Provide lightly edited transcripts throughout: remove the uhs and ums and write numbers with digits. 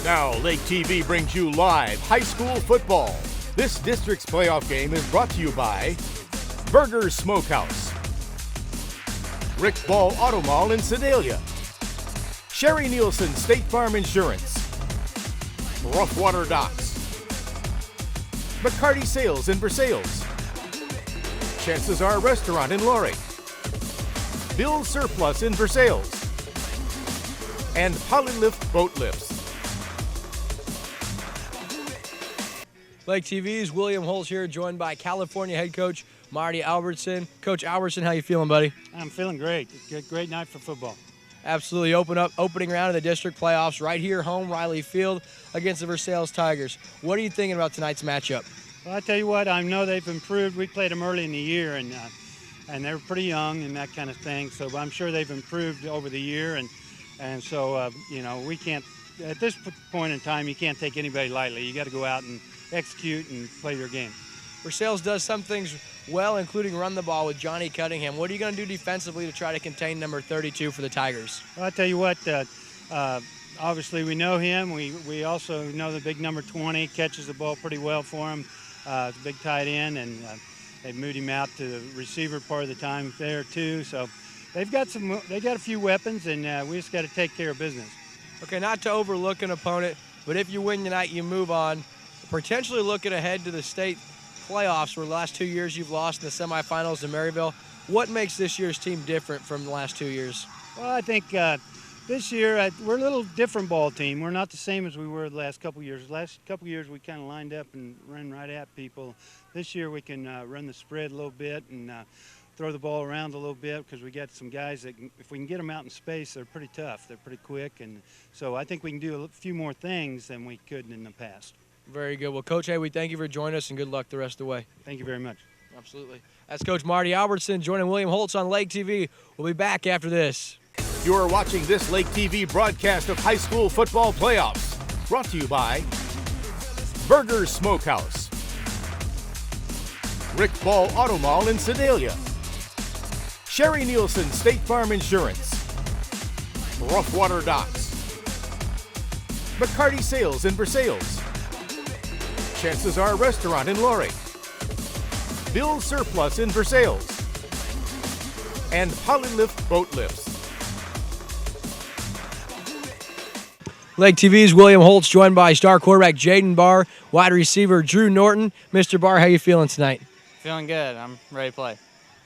Now, Lake TV brings you live high school football. This district's playoff game is brought to you by Burger's Smokehouse, Rick's Ball Auto Mall in Sedalia, Sherry Nielsen State Farm Insurance, Roughwater Docks, McCarty Sales in Versailles, Chances Are Restaurant in Laurie, Bill's Surplus in Versailles, and Polylift Boat Lifts. Lake TV's William Holtz here, joined by California head coach Marty Albertson. Coach Albertson, how you feeling, buddy? I'm feeling great. It's a great night for football. Absolutely. Opening round of the district playoffs right here, home Riley Field against the Versailles Tigers. What are you thinking about tonight's matchup? Well, I tell you what, I know they've improved. We played them early in the year, and they were pretty young and that kind of thing. So I'm sure they've improved over the year, and so we can't. At this point in time, you can't take anybody lightly. You got to go out and execute and play your game. Versailles does some things well, including run the ball with Johnny Cunningham. What are you going to do defensively to try to contain number 32 for the Tigers? Well, I tell you what, obviously we know him. We also know the big number 20 catches the ball pretty well for him. It's a big tight end, and they moved him out to the receiver part of the time there too. So they got a few weapons, and we just got to take care of business. Okay, not to overlook an opponent, but if you win tonight, you move on. Potentially looking ahead to the state playoffs, where the last 2 years you've lost in the semifinals to Maryville. What makes this year's team different from the last 2 years? Well, I think this year we're a little different ball team. We're not the same as we were the last couple of years. The last couple of years we kind of lined up and ran right at people. This year we can run the spread a little bit and throw the ball around a little bit, because we got some guys that, if we can get them out in space, they're pretty tough. They're pretty quick, and so I think we can do a few more things than we could in the past. Very good. Well, Coach, we thank you for joining us, and good luck the rest of the way. Thank you very much. Absolutely. That's Coach Marty Albertson joining William Holtz on Lake TV. We'll be back after this. You are watching this Lake TV broadcast of high school football playoffs, brought to you by Burger's Smokehouse, Rick's Ball Auto Mall in Sedalia, Sherry Nielsen State Farm Insurance, Roughwater Docks, McCarty Sales in Versailles, Chances Are Restaurant in Laurie, Bill's Surplus in Versailles, and Polylift Boat Lifts. Lake TV's William Holtz, joined by star quarterback Jaden Barr, wide receiver Drew Norton. Mr. Barr, how you feeling tonight? Feeling good. I'm ready to play.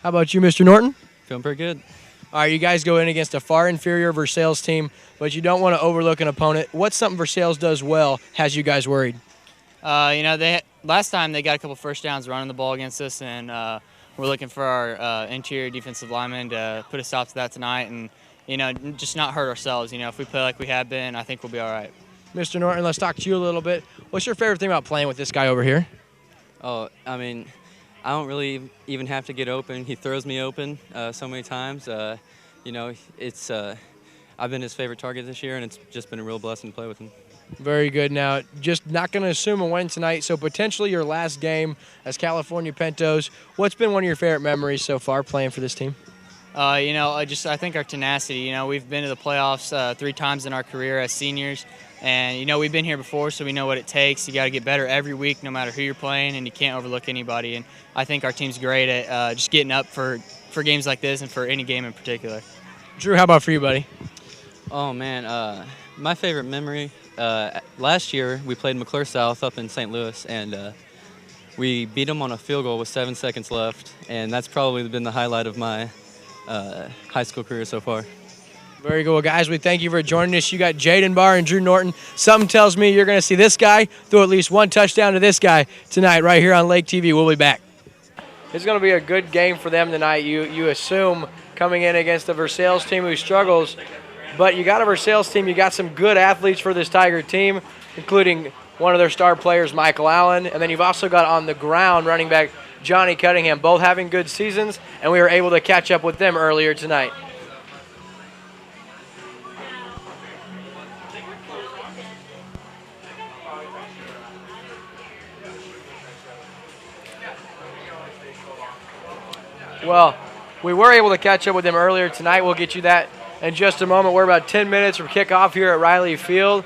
How about you, Mr. Norton? Feeling pretty good. All right, you guys go in against a far inferior Versailles team, but you don't want to overlook an opponent. What's something Versailles does well has you guys worried? Last time they got a couple first downs running the ball against us, and we're looking for our interior defensive linemen to put a stop to that tonight, and just not hurt ourselves. If we play like we have been, I think we'll be all right. Mr. Norton, let's talk to you a little bit. What's your favorite thing about playing with this guy over here? Oh, I mean, I don't really even have to get open. He throws me open so many times. It's I've been his favorite target this year, and it's just been a real blessing to play with him. Very good. Now, just not going to assume a win tonight, so potentially your last game as California Pentos. What's been one of your favorite memories so far playing for this team? I think our tenacity. We've been to the playoffs 3 times in our career as seniors, and we've been here before, so we know what it takes. You got to get better every week, no matter who you're playing, and you can't overlook anybody. And I think our team's great at just getting up for games like this and for any game in particular. Drew, how about for you, buddy? Oh man, my favorite memory. Last year we played McClure South up in St. Louis, and we beat them on a field goal with 7 seconds left, and that's probably been the highlight of my high school career so far. Very good. Well, guys, we thank you for joining us. You got Jaden Barr and Drew Norton. Something tells me you're going to see this guy throw at least one touchdown to this guy tonight right here on Lake TV. We'll be back. It's going to be a good game for them tonight, you assume, coming in against the Versailles team who struggles. But you got a Versailles team. You got some good athletes for this Tiger team, including one of their star players, Michael Allen. And then you've also got on the ground running back Johnny Cunningham, both having good seasons, and we were able to catch up with them earlier tonight. Well, we were able to catch up with them earlier tonight. We'll get you that in just a moment. We're about 10 minutes from kickoff here at Riley Field.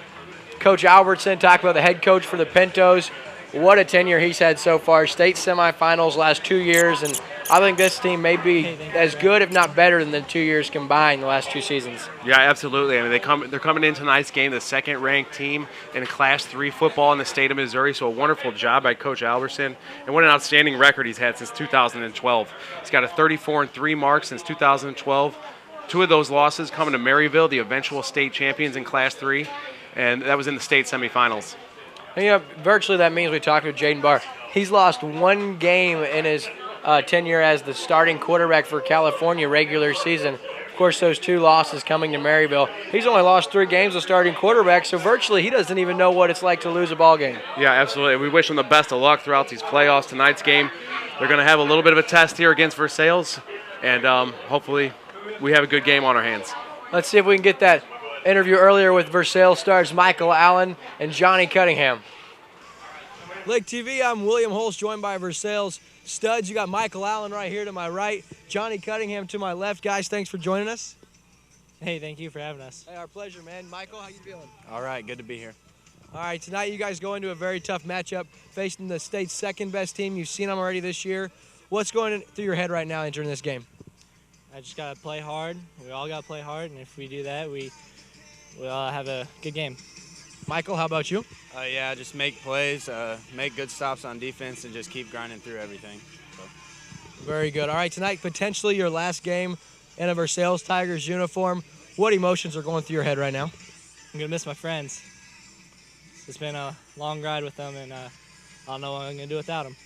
Coach Albertson, talk about the head coach for the Pintos. What a tenure he's had so far. State semifinals last 2 years, and I think this team may be as good, if not better, than the 2 years combined the last 2 seasons. Yeah, absolutely. I mean, they're coming in tonight's game, the second-ranked team in Class 3 football in the state of Missouri. So a wonderful job by Coach Albertson, and what an outstanding record he's had since 2012. He's got a 34-3 mark since 2012. 2 of those losses coming to Maryville, the eventual state champions in Class 3, and that was in the state semifinals. And, you know, virtually that means we talked with Jaden Barr. He's lost 1 game in his tenure as the starting quarterback for California regular season. Of course, those 2 losses coming to Maryville. He's only lost 3 games as starting quarterback, so virtually he doesn't even know what it's like to lose a ball game. Yeah, absolutely. We wish him the best of luck throughout these playoffs. Tonight's game, they're going to have a little bit of a test here against Versailles, and hopefully we have a good game on our hands. Let's see if we can get that interview earlier with Versailles stars Michael Allen and Johnny Cunningham. Lake TV, I'm William Holtz, joined by Versailles studs. You got Michael Allen right here to my right, Johnny Cunningham to my left. Guys, thanks for joining us. Hey, thank you for having us. Hey, our pleasure, man. Michael, how you feeling? All right, good to be here. All right, tonight you guys go into a very tough matchup facing the state's second-best team. You've seen them already this year. What's going through your head right now entering this game? I just got to play hard. We all got to play hard, and if we do that, we'll have a good game. Michael, how about you? Yeah, just make plays, make good stops on defense, and just keep grinding through everything. So. Very good. All right, tonight potentially your last game in a Versailles Tigers uniform. What emotions are going through your head right now? I'm going to miss my friends. It's been a long ride with them, and I don't know what I'm going to do without them.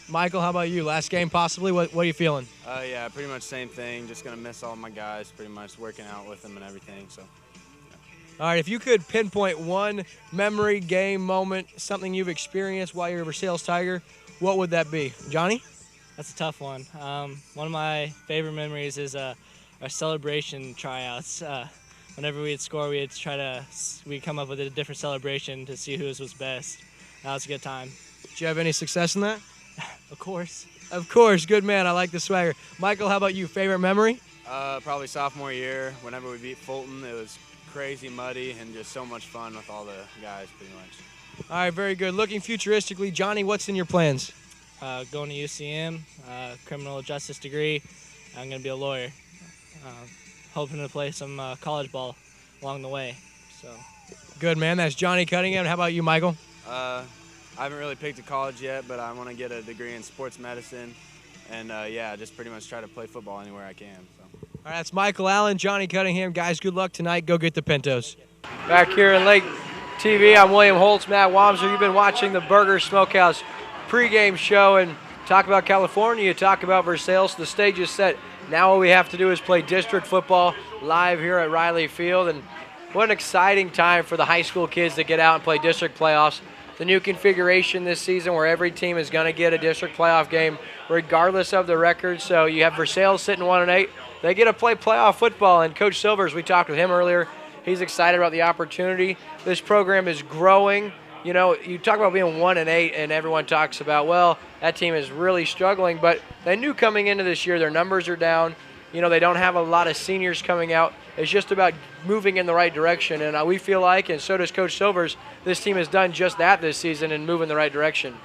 Michael, how about you? Last game possibly? What are you feeling? Yeah, pretty much same thing. Just going to miss all my guys, pretty much working out with them and everything. So. All right, if you could pinpoint one memory, game, moment, something you've experienced while you're a Versailles Tiger, what would that be? Johnny? That's a tough one. One of my favorite memories is our celebration tryouts. Whenever we'd score, we'd come up with a different celebration to see whose was best. That was a good time. Did you have any success in that? Of course. Of course. Good man. I like the swagger. Michael, how about you? Favorite memory? Probably sophomore year. Whenever we beat Fulton, it was crazy muddy and just so much fun with all the guys pretty much. All right, very good. Looking futuristically, Johnny, what's in your plans? Going to UCM, criminal justice degree. I'm going to be a lawyer. Hoping to play some college ball along the way. So. Good, man. That's Johnny Cunningham. How about you, Michael? I haven't really picked a college yet, but I want to get a degree in sports medicine. And, yeah, just pretty much try to play football anywhere I can. So. All right, that's Michael Allen, Johnny Cunningham. Guys, good luck tonight. Go get the Pintos. Back here in Lake TV, I'm William Holtz, Matt Wamser. You've been watching the Burger Smokehouse pregame show and talk about California. You talk about Versailles. The stage is set. Now all we have to do is play district football live here at Riley Field. And what an exciting time for the high school kids to get out and play district playoffs. The new configuration this season where every team is going to get a district playoff game regardless of the record. So you have Versailles sitting 1-8. They get to play playoff football. And Coach Silvers, we talked with him earlier, he's excited about the opportunity. This program is growing. You know, you talk about being 1-8 and everyone talks about, well, that team is really struggling. But they knew coming into this year their numbers are down. You know, they don't have a lot of seniors coming out. It's just about moving in the right direction. And we feel like, and so does Coach Silvers, this team has done just that this season and move in the right direction.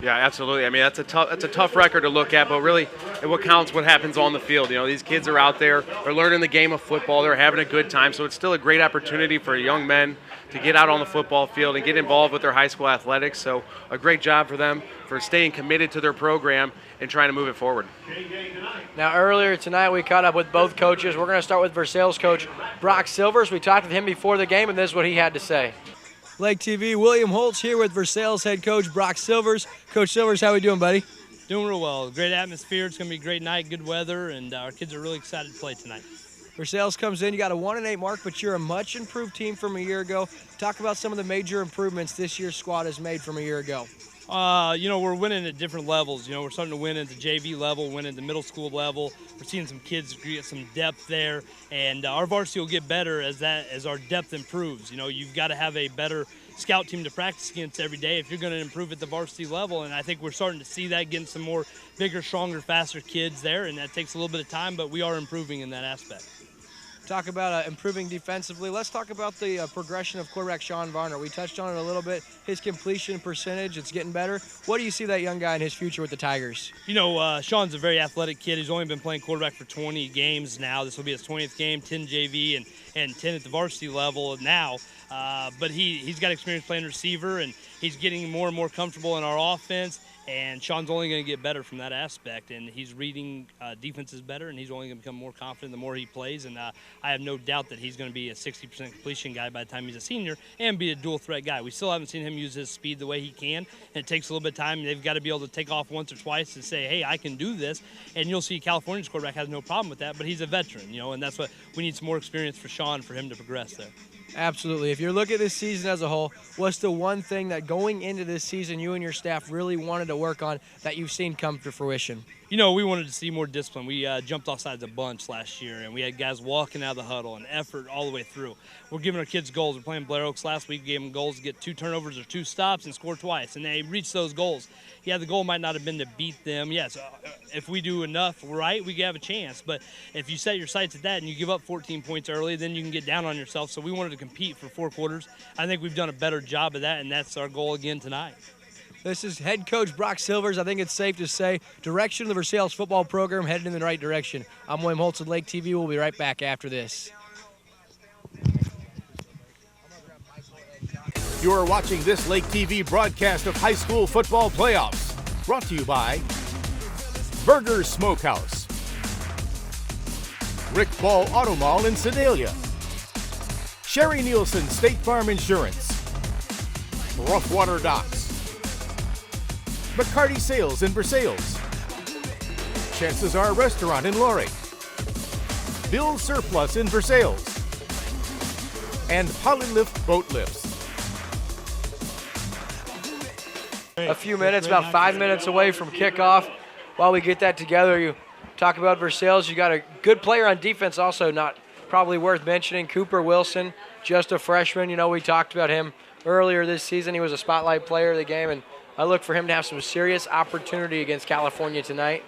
Yeah, absolutely. I mean, that's a tough record to look at, but really what counts what happens on the field. You know, these kids are out there, they're learning the game of football, they're having a good time, so it's still a great opportunity for young men to get out on the football field and get involved with their high school athletics. So a great job for them for staying committed to their program and trying to move it forward. Now, earlier tonight we caught up with both coaches. We're going to start with Versailles coach Brock Silvers. We talked with him before the game, and this is what he had to say. Lake TV, William Holtz here with Versailles head coach Brock Silvers. Coach Silvers, how we doing, buddy? Doing real well. Great atmosphere. It's going to be a great night, good weather, and our kids are really excited to play tonight. Versailles comes in. You got a 1-8 mark, but you're a much improved team from a year ago. Talk about some of the major improvements this year's squad has made from a year ago. You know, we're winning at different levels. You know, we're starting to win at the JV level, win at the middle school level. We're seeing some kids get some depth there, and our varsity will get better as our depth improves. You know, you've got to have a better scout team to practice against every day if you're going to improve at the varsity level, and I think we're starting to see that, getting some more bigger, stronger, faster kids there, and that takes a little bit of time, but we are improving in that aspect. talk about improving defensively. Let's talk about the progression of quarterback Sean Varner. We touched on it a little bit. His completion percentage, it's getting better. What do you see that young guy in his future with the Tigers? You know, Sean's a very athletic kid. He's only been playing quarterback for 20 games now. This will be his 20th game, 10 JV and 10 at the varsity level now. But he's got experience playing receiver, and he's getting more and more comfortable in our offense. And Sean's only going to get better from that aspect, and he's reading defenses better, and he's only going to become more confident the more he plays. And I have no doubt that he's going to be a 60% completion guy by the time he's a senior and be a dual threat guy. We still haven't seen him use his speed the way he can, and it takes a little bit of time. They've got to be able to take off once or twice to say, hey, I can do this. And you'll see California's quarterback has no problem with that, but he's a veteran, you know, and that's what we need, some more experience for Sean for him to progress there. Absolutely. If you're looking at this season as a whole, what's the one thing that going into this season you and your staff really wanted to work on that you've seen come to fruition? You know, we wanted to see more discipline. We jumped off sides a bunch last year, and we had guys walking out of the huddle and effort all the way through. We're giving our kids goals. We're playing Blair Oaks last week. We gave them goals to get 2 turnovers or 2 stops and score twice, and they reached those goals. Yeah, the goal might not have been to beat them. Yes, if we do enough right, we have a chance. But if you set your sights at that and you give up 14 points early, then you can get down on yourself. So we wanted to compete for 4 quarters. I think we've done a better job of that, and that's our goal again tonight. This is head coach Brock Silvers. I think it's safe to say direction of the Versailles football program headed in the right direction. I'm William Holtz with Lake TV. We'll be right back after this. You are watching this Lake TV broadcast of high school football playoffs, brought to you by Burger Smokehouse, Rick Ball Auto Mall in Sedalia, Sherry Nielsen State Farm Insurance, Rough Water Docks, McCarty Sales in Versailles, Chances Are Restaurant in Laurie, Bill's Surplus in Versailles, and Polylift Boat Lifts. A few minutes, about 5 minutes away from kickoff. While we get that together, you talk about Versailles. You got a good player on defense also, not probably worth mentioning, Cooper Wilson, just a freshman. You know, we talked about him earlier this season. He was a spotlight player of the game, and I look for him to have some serious opportunity against California tonight.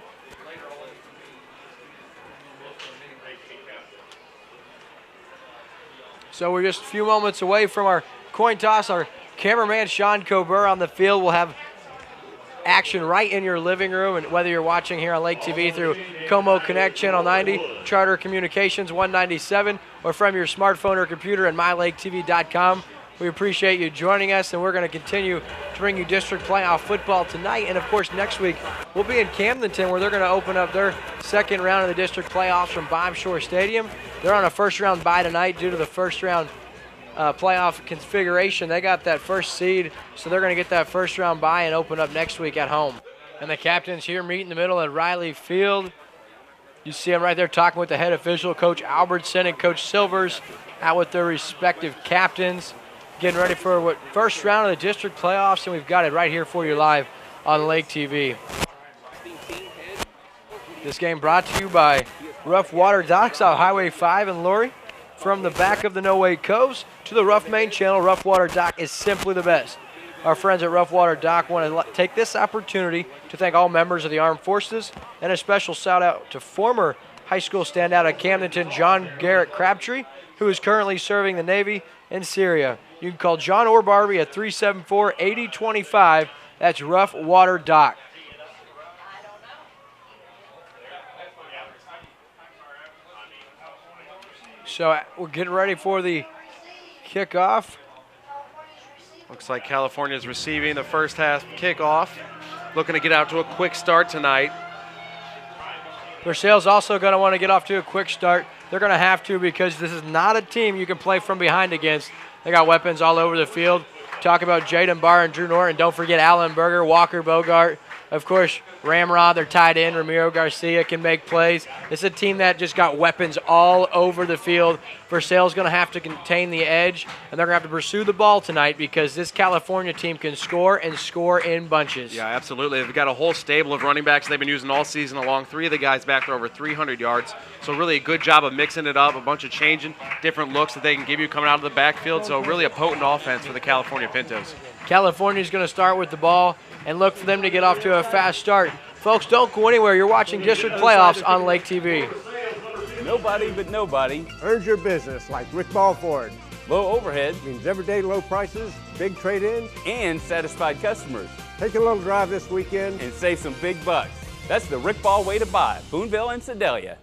So we're just a few moments away from our coin toss. Our cameraman, Sean Coburn, on the field will have action right in your living room, and whether you're watching here on Lake TV through Como Connect Channel 90, Charter Communications 197, or from your smartphone or computer at mylaketv.com. We appreciate you joining us, and we're going to continue to bring you district playoff football tonight. And, of course, next week we'll be in Camdenton, where they're going to open up their second round of the district playoffs from Bob Shore Stadium. They're on a first-round bye tonight due to the first-round playoff configuration. They got that first seed, so they're going to get that first-round bye and open up next week at home. And the captains here meet in the middle at Riley Field. You see them right there talking with the head official, Coach Albertson and Coach Silvers, out with their respective captains, getting ready for what first round of the district playoffs, and we've got it right here for you live on Lake TV. This game brought to you by Rough Water Docks out Highway 5 in Laurie. From the back of the No Way Coves to the Rough Main Channel, Rough Water Dock is simply the best. Our friends at Rough Water Dock want to take this opportunity to thank all members of the Armed Forces, and a special shout out to former high school standout at Camdenton, John Garrett Crabtree, who is currently serving the Navy in Syria. You can call John or Barbie at 374-8025. That's Rough Water Dock. So we're getting ready for the kickoff. Looks like California's receiving the first half kickoff. Looking to get out to a quick start tonight. Versailles also going to want to get off to a quick start. They're going to have to, because this is not a team you can play from behind against. They got weapons all over the field. Talk about Jaden Barr and Drew Norton. Don't forget Alan Berger, Walker Bogart. Of course, Ramrod, they're tied in. Ramiro Garcia can make plays. It's a team that just got weapons all over the field. Versailles is going to have to contain the edge, and they're going to have to pursue the ball tonight, because this California team can score and score in bunches. Yeah, absolutely. They've got a whole stable of running backs they've been using all season long. 3 of the guys back there over 300 yards. So really a good job of mixing it up, a bunch of changing different looks that they can give you coming out of the backfield. So really a potent offense for the California Pintos. California's going to start with the ball and look for them to get off to a fast start. Folks, don't go anywhere. You're watching District Playoffs on Lake TV. nobody but nobody earns your business like Rick Ball Ford. low overhead Means everyday low prices, big trade-ins, and satisfied customers. Take a little drive this weekend and save some big bucks. That's the Rick Ball way to buy. Boonville and Sedalia.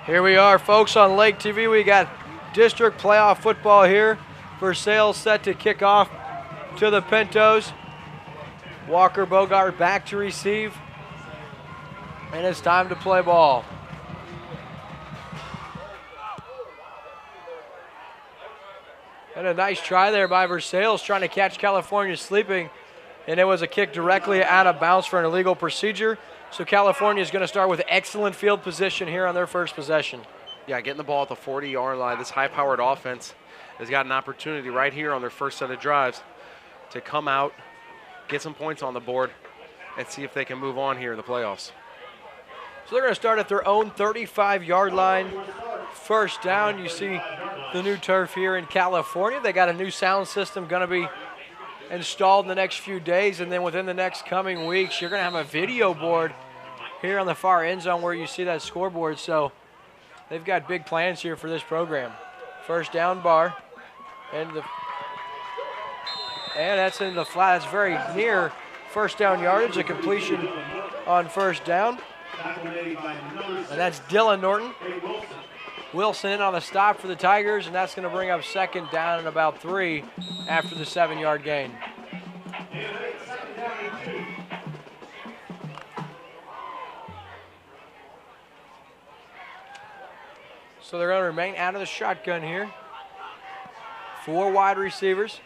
Here we are, folks, on Lake TV. We got district playoff football here. Versailles set to kick off to the Pintos. Walker Bogart back to receive. And it's time to play ball. And a nice try there by Versailles trying to catch California sleeping. And it was a kick directly out of bounds for an illegal procedure. So California is going to start with excellent field position here on their first possession. Yeah, getting the ball at the 40-yard line. This high-powered offense has got an opportunity right here on their first set of drives to come out, get some points on the board, and see if they can move on here in the playoffs. So they're going to start at their own 35-yard line. First down, you see the new turf here in California. They got a new sound system going to be installed in the next few days, and then within the next coming weeks, you're going to have a video board here on the far end zone where you see that scoreboard. So they've got big plans here for this program. First down bar, and that's in the flat. That's very near first down yardage, a completion on first down. And that's Dylan Norton. Wilson in on the stop for the Tigers, and that's going to bring up second down and about 3 after the 7-yard gain. So they're going to remain out of the shotgun here. 4 wide receivers.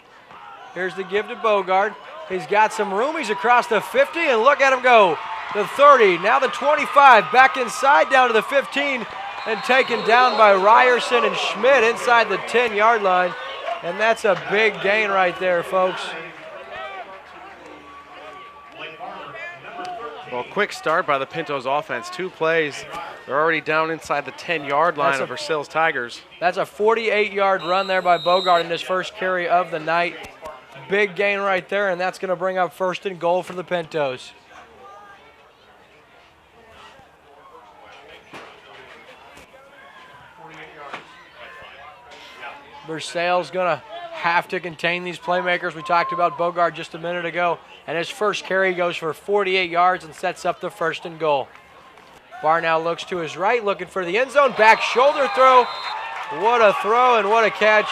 Here's the give to Bogard. He's got some room. He's across the 50, and look at him go. The 30, now the 25, back inside down to the 15, and taken down by Ryerson and Schmidt inside the 10-yard line. And that's a big gain right there, folks. Well, quick start by the Pintos offense. 2 plays. They're already down inside the 10-yard line of Versailles Tigers. That's a 48-yard run there by Bogart in his first carry of the night. Big gain right there, and that's going to bring up first and goal for the Pintos. Versailles going to have to contain these playmakers. We talked about Bogart just a minute ago, and his first carry goes for 48 yards and sets up the first and goal. Barr now looks to his right, looking for the end zone. Back shoulder throw. What a throw and what a catch.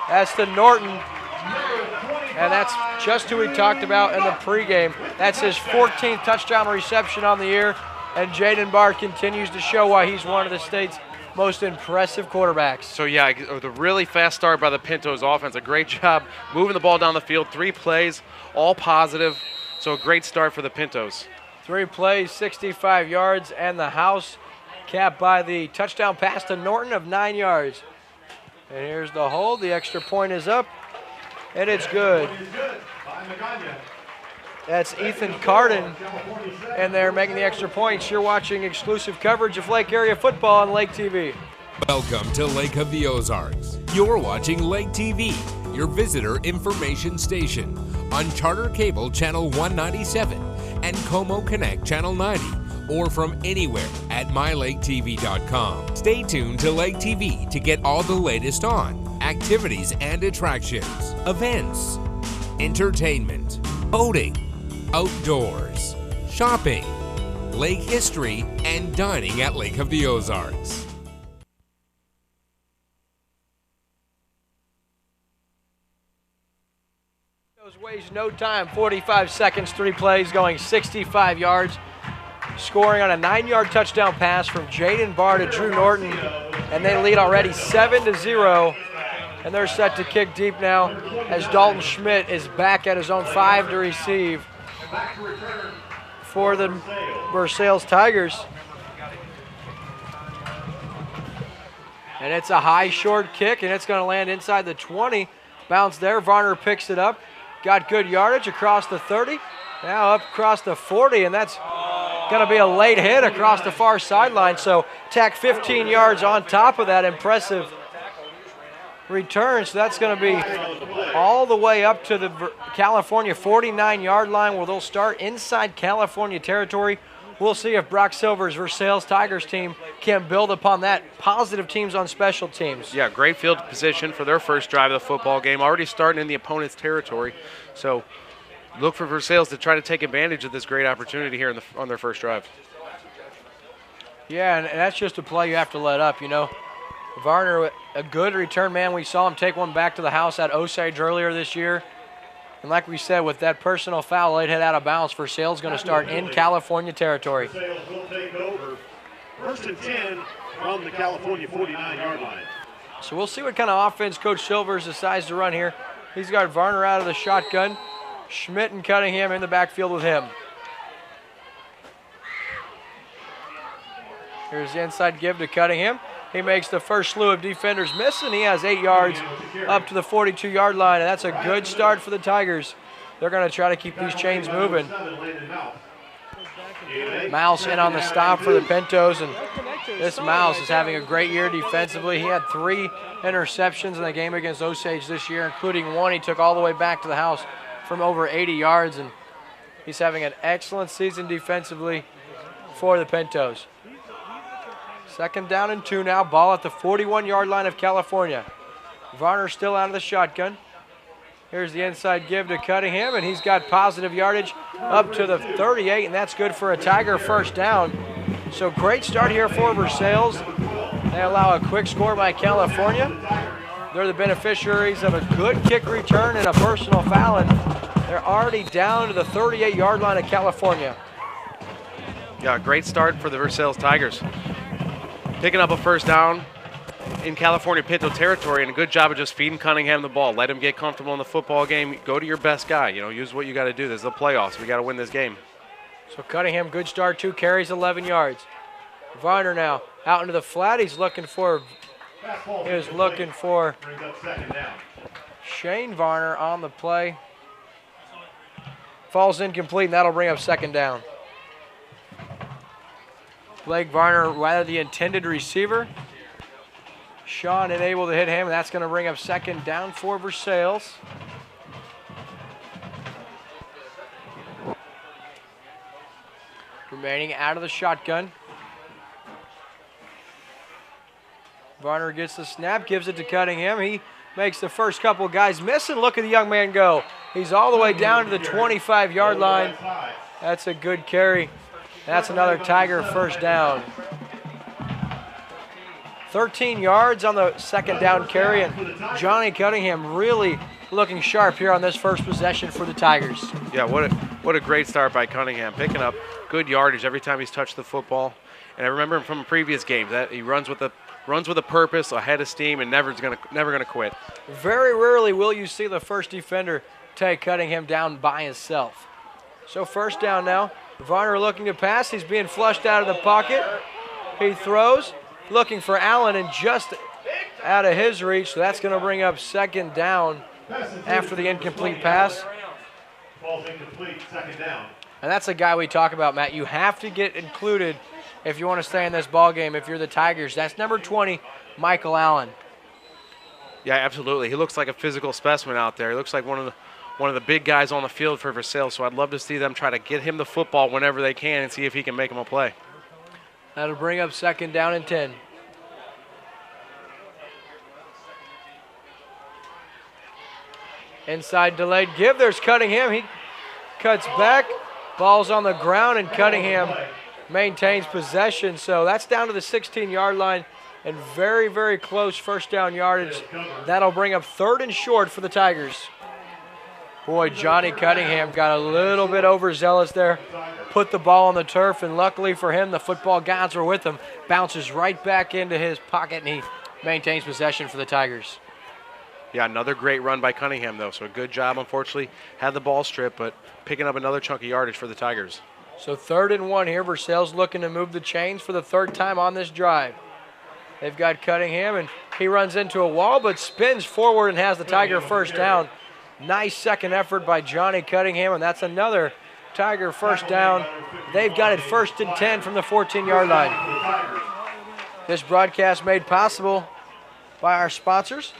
That's to Norton. And that's just who we talked about in the pregame. That's his 14th touchdown reception on the year. And Jaden Barr continues to show why he's one of the state's most impressive quarterbacks. So yeah, the really fast start by the Pintos offense. A great job moving the ball down the field. 3 plays, all positive. So a great start for the Pintos. 3 plays, 65 yards, and the house capped by the touchdown pass to Norton of 9 yards. And here's the hold. The extra point is up, and it's good. That's Ethan Carden, and they're making the extra points. You're watching exclusive coverage of Lake Area football on Lake TV. Welcome to Lake of the Ozarks. You're watching Lake TV, your visitor information station, on Charter Cable Channel 197 and Como Connect Channel 90, or from anywhere at mylaketv.com. Stay tuned to Lake TV to get all the latest on activities and attractions, events, entertainment, boating, outdoors, shopping, lake history, and dining at Lake of the Ozarks. Waste no time, 45 seconds, 3 plays, going 65 yards, scoring on a 9-yard touchdown pass from Jaden Barr to Drew Norton, and they lead already 7-0, and they're set to kick deep now as Dalton Schmidt is back at his own 5 to receive for the Versailles Tigers. And it's a high short kick, and it's going to land inside the 20. Bounce there, Varner picks it up. Got good yardage across the 30, now up across the 40, and that's going to be a late hit across the far sideline. So tack 15 yards on top of that impressive return. So that's going to be all the way up to the California 49-yard line, where they'll start inside California territory we'll see if Brock Silver's Versailles Tigers team can build upon that positive teams on special teams. Yeah, great field position for their first drive of the football game, already starting in the opponent's territory. So look for Versailles to try to take advantage of this great opportunity here on their first drive. Yeah, and that's just a play you have to let up, you know. Varner, a good return man. We saw him take one back to the house at Osage earlier this year. And like we said, with that personal foul, it hit out of bounds. Versailles is going to start in California territory. Versailles will take over. 1st and 10 from the California 49-yard line. So we'll see what kind of offense Coach Silvers decides to run here. He's got Varner out of the shotgun. Schmidt and Cunningham in the backfield with him. Here's the inside give to Cunningham. He makes the first slew of defenders miss, and he has 8 yards up to the 42-yard line, and that's a good start for the Tigers. They're going to try to keep these chains moving. Mouse in on the stop for the Pintos, and this Mouse is having a great year defensively. He had 3 interceptions in the game against Osage this year, including one he took all the way back to the house from over 80 yards, and he's having an excellent season defensively for the Pintos. 2nd down and 2 now. Ball at the 41-yard line of California. Varner still out of the shotgun. Here's the inside give to Cunningham, and he's got positive yardage up to the 38, and that's good for a Tiger first down. So great start here for Versailles. They allow a quick score by California. They're the beneficiaries of a good kick return and a personal foul, and they're already down to the 38-yard line of California. Yeah, great start for the Versailles Tigers. Picking up a first down in California Pinto territory, and a good job of just feeding Cunningham the ball. Let him get comfortable in the football game. Go to your best guy. You know, use what you got to do. This is the playoffs. We got to win this game. So Cunningham, good start, 2 carries, 11 yards. Varner now out into the flat. He's looking for Shane Varner on the play. Falls incomplete, and that'll bring up 2nd down. Blake Varner, rather the intended receiver. Sean unable to hit him, and that's going to bring up 2nd down for Versailles. Remaining out of the shotgun. Varner gets the snap, gives it to Cunningham. He makes the first couple guys miss, and look at the young man go. He's all the way down to the 25-yard line. That's a good carry. That's another Tiger first down. 13 yards on the 2nd down carry, and Johnny Cunningham really looking sharp here on this first possession for the Tigers. Yeah, what a great start by Cunningham, picking up good yardage every time he's touched the football. And I remember him from previous games that he runs with a purpose, ahead of steam, and never gonna quit. Very rarely will you see the first defender take Cunningham down by himself. So first down now. Varner looking to pass. He's being flushed out of the pocket. He throws, looking for Allen, and just out of his reach. So that's going to bring up 2nd down after the incomplete pass. Ball's incomplete, 2nd down. And that's a guy we talk about, Matt. You have to get included if you want to stay in this ball game if you're the Tigers. That's number 20, Michael Allen. Yeah, absolutely. He looks like a physical specimen out there. He looks like one of the big guys on the field for Versailles, so I'd love to see them try to get him the football whenever they can and see if he can make him a play. That'll bring up 2nd down and 10. Inside delayed give. There's Cunningham. He cuts back. Ball's on the ground, and Cunningham maintains possession. So that's down to the 16-yard line and very, very close first down yardage. That'll bring up 3rd and short for the Tigers. Boy, Johnny Cunningham got a little bit overzealous there. Put the ball on the turf, and luckily for him, the football gods were with him. Bounces right back into his pocket, and he maintains possession for the Tigers. Yeah, another great run by Cunningham, though. So a good job, unfortunately. Had the ball stripped, but picking up another chunk of yardage for the Tigers. So 3rd and 1 here. Versailles looking to move the chains for the 3rd time on this drive. They've got Cunningham, and he runs into a wall, but spins forward and has the Tiger first down. Nice second effort by Johnny Cunningham, and that's another Tiger first down. They've got it 1st and 10 from the 14-yard line. This broadcast made possible by our sponsors.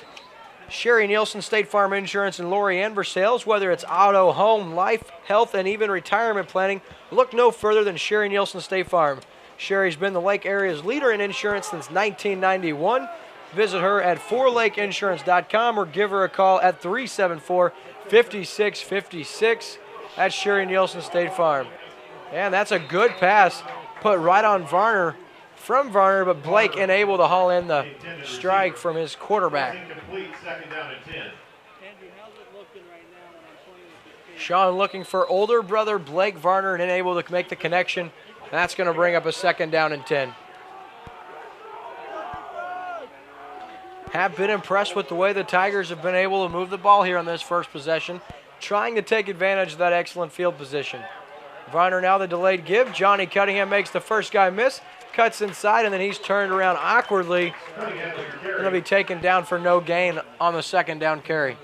Sherry Nielsen, State Farm Insurance in Lori and Versailles. Whether it's auto, home, life, health, and even retirement planning, look no further than Sherry Nielsen State Farm. Sherry's been the Lake area's leader in insurance since 1991. Visit her at fourlakeinsurance.com or give her a call at 374-5656. That's Sherry Nielsen State Farm. And that's a good pass put right on Varner from Varner, but Blake unable to haul in the strike from his quarterback. Sean looking for older brother Blake Varner and unable to make the connection. That's going to bring up a 2nd down and 10. Have been impressed with the way the Tigers have been able to move the ball here on this first possession, trying to take advantage of that excellent field position. Varner now the delayed give. Johnny Cunningham makes the first guy miss, cuts inside, and then he's turned around awkwardly. Going to be taken down for no gain on the 2nd down carry.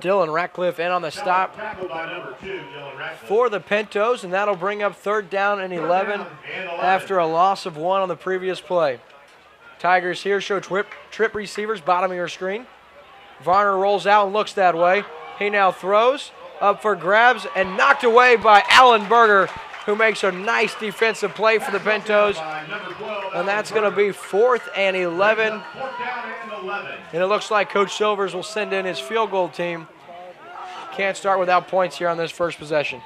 Dylan Ratcliffe in on the stop for the Pintos, and that'll bring up 3rd down and 11 after a loss of 1 on the previous play. Tigers here show trip receivers, bottom of your screen. Varner rolls out and looks that way. He now throws, up for grabs, and knocked away by Alan Berger, who makes a nice defensive play for the Pintos. And that's going to be 4th and 11. And it looks like Coach Silvers will send in his field goal team. Can't start without points here on this first possession.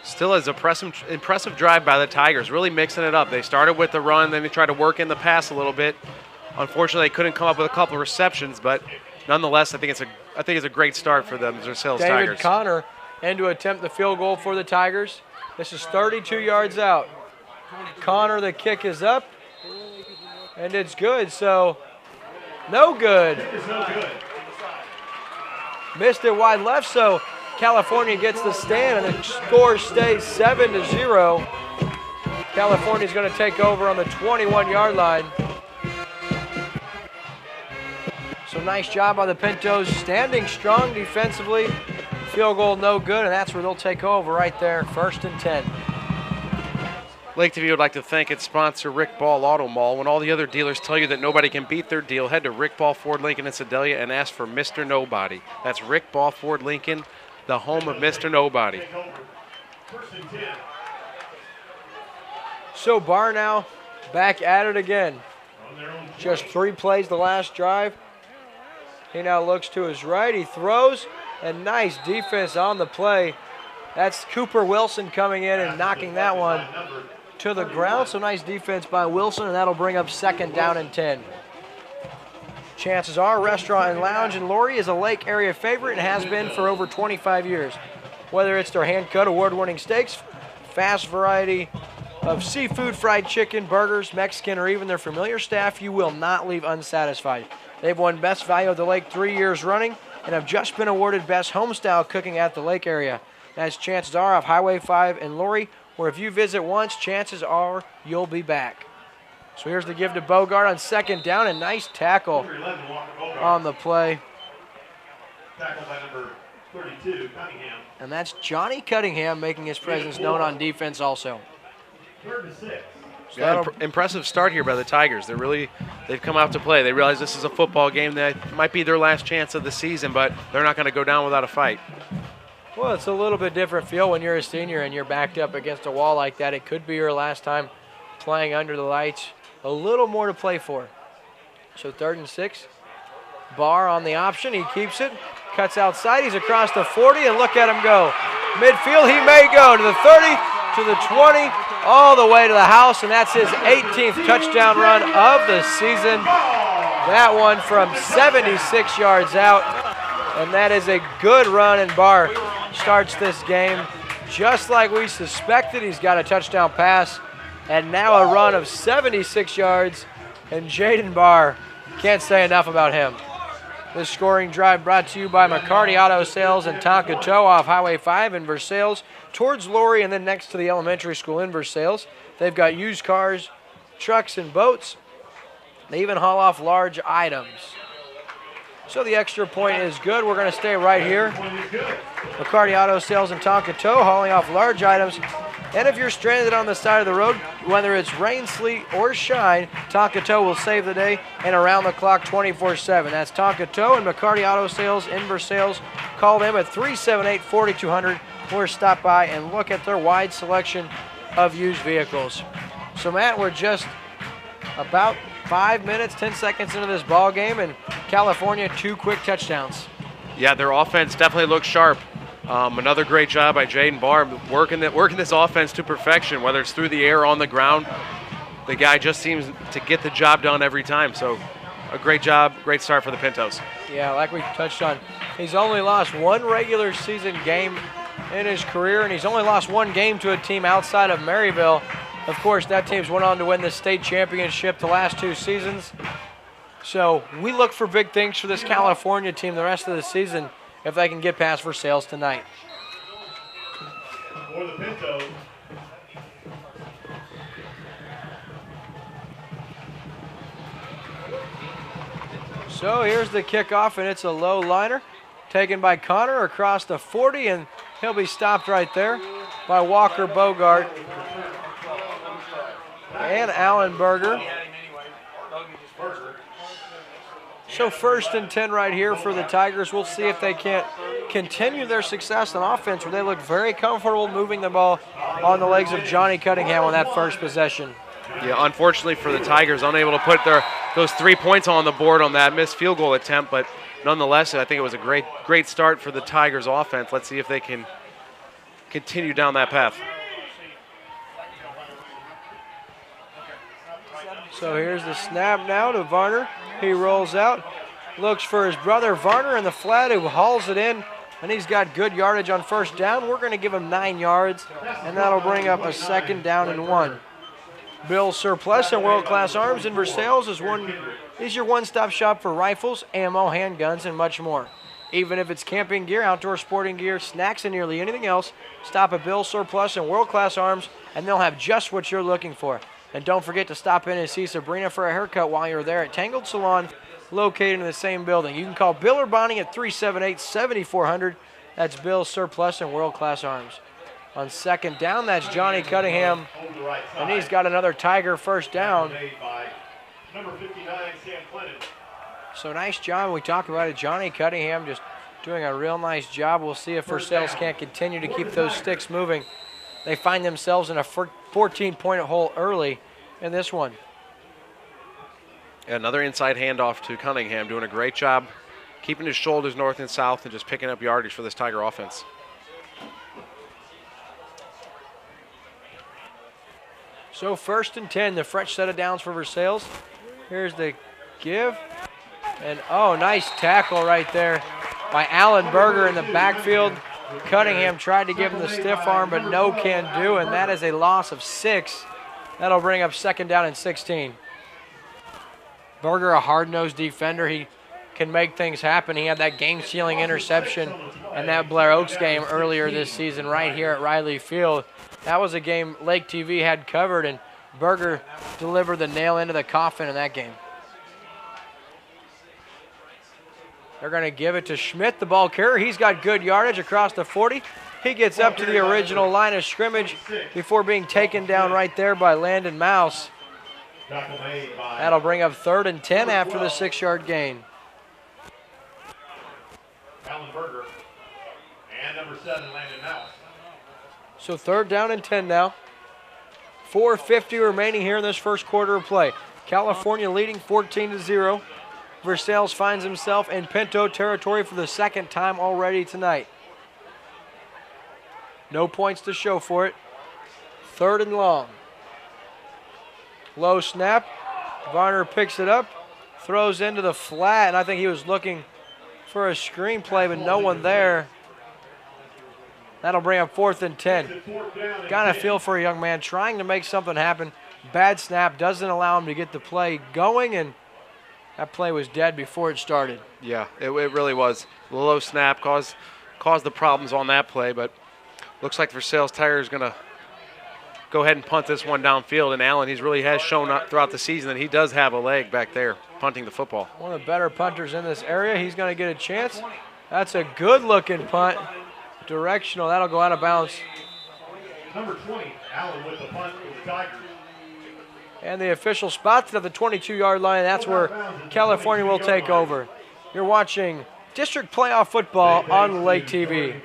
Still is impressive drive by the Tigers, really mixing it up. They started with the run, then they tried to work in the pass a little bit. Unfortunately, they couldn't come up with a couple of receptions, but nonetheless, I think it's a great start for the Versailles Tigers. David Connor in to attempt the field goal for the Tigers. This is 32 yards out. Connor, the kick is up, and it's good, so no good. Missed it wide left, so California gets the stand, and the score stays 7-0. California's going to take over on the 21-yard line. So nice job by the Pintos, standing strong defensively. Field goal no good, and that's where they'll take over right there, 1st and 10. LakeTV would like to thank its sponsor, Rick Ball Auto Mall. When all the other dealers tell you that nobody can beat their deal, head to Rick Ball Ford Lincoln in Sedalia and ask for Mr. Nobody. That's Rick Ball Ford Lincoln, the home of Mr. Nobody. So Barr now back at it again. Just 3 plays the last drive. He now looks to his right. He throws, and nice defense on the play. That's Cooper Wilson coming in and knocking that one to the ground. So nice defense by Wilson, and that'll bring up 2nd down and 10. Chances are Restaurant and Lounge in Lori is a Lake area favorite and has been for over 25 years. Whether it's their hand-cut award-winning steaks, fast variety of seafood, fried chicken, burgers, Mexican, or even their familiar staff, you will not leave unsatisfied. They've won Best Value of the Lake 3 years running and have just been awarded Best Homestyle Cooking at the Lake area. That's Chances Are off Highway 5 in Lori, where if you visit once, chances are you'll be back. So here's the give to Bogart on 2nd down, and nice tackle on the play. Tackle by number 32, Cunningham. And that's Johnny Cunningham making his presence known on defense also. 3rd and 6. Yeah, impressive start here by the Tigers. They've come out to play. They realize this is a football game that might be their last chance of the season, but they're not going to go down without a fight. Well, it's a little bit different feel when you're a senior and you're backed up against a wall like that. It could be your last time playing under the lights. A little more to play for. So 3rd and 6. Barr on the option. He keeps it. Cuts outside. He's across the 40, and look at him go. Midfield, he may go to the 30, to the 20, all the way to the house, and that's his 18th touchdown run of the season. That one from 76 yards out, and that is a good run, and Barr starts this game just like we suspected. He's got a touchdown pass, and now a run of 76 yards, and Jaden Barr, can't say enough about him. This scoring drive brought to you by McCarty Auto Sales and Tonka Tow off Highway 5 in Versailles, towards Lori and then next to the elementary school in Versailles. They've got used cars, trucks, and boats. They even haul off large items. So the extra point is good. We're going to stay right here. McCarty Auto Sales in Tonka Tow, hauling off large items. And if you're stranded on the side of the road, whether it's rain, sleet, or shine, Tonka Tow will save the day and around the clock 24/7. That's Tonka Tow and McCarty Auto Sales in Versailles. Call them at 378-4200 or stop by and look at their wide selection of used vehicles. So Matt, we're just about 5 minutes, 10 seconds into this ball game, and California 2 quick touchdowns. Yeah, their offense definitely looks sharp. Another great job by Jaden Barr working this offense to perfection, whether it's through the air or on the ground. The guy just seems to get the job done every time. So a great job, great start for the Pintos. Yeah, like we touched on, he's only lost 1 regular season game in his career, and he's only lost 1 game to a team outside of Maryville. Of course, that team's went on to win the state championship the last 2 seasons. So we look for big things for this California team the rest of the season if they can get past Versailles tonight. For the Pintos. So here's the kickoff, and it's a low liner taken by Connor across the 40, and he'll be stopped right there by Walker Bogart and Allen Berger. So 1st and 10 right here for the Tigers. We'll see if they can't continue their success on offense, where they look very comfortable moving the ball on the legs of Johnny Cunningham on that first possession. Yeah, unfortunately for the Tigers, unable to put those 3 points on the board on that missed field goal attempt, but nonetheless, I think it was a great start for the Tigers offense. Let's see if they can continue down that path. So here's the snap now to Varner. He rolls out, looks for his brother Varner in the flat, who hauls it in, and he's got good yardage on 1st down. We're going to give him 9 yards, and that'll bring up a 2nd down and 1. Bill Surplus and World Class Arms in Versailles is your one-stop shop for rifles, ammo, handguns, and much more. Even if it's camping gear, outdoor sporting gear, snacks, and nearly anything else, stop at Bill Surplus and World Class Arms, and they'll have just what you're looking for. And don't forget to stop in and see Sabrina for a haircut while you're there at Tangled Salon, located in the same building. You can call Bill or Bonnie at 378-7400. That's Bill Surplus and World Class Arms. On 2nd down, that's Johnny Cunningham, and he's got another Tiger 1st down. So nice job. We talked about it. Johnny Cunningham just doing a real nice job. We'll see if Versailles can't continue to keep those sticks moving. They find themselves in a 14-point hole early in this one. Another inside handoff to Cunningham, doing a great job keeping his shoulders north and south and just picking up yardage for this Tiger offense. So 1st and 10, the fresh set of downs for Versailles. Here's the give. And oh, nice tackle right there by Allen Berger in the backfield. Cunningham tried to give him the stiff arm, but no can do, and that is a loss of 6. That'll bring up 2nd down and 16. Berger, a hard-nosed defender. He can make things happen. He had that game-sealing interception in that Blair Oaks game earlier this season right here at Riley Field. That was a game Lake TV had covered, and Berger delivered the nail into the coffin in that game. They're going to give it to Schmidt, the ball carrier. He's got good yardage across the 40. He gets up to the original line of scrimmage before being taken down right there by Landon Mouse. That'll bring up 3rd and 10 after the 6-yard gain. Allen Berger and number 7, Landon Mouse. So 3rd down and 10 now. 4:50 remaining here in this first quarter of play. California leading 14-0. Versailles finds himself in Pinto territory for the 2nd time already tonight. No points to show for it. 3rd and long. Low snap. Varner picks it up, throws into the flat, and I think he was looking for a screenplay, but no one there. That'll bring up 4th and 10. Got a feel for a young man trying to make something happen. Bad snap doesn't allow him to get the play going, and that play was dead before it started. Yeah, it really was. The low snap caused the problems on that play, but looks like Versailles Tiger is going to go ahead and punt this one downfield. And Allen, he really has shown throughout the season that he does have a leg back there. punting the football. One of the better punters in this area. He's going to get a chance. That's a good-looking punt. Directional. That'll go out of bounds. Number 20, Allen with the punt for the Tigers. And the official spots it at the 22-yard line. That's where California will take over. You're watching District Playoff Football on Lake TV.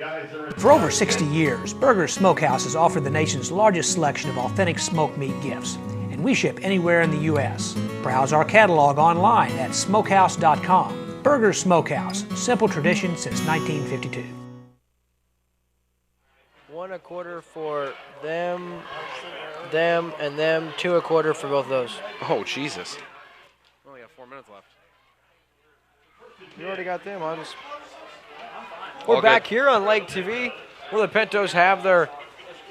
For over 60 years, Burger's Smokehouse has offered the nation's largest selection of authentic smoked meat gifts, and we ship anywhere in the U.S. Browse our catalog online at smokehouse.com. Burger's Smokehouse, simple tradition since 1952. 1 1/4 for them, and them. 2 1/4 for both of those. Oh, Jesus. We only got 4 minutes left. You already got them. We're back here on Lake TV where the Pintos have their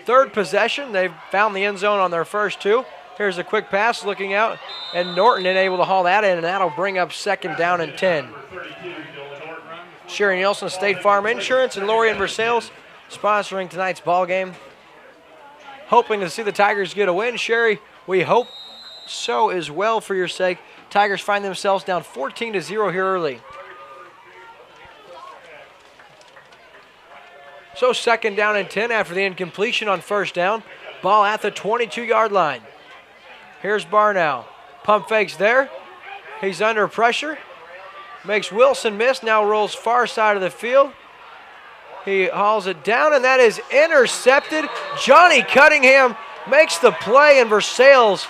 third possession. They've found the end zone on their first 2. Here's a quick pass looking out, and Norton is able to haul that in, and that'll bring up 2nd down and 10. Sherry Nielsen, State Farm Insurance, and Lori and Versailles sponsoring tonight's ball game. Hoping to see the Tigers get a win. Sherry, we hope so as well for your sake. Tigers find themselves down 14-0 here early. So 2nd down and 10 after the incompletion on 1st down. Ball at the 22-yard line. Here's Barnow. Pump fakes there. He's under pressure. Makes Wilson miss. Now rolls far side of the field. He hauls it down, and that is intercepted. Johnny Cunningham makes the play, and Versailles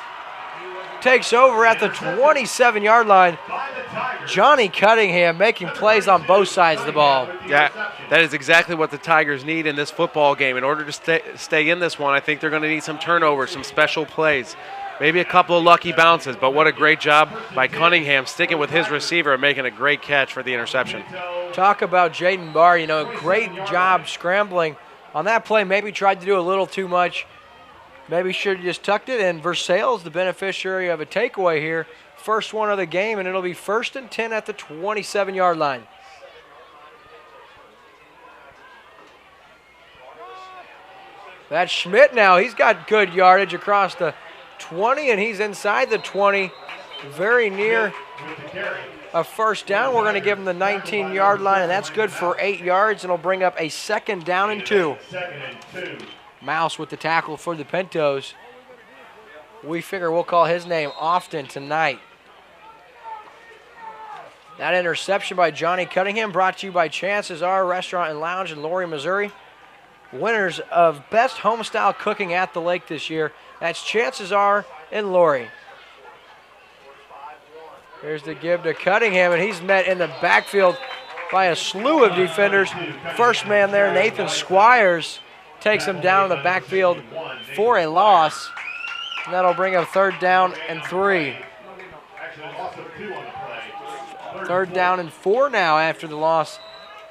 takes over at the 27-yard line. Johnny Cunningham making plays on both sides of the ball. Yeah, that is exactly what the Tigers need in this football game. In order to stay in this one, I think they're going to need some turnovers, some special plays, maybe a couple of lucky bounces, but what a great job by Cunningham sticking with his receiver and making a great catch for the interception. Talk about Jaden Barr, great job scrambling on that play. Maybe tried to do a little too much. Maybe should have just tucked it, and Versailles, the beneficiary of a takeaway here. First one of the game, and it'll be 1st and 10 at the 27-yard line. That's Schmidt now. He's got good yardage across the 20, and he's inside the 20, very near a 1st down. We're going to give him the 19-yard line, and that's good for 8 yards, and it'll bring up a 2nd down and 2. Mouse with the tackle for the Pintos. We figure we'll call his name often tonight. That interception by Johnny Cunningham brought to you by Chances Are Restaurant and Lounge in Laurie, Missouri. Winners of Best Homestyle Cooking at the Lake this year. That's Chances Are in Laurie. Here's the give to Cunningham, and he's met in the backfield by a slew of defenders. First man there, Nathan Squires, takes him down in the backfield for a loss. And that'll bring up 3rd down and 3. 3rd down and 4 now after the loss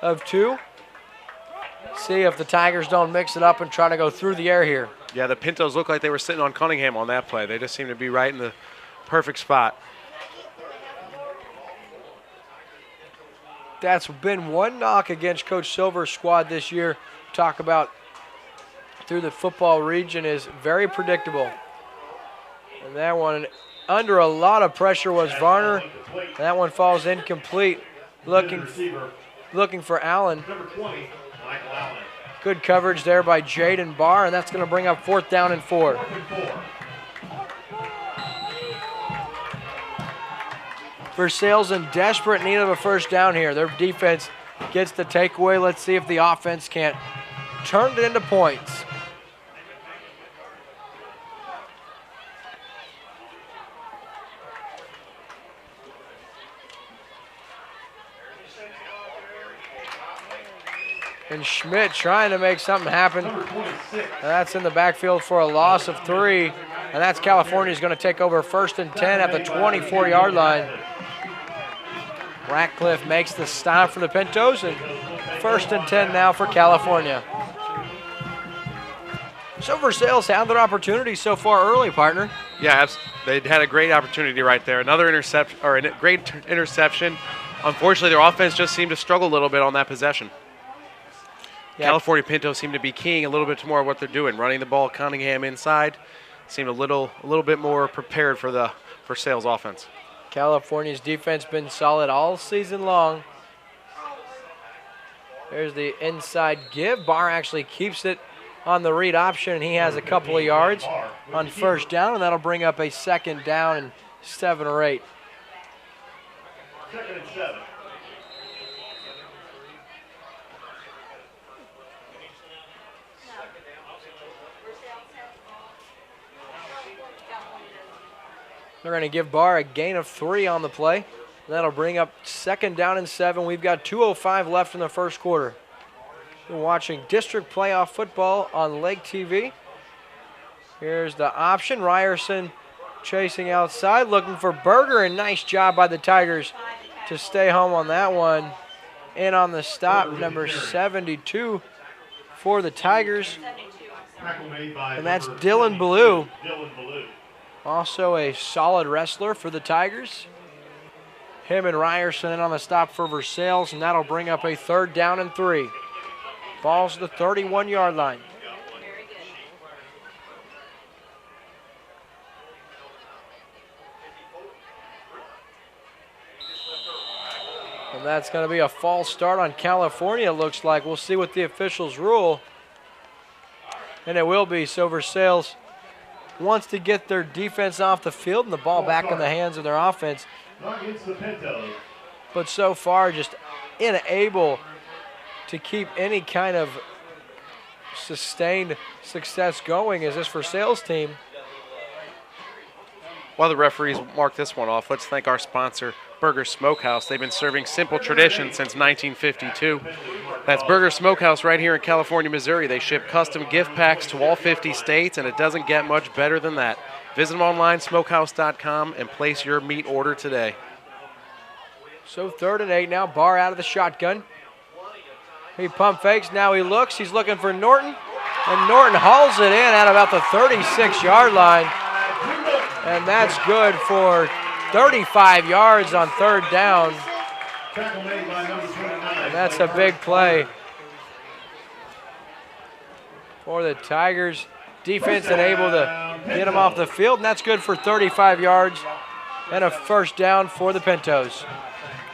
of 2. See if the Tigers don't mix it up and try to go through the air here. Yeah, the Pintos look like they were sitting on Cunningham on that play. They just seem to be right in the perfect spot. That's been one knock against Coach Silver's squad this year. Talk about through the football region is very predictable. And that one under a lot of pressure was Varner. And that one falls incomplete. Looking for Allen. Good coverage there by Jaden Barr, and that's going to bring up 4th down and 4. Versailles in desperate need of a 1st down here. Their defense gets the takeaway. Let's see if the offense can't turn it into points. And Schmidt trying to make something happen. That's in the backfield for a loss of 3. And that's California's going to take over 1st and 10 at the 24-yard line. Ratcliffe makes the stop for the Pintos, and 1st and 10 now for California. So Versailles had their opportunity so far early, partner. Yeah, they had a great opportunity right there. Another interception, or a great interception. Unfortunately, their offense just seemed to struggle a little bit on that possession. Yeah. California Pintos seem to be keying a little bit more of what they're doing, running the ball. Cunningham inside seemed a little bit more prepared for the Versailles offense. California's defense been solid all season long. There's the inside give. Barr actually keeps it on the read option, and he has a couple of yards on first down, and that'll bring up a second down and 7 or 8. Second and 7. They're going to give Barr a gain of 3 on the play. That'll bring up second down and 7. We've got 2:05 left in the first quarter. You're watching district playoff football on Lake TV. Here's the option. Ryerson chasing outside, looking for Berger, and nice job by the Tigers to stay home on that one. In on the stop, number 72 for the Tigers. And that's Dylan Ballou. Also a solid wrestler for the Tigers. Him and Ryerson in on the stop for Versailles, and that'll bring up a third down and 3. Ball's the 31-yard line. And that's going to be a false start on California, it looks like. We'll see what the officials rule. And it will be. So Versailles wants to get their defense off the field and the ball back in the hands of their offense. But so far, just unable to keep any kind of sustained success going as this Versailles team. While the referees mark this one off, let's thank our sponsor, Burger Smokehouse. They've been serving simple tradition since 1952. That's Burger Smokehouse right here in California, Missouri. They ship custom gift packs to all 50 states, and it doesn't get much better than that. Visit them online, smokehouse.com, and place your meat order today. So 3rd and 8 now. Barr out of the shotgun. He pump fakes. Now he looks. He's looking for Norton. And Norton hauls it in at about the 36-yard line. And that's good for 35 yards on 3rd down. And that's a big play for the Tigers. Defense and able to get him off the field, and that's good for 35 yards and a first down for the Pintos.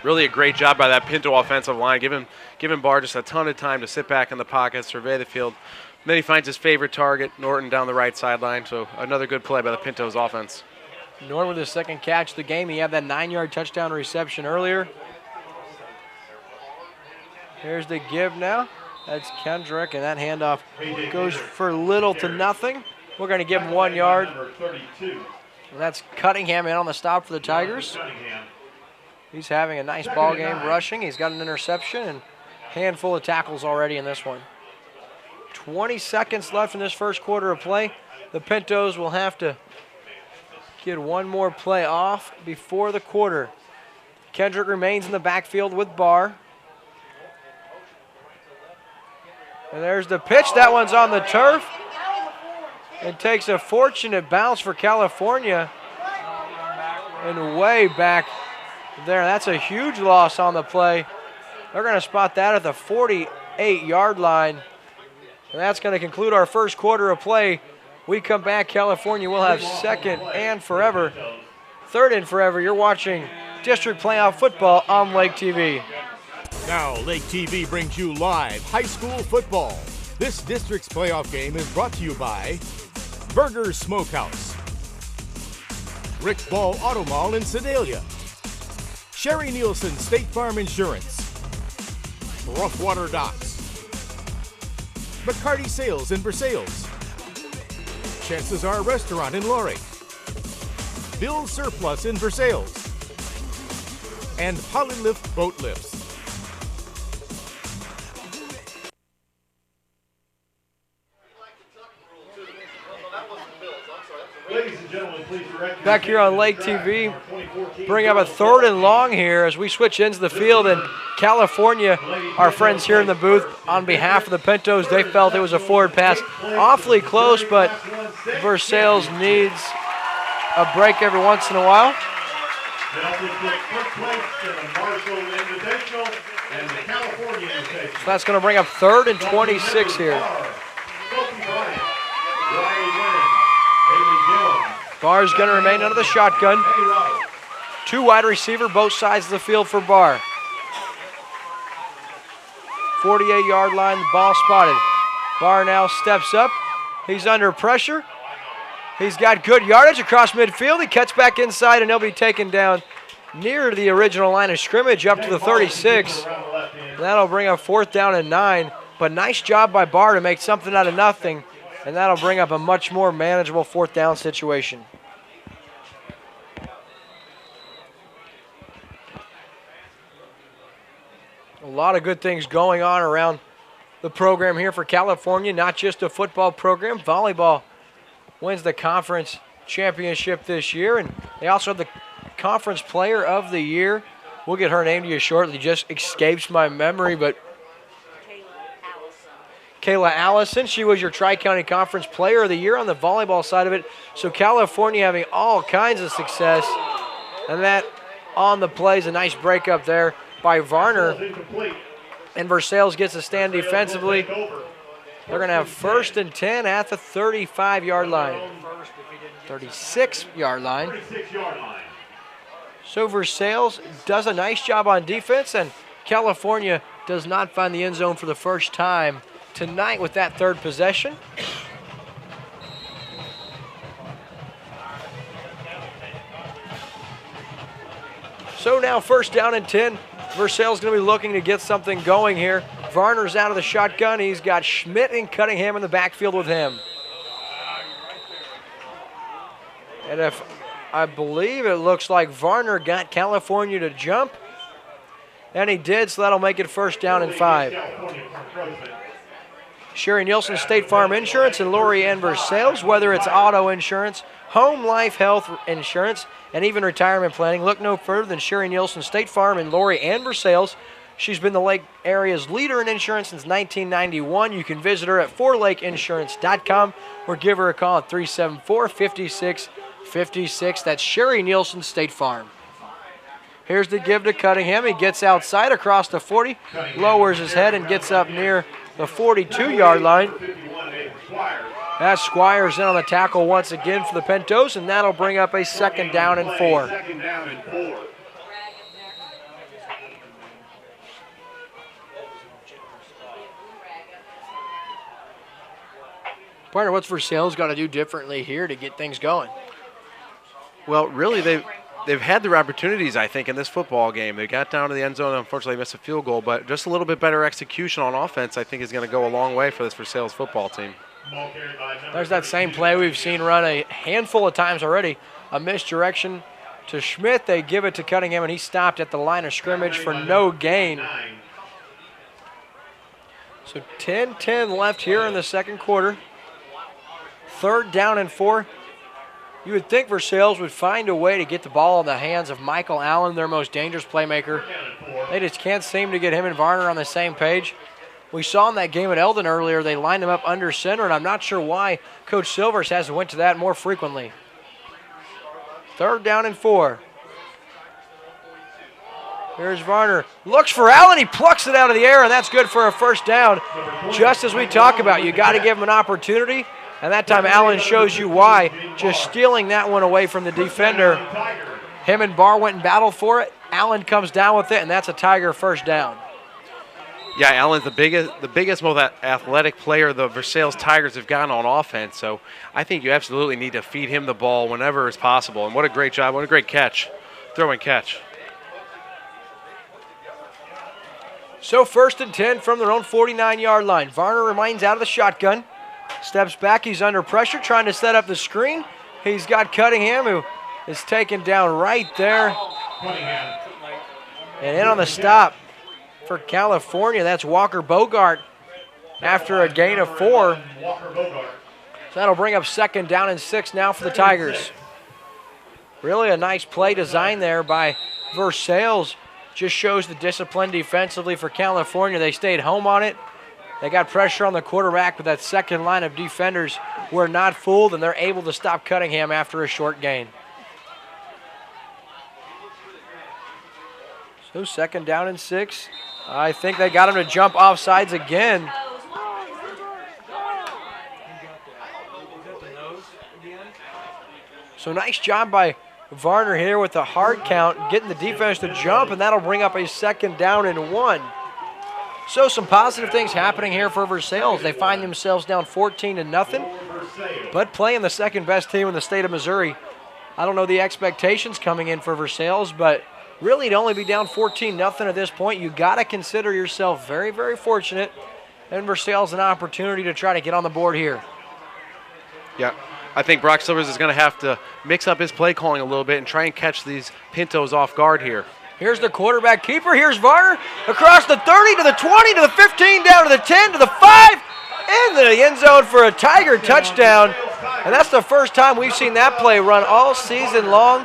Really a great job by that Pinto offensive line, giving Barr just a ton of time to sit back in the pocket, survey the field. And then he finds his favorite target, Norton, down the right sideline. So another good play by the Pintos offense. Norton with his second catch of the game. He had that 9-yard touchdown reception earlier. Here's the give now. That's Kendrick, and that handoff goes for little to nothing. We're going to give him 1 yard. And that's Cunningham in on the stop for the Tigers. He's having a nice ball game rushing. He's got an interception and handful of tackles already in this one. 20 seconds left in this first quarter of play. The Pintos will have to get one more play off before the quarter. Kendrick remains in the backfield with Barr. And there's the pitch. That one's on the turf. It takes a fortunate bounce for California. And way back there. That's a huge loss on the play. They're going to spot that at the 48-yard line. And that's going to conclude our first quarter of play. We come back, California will have second and forever. Third and forever. You're watching District Playoff Football on Lake TV. Now, Lake TV brings you live high school football. This district's playoff game is brought to you by Burger Smokehouse, Rick Ball Auto Mall in Sedalia, Sherry Nielsen State Farm Insurance, Rough Water Docks, McCarty Sales in Versailles, Chances Are Restaurant in Laurie, Bill's Surplus in Versailles, and Polylift Boat Lifts. Back here on Lake TV, bring up a 3rd and long here as we switch into the field. And California, our friends here in the booth, on behalf of the Pintos, they felt it was a forward pass. Awfully close, but Versailles needs a break every once in a while. So that's going to bring up 3rd and 26 here. Barr's going to remain under the shotgun. Two wide receiver, both sides of the field for Barr. 48-yard line, the ball spotted. Barr now steps up. He's under pressure. He's got good yardage across midfield. He cuts back inside, and he'll be taken down near the original line of scrimmage up to the 36. That'll bring up 4th down and 9. But nice job by Barr to make something out of nothing, and that'll bring up a much more manageable 4th down situation. A lot of good things going on around the program here for California, not just a football program. Volleyball wins the conference championship this year, and they also have the conference player of the year. We'll get her name to you shortly. Just escapes my memory, but Kayla Allison, she was your Tri-County Conference Player of the Year on the volleyball side of it. So California having all kinds of success, and that on the plays, a nice break up there by Varner. And Versailles gets a stand defensively. They're going to have 1st and 10 at the 35-yard line. 36-yard line. So Versailles does a nice job on defense, and California does not find the end zone for the first time tonight with that 3rd possession. So now 1st down and 10. Versailles is going to be looking to get something going here. Varner's out of the shotgun. He's got Schmidt and Cunningham in the backfield with him. And if I believe it looks like Varner got California to jump, and he did, so that'll make it 1st down and 5. Sherry Nielsen State Farm Insurance and Lori Ann Versailles, whether it's auto insurance, home, life, health insurance, and even retirement planning, look no further than Sherry Nielsen State Farm and Lori Ann Versailles. She's been the Lake area's leader in insurance since 1991. You can visit her at forlakeinsurance.com or give her a call at 374-5656. That's Sherry Nielsen State Farm. Here's the give to Cunningham. He gets outside across the 40, lowers his head and gets up near the 42-yard line. That's Squires in on the tackle once again for the Pentos, and that'll bring up a 2nd down and 4. Partner, what's Versailles got to do differently here to get things going? Well, really, they've had their opportunities, I think, in this football game. They got down to the end zone and unfortunately missed a field goal, but just a little bit better execution on offense, I think, is going to go a long way for this Versailles football team. There's that same play we've seen run a handful of times already. A misdirection to Schmidt. They give it to Cunningham, and he stopped at the line of scrimmage for no gain. So 10-10 left here in the 2nd quarter. 3rd down and 4. You would think Versailles would find a way to get the ball in the hands of Michael Allen, their most dangerous playmaker. They just can't seem to get him and Varner on the same page. We saw in that game at Eldon earlier, they lined him up under center, and I'm not sure why Coach Silvers hasn't went to that more frequently. 3rd down and 4. Here's Varner. Looks for Allen. He plucks it out of the air, and that's good for a 1st down. Just as we talk about, you got to give him an opportunity. And that time Allen shows you why, just stealing that one away from the defender. Him and Barr went and battled for it. Allen comes down with it, and that's a Tiger 1st down. Yeah, Allen's the biggest, most athletic player the Versailles Tigers have gotten on offense. So I think you absolutely need to feed him the ball whenever it's possible. And what a great job, what a great catch, throw and catch. So 1st and 10 from their own 49-yard line. Varner remains out of the shotgun. Steps back, he's under pressure, trying to set up the screen. He's got Cunningham, who is taken down right there. And in on the stop for California, that's Walker Bogart after a gain of 4. So that'll bring up 2nd down and 6 now for the Tigers. Really a nice play design there by Versailles. Just shows the discipline defensively for California. They stayed home on it. They got pressure on the quarterback, but that second line of defenders were not fooled, and they're able to stop Cunningham after a short gain. So 2nd down and 6. I think they got him to jump off sides again. So nice job by Varner here with a hard count, getting the defense to jump, and that'll bring up a 2nd down and 1. So some positive things happening here for Versailles. They find themselves down 14-0, but playing the 2nd best team in the state of Missouri. I don't know the expectations coming in for Versailles, but really to only be down 14-0 at this point, you got to consider yourself very, very fortunate, and Versailles an opportunity to try to get on the board here. Yeah, I think Brock Silvers is going to have to mix up his play calling a little bit and try and catch these Pintos off guard here. Here's the quarterback keeper. Here's Varner across the 30 to the 20 to the 15, down to the 10 to the 5, into the end zone for a Tiger touchdown. And that's the first time we've seen that play run all season long.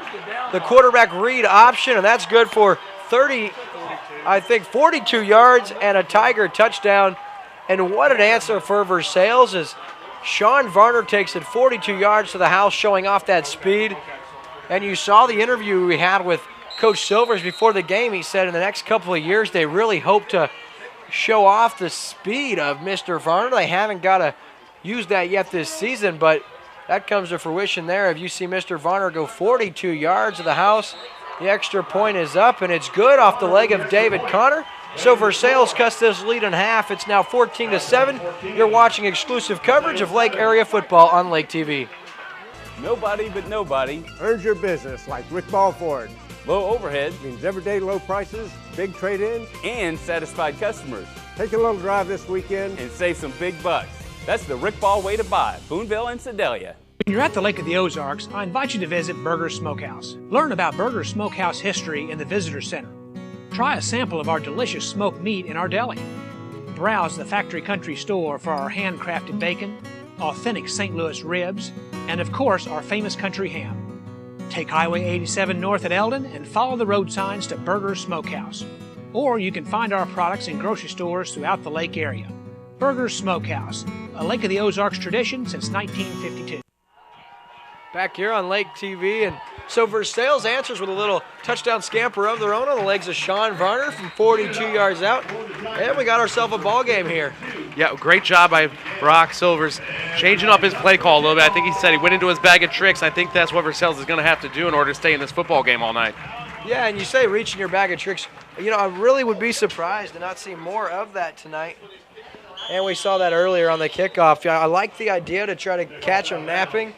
The quarterback read option, and that's good for 42 yards and a Tiger touchdown. And what an answer for Versailles as Sean Varner takes it 42 yards to the house, showing off that speed. And you saw the interview we had with Coach Silvers before the game. He said in the next couple of years they really hope to show off the speed of Mr. Varner. They haven't got to use that yet this season, but that comes to fruition there. If you see Mr. Varner go 42 yards to the house, the extra point is up, and it's good off the leg of David Connor. So Versailles cuts this lead in half. It's now 14-7. You're watching exclusive coverage of Lake area football on Lake TV. Nobody but nobody earns your business like Rick Ball Ford. Low overhead Means everyday low prices, big trade-ins, and satisfied customers. Take a little drive this weekend and save some big bucks. That's the Rick Ball way to buy, Boonville and Sedalia. When you're at the Lake of the Ozarks, I invite you to visit Burger's Smokehouse. Learn about Burger's Smokehouse history in the Visitor Center. Try a sample of our delicious smoked meat in our deli. Browse the Factory Country store for our handcrafted bacon, authentic St. Louis ribs, and of course our famous country ham. Take Highway 87 north at Eldon and follow the road signs to Burger's Smokehouse. Or you can find our products in grocery stores throughout the lake area. Burger's Smokehouse, a Lake of the Ozarks tradition since 1952. Back here on Lake TV, and so Versailles answers with a little touchdown scamper of their own on the legs of Sean Varner from 42 yards out, and we got ourselves a ball game here. Yeah, great job by Brock Silvers, changing up his play call a little bit. I think he said he went into his bag of tricks. I think that's what Versailles is going to have to do in order to stay in this football game all night. Yeah, and you say reaching your bag of tricks. You know, I really would be surprised to not see more of that tonight. And we saw that earlier on the kickoff. I like the idea to try to catch them napping,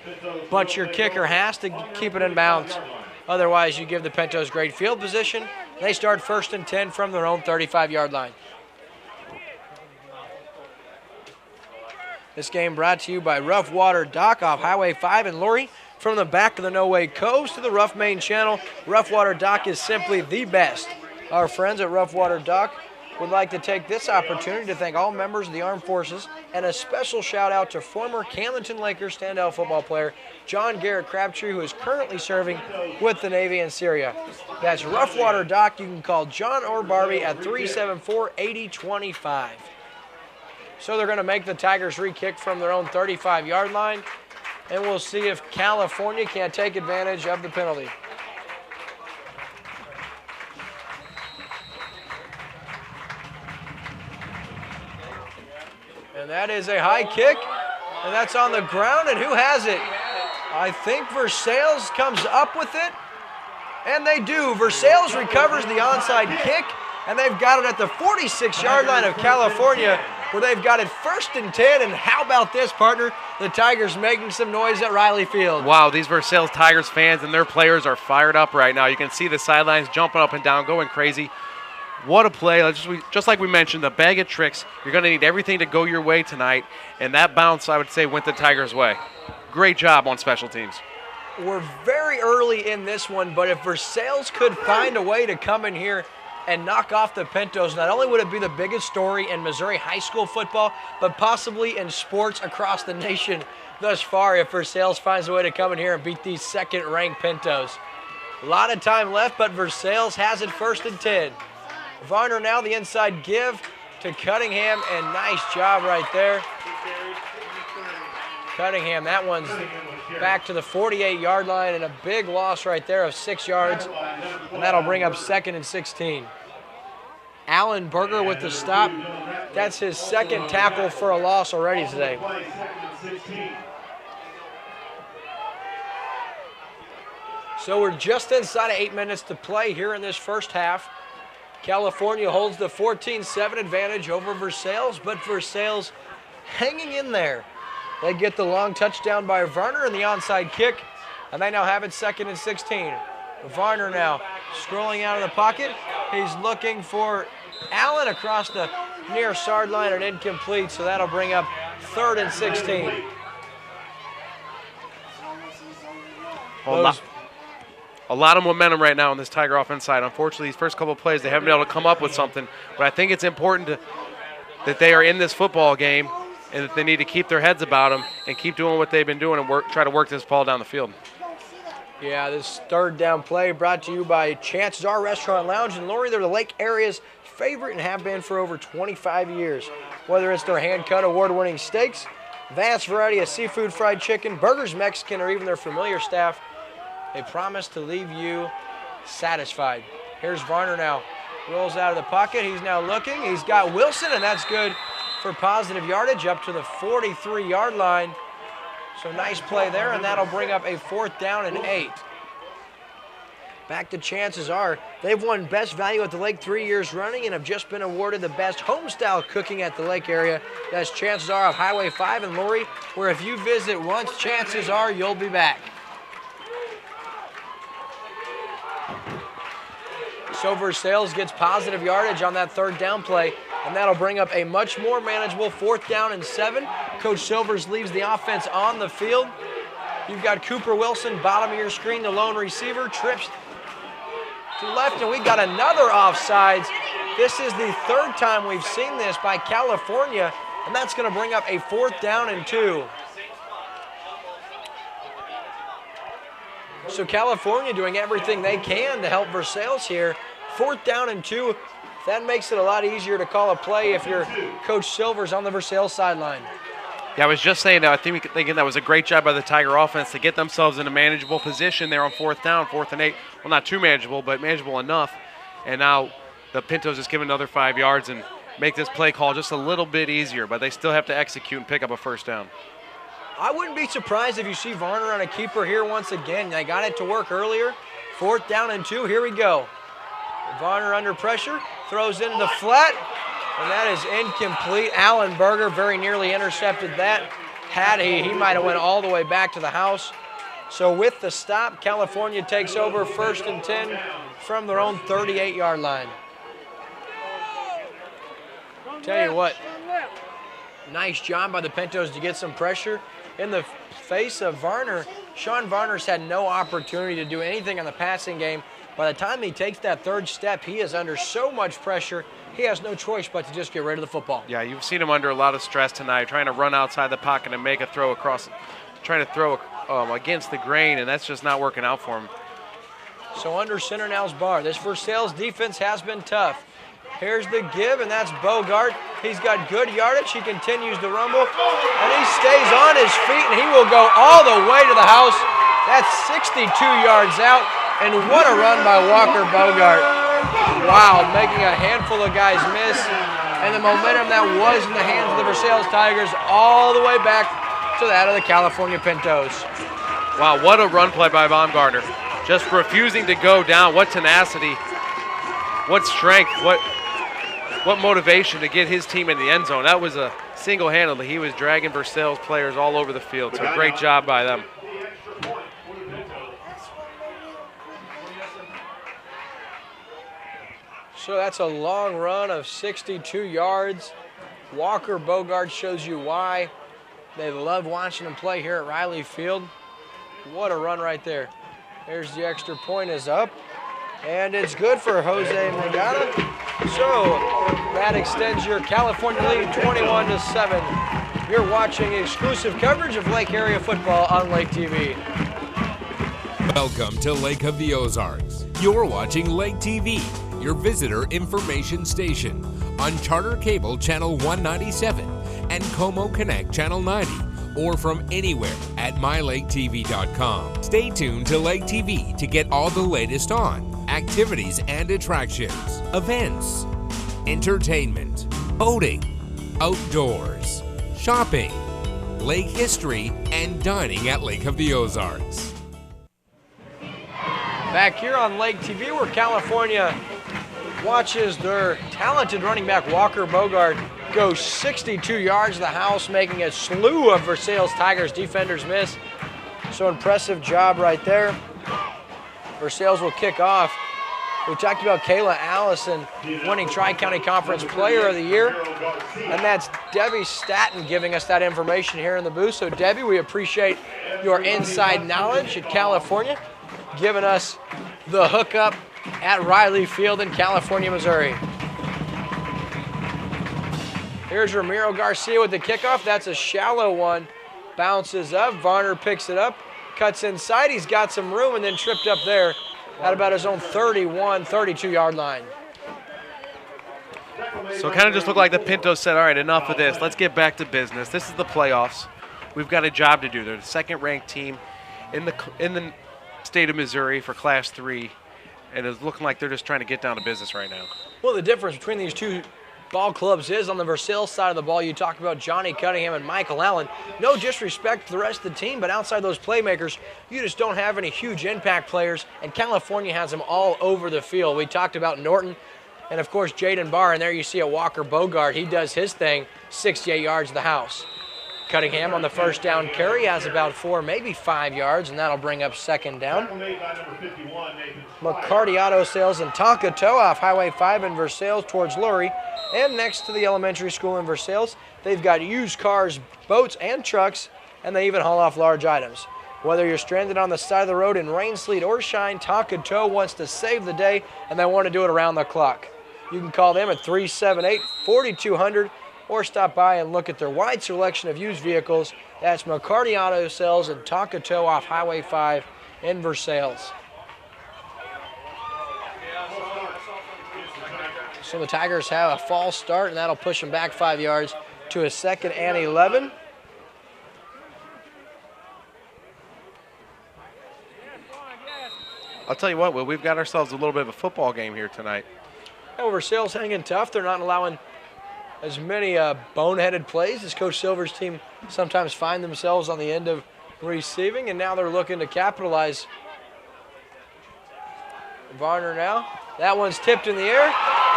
but your kicker has to keep it in bounds. Otherwise, you give the Pintos great field position. They start 1st and 10 from their own 35-yard line. This game brought to you by Rough Water Dock off Highway 5 in Lurie. From the back of the No Way Coves to the Rough Main Channel, Rough Water Dock is simply the best. Our friends at Rough Water Dock would like to take this opportunity to thank all members of the Armed Forces and a special shout out to former Camdenton Lakers standout football player John Garrett Crabtree, who is currently serving with the Navy in Syria. That's Rough Water Dock. You can call John or Barbie at 374-8025. So they're going to make the Tigers re-kick from their own 35-yard line, and we'll see if California can take advantage of the penalty. And that is a high kick, and that's on the ground, and who has it? I think Versailles comes up with it, and they do. Versailles recovers the onside kick, and they've got it at the 46-yard line of California, where they've got it 1st and 10, and how about this, partner? The Tigers making some noise at Riley Field. Wow, these Versailles Tigers fans and their players are fired up right now. You can see the sidelines jumping up and down, going crazy. What a play. Just like we mentioned, the bag of tricks. You're going to need everything to go your way tonight, and that bounce, I would say, went the Tigers' way. Great job on special teams. We're very early in this one, but if Versailles could find a way to come in here and knock off the Pintos, not only would it be the biggest story in Missouri high school football, but possibly in sports across the nation thus far if Versailles finds a way to come in here and beat these 2nd-ranked Pintos. A lot of time left, but Versailles has it 1st and 10. Varner now the inside give to Cunningham, and nice job right there. Cunningham, that one's back to the 48-yard line, and a big loss right there of 6 yards, and that'll bring up 2nd and 16. Allen Berger with the stop. That's his 2nd tackle for a loss already today. So we're just inside of 8 minutes to play here in this first half. California holds the 14-7 advantage over Versailles, but Versailles hanging in there. They get the long touchdown by Varner and the onside kick, and they now have it 2nd and 16. Varner now scrolling out of the pocket. He's looking for Allen across the near sideline and incomplete, so that'll bring up 3rd and 16. A lot of momentum right now on this Tiger offense side. Unfortunately, these first couple of plays, they haven't been able to come up with something. But I think it's important that they are in this football game and that they need to keep their heads about them and keep doing what they've been doing and try to work this ball down the field. Yeah, this 3rd down play brought to you by Chances Are Restaurant Lounge in Lori. They're the Lake area's favorite and have been for over 25 years. Whether it's their hand-cut award-winning steaks, vast variety of seafood fried chicken, burgers, Mexican, or even their familiar staff, they promise to leave you satisfied. Here's Varner now. Rolls out of the pocket. He's now looking. He's got Wilson, and that's good for positive yardage up to the 43-yard line. So nice play there, and that'll bring up a 4th down and 8. Back to Chances Are. They've won Best Value at the Lake 3 years running and have just been awarded the Best Homestyle Cooking at the Lake area. That's Chances Are of Highway 5 in Lori, where if you visit once, chances are you'll be back. So Versailles gets positive yardage on that 3rd down play, and that'll bring up a much more manageable 4th down and 7. Coach Silvers leaves the offense on the field. You've got Cooper Wilson, bottom of your screen, the lone receiver, trips to left, and we got another offsides. This is the 3rd time we've seen this by California, and that's going to bring up a 4th down and 2. So California doing everything they can to help Versailles here. 4th down and 2. That makes it a lot easier to call a play if you're Coach Silvers on the Versailles sideline. Yeah, I was just saying that. I think thinking that was a great job by the Tiger offense to get themselves in a manageable position there on 4th down, 4th and 8. Well, not too manageable, but manageable enough. And now the Pintos just give another 5 yards and make this play call just a little bit easier, but they still have to execute and pick up a 1st down. I wouldn't be surprised if you see Varner on a keeper here once again. They got it to work earlier. 4th down and 2. Here we go. Varner under pressure, throws into the flat, and that is incomplete. Allen Berger very nearly intercepted that. Had he might have went all the way back to the house. So with the stop, California takes over 1st and 10 from their own 38-yard line. Tell you what, nice job by the Pintos to get some pressure in the face of Varner. Sean Varner's had no opportunity to do anything on the passing game. By the time he takes that 3rd step, he is under so much pressure, he has no choice but to just get rid of the football. Yeah, you've seen him under a lot of stress tonight, trying to run outside the pocket and make a throw across, trying to throw against the grain, and that's just not working out for him. So under center now's Barr. This Versailles defense has been tough. Here's the give, and that's Bogart. He's got good yardage. He continues to rumble, and he stays on his feet, and he will go all the way to the house. That's 62 yards out, and what a run by Walker Bogart. Wow, making a handful of guys miss, and the momentum that was in the hands of the Versailles Tigers all the way back to that of the California Pintos. Wow, what a run play by Baumgartner. Just refusing to go down. What tenacity, what strength, what motivation to get his team in the end zone. That was a single-handedly. He was dragging Versailles players all over the field. So great job by them. So that's a long run of 62 yards. Walker Bogart shows you why they love watching him play here at Riley Field. What a run right there. There's the extra point is up, and it's good for Jose Magana. So that extends your California lead 21-7. You're watching exclusive coverage of Lake area football on Lake TV. Welcome to Lake of the Ozarks. You're watching Lake TV, your visitor information station, on Charter Cable Channel 197 and Como Connect Channel 90, or from anywhere at mylaketv.com. Stay tuned to Lake TV to get all the latest on activities and attractions, events, entertainment, boating, outdoors, shopping, lake history, and dining at Lake of the Ozarks. Back here on Lake TV, where California watches their talented running back Walker Bogart go 62 yards to the house, making a slew of Versailles Tigers defenders miss. So impressive job right there. Versailles will kick off. We talked about Kayla Allison winning Tri-County Conference Player of the Year, and that's Debbie Staton giving us that information here in the booth. So Debbie, we appreciate your inside knowledge at California, giving us the hookup at Riley Field in California, Missouri. Here's Ramiro Garcia with the kickoff. That's a shallow one. Bounces up. Varner picks it up, cuts inside. He's got some room and then tripped up there at about his own 31, 32-yard line. So it kind of just looked like the Pintos said, all right, enough of this. Let's get back to business. This is the playoffs. We've got a job to do. They're the second-ranked team in the state of Missouri for Class 3, and it's looking like they're just trying to get down to business right now. Well, the difference between these two ball clubs is on the Versailles side of the ball. You talked about Johnny Cunningham and Michael Allen. No disrespect to the rest of the team, but outside those playmakers, you just don't have any huge impact players, and California has them all over the field. We talked about Norton and, of course, Jaden Barr, and there you see a Walker Bogart. He does his thing, 68 yards to the house. Cunningham on the first down carry has about 4, maybe 5 yards, and that'll bring up second down. McCarty Auto Sales and Tonka Tow off Highway 5 in Versailles towards Lurie. And next to the elementary school in Versailles, they've got used cars, boats, and trucks, and they even haul off large items. Whether you're stranded on the side of the road in rain, sleet, or shine, Tonka Tow wants to save the day, and they want to do it around the clock. You can call them at 378-4200 or stop by and look at their wide selection of used vehicles. That's McCarty Auto Sales and Tonka Tow off Highway 5 in Versailles. So the Tigers have a false start, and that'll push them back 5 yards to a 2nd and 11. I'll tell you what, Will, we've got ourselves a little bit of a football game here tonight. Yeah, Versailles hanging tough. They're not allowing as many boneheaded plays as Coach Silver's team sometimes find themselves on the end of receiving, and now they're looking to capitalize. Varner now. That one's tipped in the air.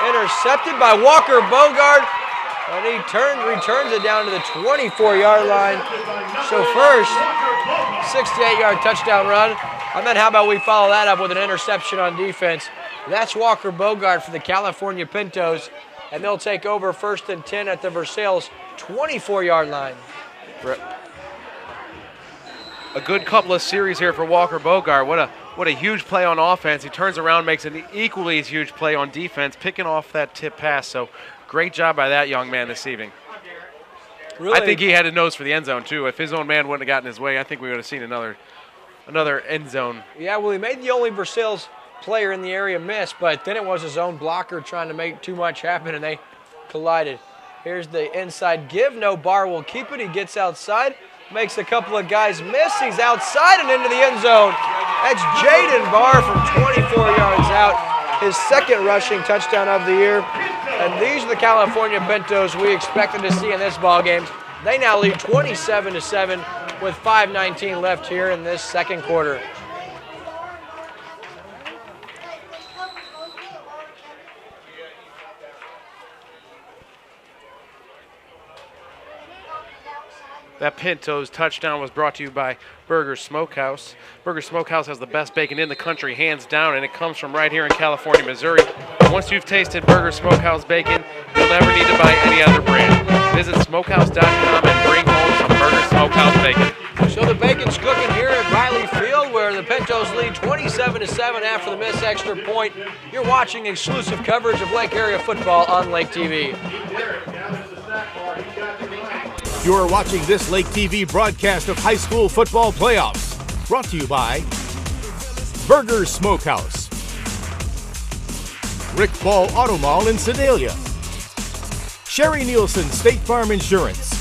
Intercepted by Walker Bogart, and he returns it down to the 24-yard line. So first, 68-yard touchdown run, and then how about we follow that up with an interception on defense. That's Walker Bogart for the California Pintos, and they'll take over 1st and 10 at the Versailles 24-yard line. A good couple of series here for Walker Bogart. What a huge play on offense. He turns around, makes an equally as huge play on defense, picking off that tip pass. So great job by that young man this evening. Really? I think he had a nose for the end zone, too. If his own man wouldn't have gotten his way, I think we would have seen another end zone. Yeah, well, he made the only Versailles player in the area miss, but then it was his own blocker trying to make too much happen, and they collided. Here's the inside give. No, Barr will keep it. He gets outside, makes a couple of guys miss. He's outside and into the end zone. That's Jaden Barr from 24 yards out, his 2nd rushing touchdown of the year. And these are the California Pintos we expected to see in this ball game. They now lead 27-7 with 5:19 left here in this 2nd quarter. That Pintos touchdown was brought to you by Burger's Smokehouse. Burger's Smokehouse has the best bacon in the country, hands down, and it comes from right here in California, Missouri. Once you've tasted Burger's Smokehouse bacon, you'll never need to buy any other brand. Visit smokehouse.com and bring home some Burger's Smokehouse bacon. So the bacon's cooking here at Riley Field, where the Pintos lead 27-7 after the missed extra point. You're watching exclusive coverage of Lake Area football on Lake TV. You're watching this Lake TV broadcast of high school football playoffs. Brought to you by Burger's Smokehouse, Rick Ball Auto Mall in Sedalia, Sherry Nielsen State Farm Insurance,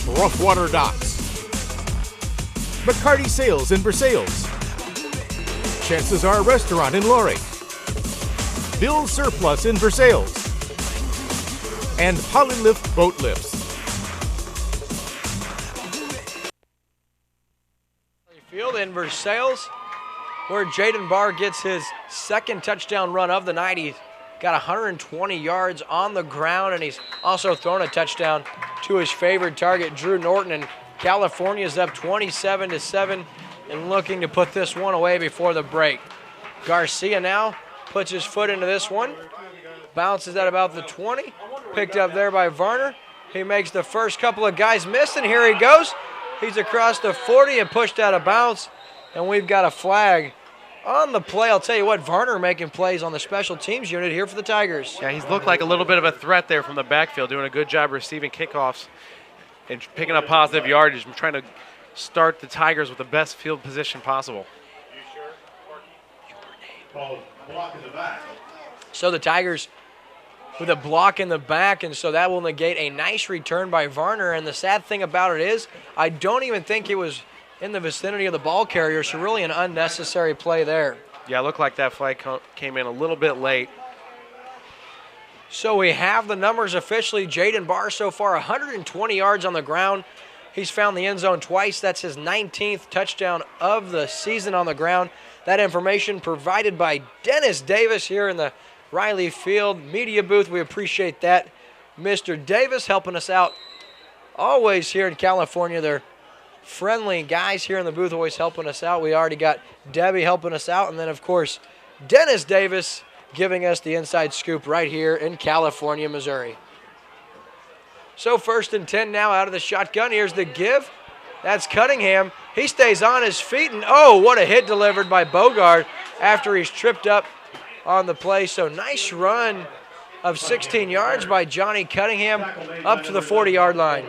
Roughwater Docks, McCarty Sales in Versailles, Chances Are Restaurant in Lurie, Bill's Surplus in Versailles, and Polylift Boat Lifts. Field in Versailles. where Jaden Barr gets his second touchdown run of the night. He's got 120 yards on the ground, and he's also thrown a touchdown to his favorite target, Drew Norton. And California's up 27-7 and looking to put this one away before the break. Garcia now puts his foot into this one. Bounces at about the 20. Picked up there by Varner. He makes the first couple of guys miss, and here he goes. He's across the 40 and pushed out of bounds, and we've got a flag on the play. I'll tell you what, Varner making plays on the special teams unit here for the Tigers. Yeah, he's looked like a little bit of a threat there from the backfield, doing a good job receiving kickoffs and picking up positive yardage and trying to start the Tigers with the best field position possible. So the Tigers with a block in the back, and so that will negate a nice return by Varner. And the sad thing about it is I don't even think it was in the vicinity of the ball carrier, so really an unnecessary play there. Yeah, it looked like that flag came in a little bit late. So we have the numbers officially. Jaden Barr so far 120 yards on the ground. He's found the end zone twice. That's his 19th touchdown of the season on the ground. That information provided by Dennis Davis here in the Riley Field media booth. We appreciate that. Mr. Davis helping us out always here in California. They're friendly guys here in the booth, always helping us out. We already got Debbie helping us out, and then, of course, Dennis Davis giving us the inside scoop right here in California, Missouri. So 1st and 10 now out of the shotgun. Here's the give. That's Cunningham. He stays on his feet, and oh, what a hit delivered by Bogard after he's tripped up on the play. So nice run of 16 yards by Johnny Cunningham up to the 40-yard line.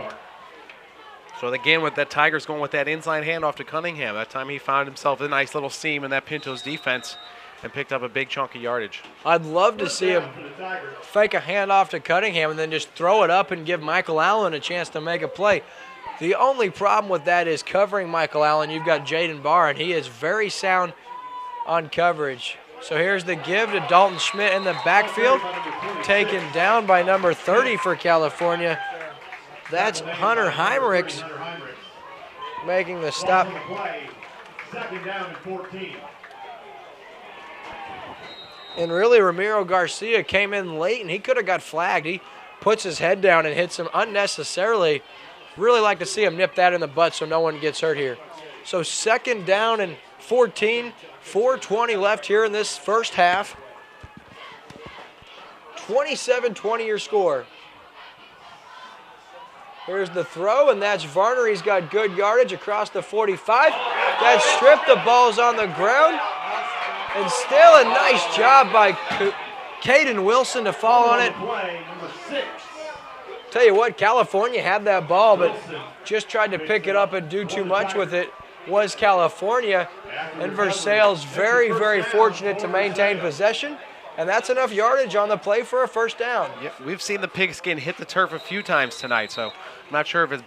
So again, with that Tigers going with that inside handoff to Cunningham. That time he found himself a nice little seam in that Pinto's defense and picked up a big chunk of yardage. I'd love to see him fake a handoff to Cunningham and then just throw it up and give Michael Allen a chance to make a play. The only problem with that is covering Michael Allen. You've got Jaden Barr, and he is very sound on coverage. So here's the give to Dalton Schmidt in the backfield, taken down by number 30 for California. That's Hunter Heimrichs making the stop. 2nd down and 14. And really, Ramiro Garcia came in late, and he could have got flagged. He puts his head down and hits him unnecessarily. Really like to see him nip that in the butt so no one gets hurt here. So 2nd down and 14, 4:20 left here in this first half. 27-20 your score. Here's the throw, and that's Varner. He's got good yardage across the 45. That stripped, the ball's on the ground. And still a nice job by Caden Wilson to fall on it. Tell you what, California had that ball, but just tried to pick it up and do too much with it was California. And Versailles very, very fortunate to maintain possession. And that's enough yardage on the play for a 1st down. Yeah, we've seen the pigskin hit the turf a few times tonight, so I'm not sure if it's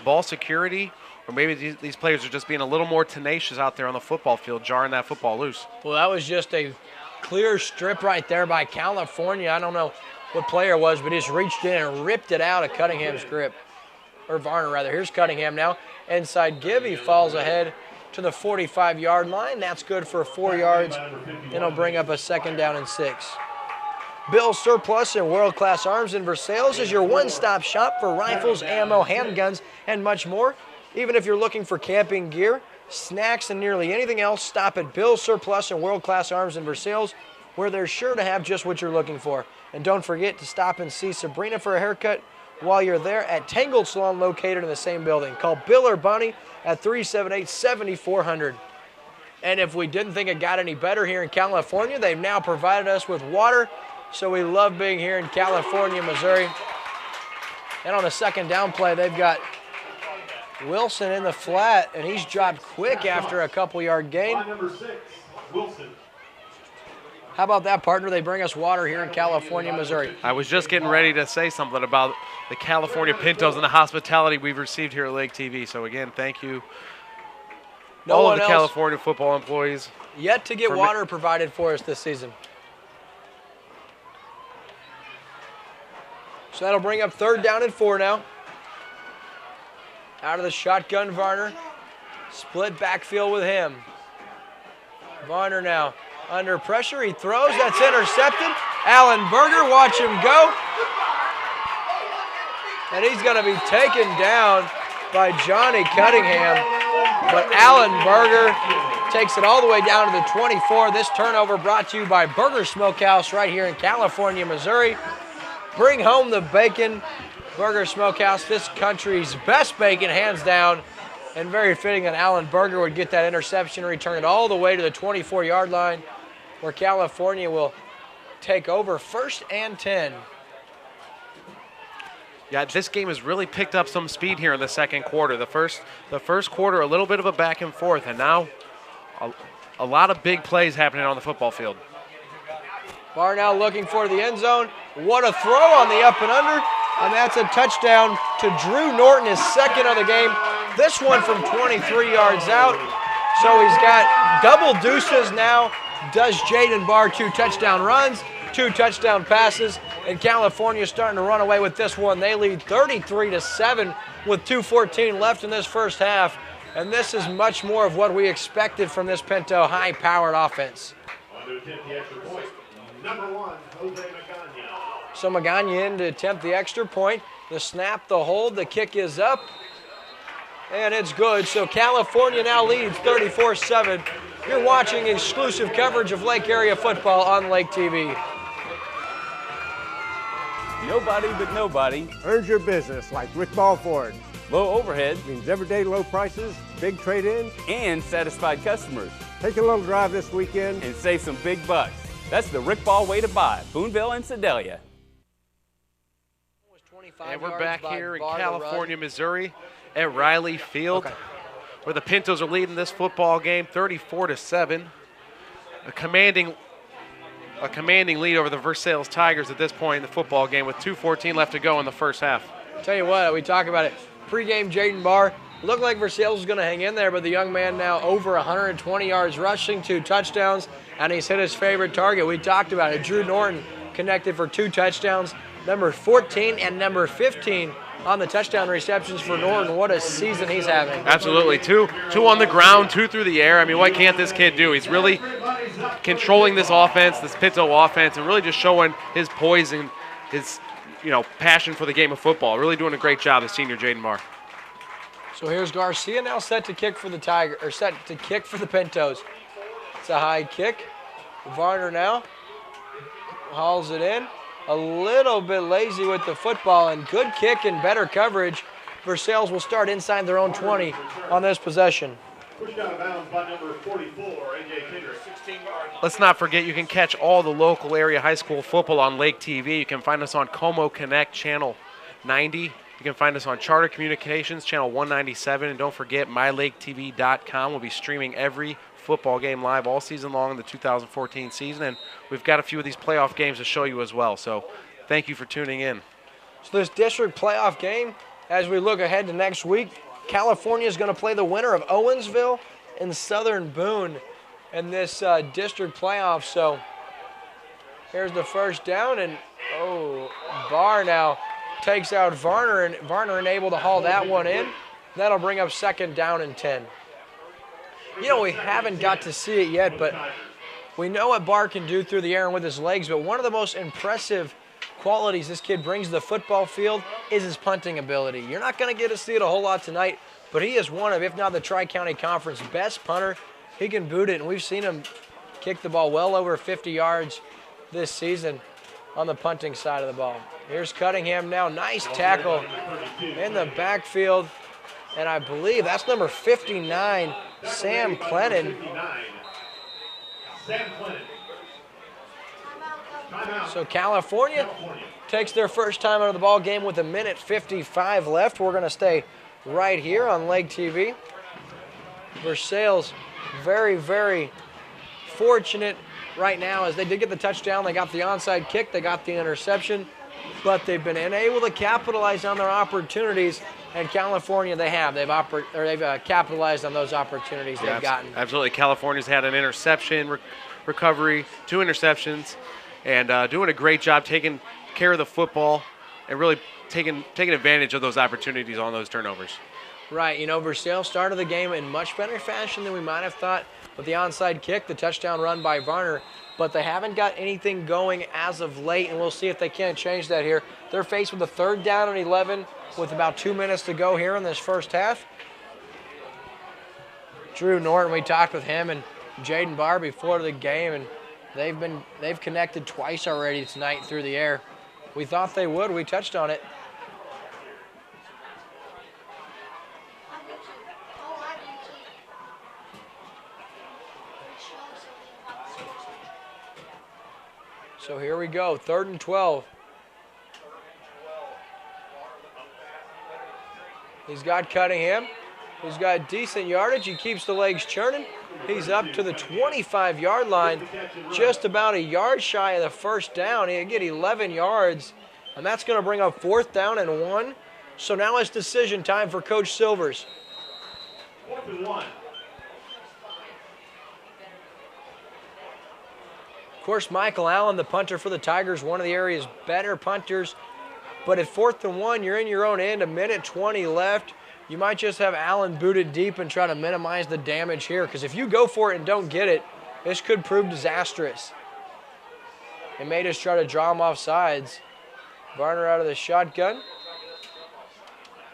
ball security or maybe these players are just being a little more tenacious out there on the football field, jarring that football loose. Well, that was just a clear strip right there by California. I don't know what player it was, but he just reached in and ripped it out of Cunningham's grip. Or Varner, rather. Here's Cunningham now. Inside give. He falls ahead to the 45-yard line. That's good for 4 yards, and it'll bring up a 2nd down and 6. Bill Surplus and World Class Arms in Versailles is your one-stop shop for rifles, ammo, handguns, and much more. Even if you're looking for camping gear, snacks, and nearly anything else, stop at Bill Surplus and World Class Arms in Versailles, where they're sure to have just what you're looking for. And don't forget to stop and see Sabrina for a haircut while you're there at Tangled Salon, located in the same building. Call Bill or Bonnie at 378-7400. And if we didn't think it got any better here in California, they've now provided us with water, so we love being here in California, Missouri. And on a 2nd down play, they've got Wilson in the flat, and he's dropped quick after a couple-yard gain. Number 6, Wilson. How about that, partner? They bring us water here in California, Missouri. I was just getting ready to say something about the California Pintos and the hospitality we've received here at Lake TV. So, again, thank you. All of the California football employees. Yet to get water provided for us this season. So that'll bring up 3rd down and 4 now. Out of the shotgun, Varner. Split backfield with him. Varner now under pressure. He throws. That's intercepted. Alan Berger, watch him go. And he's going to be taken down by Johnny Cunningham. But Alan Berger takes it all the way down to the 24. This turnover brought to you by Burger Smokehouse right here in California, Missouri. Bring home the bacon. Burger Smokehouse, this country's best bacon, hands down. And very fitting that Alan Berger would get that interception and return it all the way to the 24-yard line, where California will take over 1st and 10. Yeah, this game has really picked up some speed here in the second quarter. The first quarter, a little bit of a back and forth, and now a lot of big plays happening on the football field. Barr now looking for the end zone. What a throw on the up and under, and that's a touchdown to Drew Norton, his second of the game. This one from 23 yards out, so he's got double deuces now. Does Jaden Barr 2 touchdown runs, 2 touchdown passes, and California starting to run away with this one. They lead 33-7 with 2:14 left in this first half, and this is much more of what we expected from this Pinto high-powered offense. So Magana in to attempt the extra point. The snap, the hold, the kick is up, and it's good. So California now leads 34-7. You're watching exclusive coverage of Lake Area football on Lake TV. Nobody but nobody. Earns your business like Rick Ball Ford. Low overhead. Means everyday low prices, big trade-ins, And satisfied customers. Take a little drive this weekend And save some big bucks. That's the Rick Ball way to buy. Boonville and Sedalia. And we're back here in California, Missouri at Riley Field, where the Pintos are leading this football game 34-7. A commanding lead over the Versailles Tigers at this point in the football game with 2:14 left to go in the first half. Tell you what, we talk about it. Pre-game Jaden Barr looked like Versailles was going to hang in there, but the young man now over 120 yards rushing, 2 touchdowns, and he's hit his favorite target. We talked about it. Drew Norton connected for 2 touchdowns. Number 14 and number 15 on the touchdown receptions for Norton. What a season he's having. Absolutely. Two on the ground, 2 through the air. I mean, what can't this kid do? He's really controlling this offense, this Pinto offense, and really just showing his poise and his, passion for the game of football. Really doing a great job, the senior Jaden Barr. So here's Garcia now set to kick for the Pintos. It's a high kick. Varner now hauls it in. A little bit lazy with the football, and good kick and better coverage. Versailles will start inside their own 20 on this possession. Pushed out of bounds by number 44, A.J. Kendrick. 16-yard. Let's not forget you can catch all the local area high school football on Lake TV. You can find us on Como Connect Channel 90. You can find us on Charter Communications Channel 197. And don't forget, MyLakeTV.com will be streaming every football game live all season long in the 2014 season. And we've got a few of these playoff games to show you as well. So thank you for tuning in. So this district playoff game, as we look ahead to next week, California is going to play the winner of Owensville and Southern Boone in this district playoff. So here's the first down, and Barr now takes out Varner, and Varner able to haul that one in. That'll bring up 2nd down and 10. We haven't got to see it yet, but we know what Barr can do through the air and with his legs, but one of the most impressive qualities this kid brings to the football field is his punting ability. You're not going to get to see it a whole lot tonight, but he is one of, if not the Tri-County Conference best punter. He can boot it, and we've seen him kick the ball well over 50 yards this season on the punting side of the ball. Here's Cunningham now. Nice tackle in the backfield, and I believe that's number 59, Sam Clennon. So California takes their first time out of the ball game with 1:55 left. We're going to stay right here on Lake TV. Versailles very, very fortunate right now as they did get the touchdown. They got the onside kick. They got the interception. But they've been unable to capitalize on their opportunities. And California, they have. They've capitalized on those opportunities they've gotten. Absolutely. California's had an interception recovery, 2 interceptions, and doing a great job taking care of the football and really taking advantage of those opportunities on those turnovers. Right, you know, Versailles started the game in much better fashion than we might have thought with the onside kick, the touchdown run by Varner, but they haven't got anything going as of late, and we'll see if they can't change that here. They're faced with a 3rd down and 11 with about 2 minutes to go here in this first half. Drew Norton, we talked with him and Jaden Barr before the game, and they've connected twice already tonight through the air. We thought they would. We touched on it. So here we go, 3rd and 12. He's got Cunningham. He's got decent yardage. He keeps the legs churning. He's up to the 25-yard line, just about a yard shy of the first down. He'll get 11 yards, and that's going to bring up 4th down and 1. So now it's decision time for Coach Silvers. 4th and 1. Of course, Michael Allen, the punter for the Tigers, one of the area's better punters. But at 4th and 1, you're in your own end, 1:20 left. You might just have Allen booted deep and try to minimize the damage here, because if you go for it and don't get it, this could prove disastrous. They may just try to draw him off sides. Varner out of the shotgun.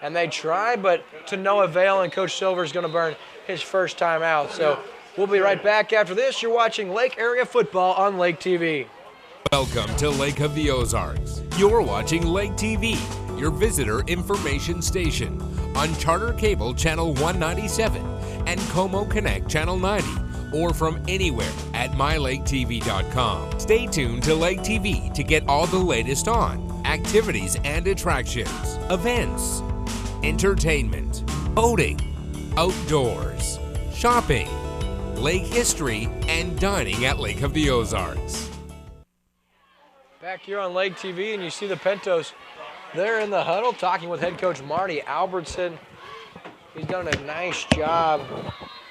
And they try, but to no avail, and Coach Silver's going to burn his first time out. So we'll be right back after this. You're watching Lake Area Football on Lake TV. Welcome to Lake of the Ozarks. You're watching Lake TV, your visitor information station, on Charter Cable Channel 197 and Como Connect Channel 90, or from anywhere at mylaketv.com. Stay tuned to Lake TV to get all the latest on activities and attractions, events, entertainment, boating, outdoors, shopping, lake history, and dining at Lake of the Ozarks. Back here on Lake TV, and you see the Pintos. They're in the huddle talking with head coach Marty Albertson. He's done a nice job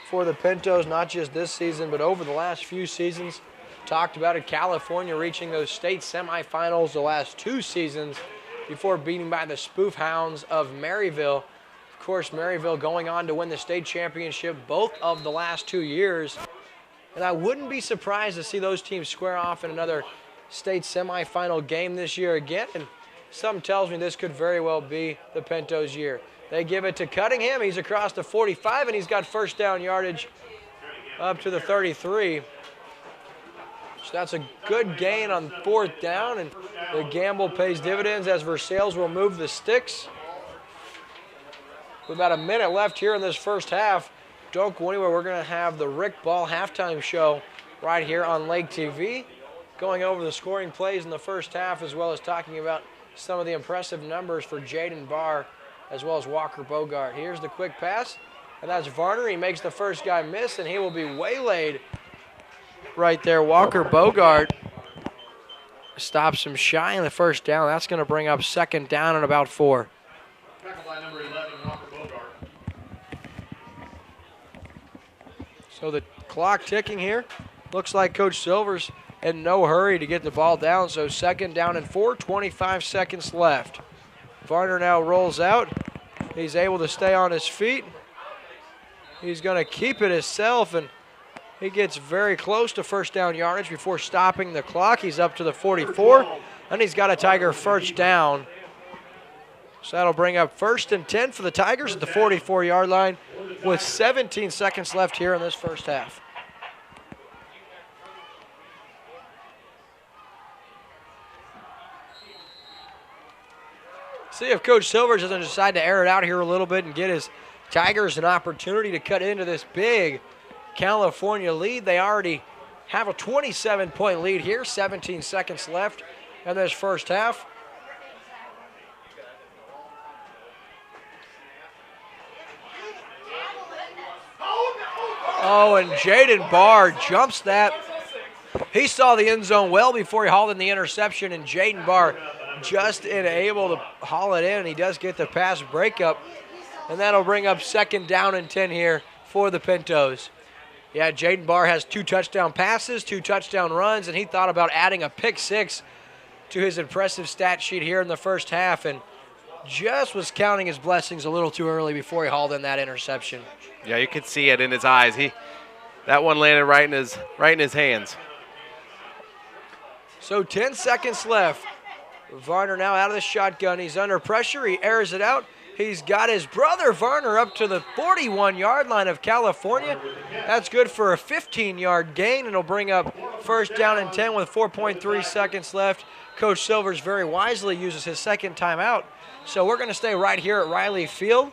for the Pintos, not just this season, but over the last few seasons. Talked about it, California reaching those state semifinals the last 2 seasons before beating by the Spoof Hounds of Maryville. Of course, Maryville going on to win the state championship both of the last 2 years. And I wouldn't be surprised to see those teams square off in another state semifinal game this year again. And something tells me this could very well be the Pintos' year. They give it to Cunningham. He's across the 45, and he's got first down yardage up to the 33. So that's a good gain on 4th down, and the gamble pays dividends as Versailles will move the sticks. With about a minute left here in this first half, don't go anywhere. We're going to have the Rick Ball halftime show right here on Lake TV, going over the scoring plays in the first half, as well as talking about some of the impressive numbers for Jaden Barr as well as Walker Bogart. Here's the quick pass, and that's Varner. He makes the first guy miss, and he will be waylaid right there. Walker Bogart stops him shy in the first down. That's going to bring up 2nd down and about 4. Tackle by number 11, Walker Bogart. So the clock ticking here. Looks like Coach Silvers in no hurry to get the ball down. So 2nd down and 4, 25 seconds left. Varner now rolls out. He's able to stay on his feet. He's going to keep it himself, and he gets very close to first down yardage before stopping the clock. He's up to the 44, and he's got a Tiger first down. So that'll bring up 1st and 10 for the Tigers at the 44-yard line with 17 seconds left here in this first half. See if Coach Silvers doesn't decide to air it out here a little bit and get his Tigers an opportunity to cut into this big California lead. They already have a 27-point lead here, 17 seconds left in this first half. Oh, and Jaden Barr jumps that. He saw the end zone well before he hauled in the interception, and Jaden Barr just unable to haul it in, and he does get the pass breakup, and that'll bring up 2nd down and 10 here for the Pintos. Yeah, Jaden Barr has 2 touchdown passes, 2 touchdown runs, and he thought about adding a pick 6 to his impressive stat sheet here in the first half, and just was counting his blessings a little too early before he hauled in that interception. Yeah, you could see it in his eyes. That one landed right in his hands. So 10 seconds left. Varner now out of the shotgun. He's under pressure. He airs it out. He's got his brother Varner up to the 41-yard line of California. That's good for a 15-yard gain, and it'll bring up first down and 10 with 4.3 seconds left. Coach Silvers very wisely uses his second timeout. So we're going to stay right here at Riley Field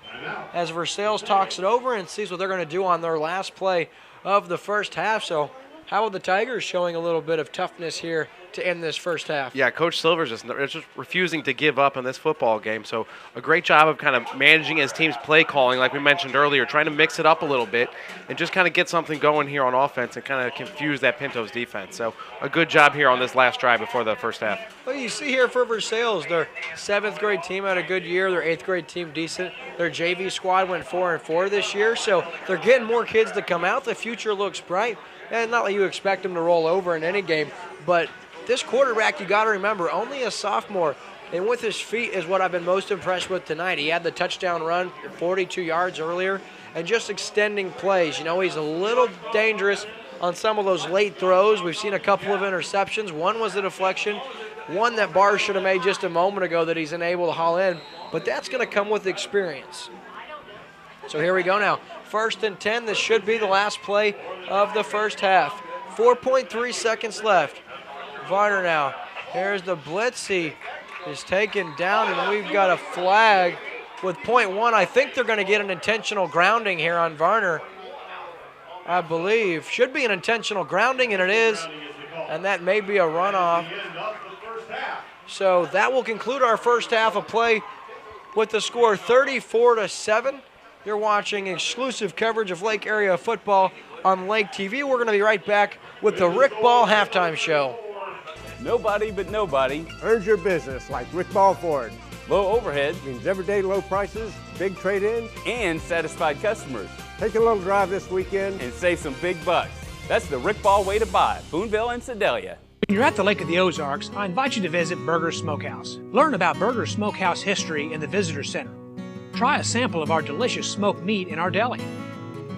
as Versailles talks it over and sees what they're going to do on their last play of the first half. So how are the Tigers showing a little bit of toughness here to end this first half? Yeah, Coach Silvers is just refusing to give up in this football game. So a great job of kind of managing his team's play calling, like we mentioned earlier, trying to mix it up a little bit and just kind of get something going here on offense and kind of confuse that Pintos defense. So a good job here on this last drive before the first half. Well, you see here for Versailles, their 7th grade team had a good year. Their 8th grade team decent. Their JV squad went 4-4 this year. So they're getting more kids to come out. The future looks bright. And not that you expect them to roll over in any game, but this quarterback, you got to remember, only a sophomore, and with his feet is what I've been most impressed with tonight. He had the touchdown run 42 yards earlier and just extending plays. You know, he's a little dangerous on some of those late throws. We've seen a couple of interceptions. One was a deflection, one that Barr should have made just a moment ago that he's unable to haul in, but that's going to come with experience. So here we go now. 1st and 10. This should be the last play of the first half. 4.3 seconds left. Varner now. Here's the blitz. He is taken down, and we've got a flag with .1. I think they're going to get an intentional grounding here on Varner. I believe. Should be an intentional grounding, and it is. And that may be a runoff. So that will conclude our first half of play with the score 34-7. You're watching exclusive coverage of Lake Area football on Lake TV. We're going to be right back with the Rick Ball halftime show. Nobody but nobody earns your business like Rick Ball Ford. Low overhead Means everyday low prices, big trade-ins, and satisfied customers. Take a little drive this weekend And save some big bucks. That's the Rick Ball way to buy. Boonville and Sedalia. When you're at the Lake of the Ozarks, I invite you to visit Burger's Smokehouse. Learn about Burger's Smokehouse history in the Visitor Center. Try a sample of our delicious smoked meat in our deli.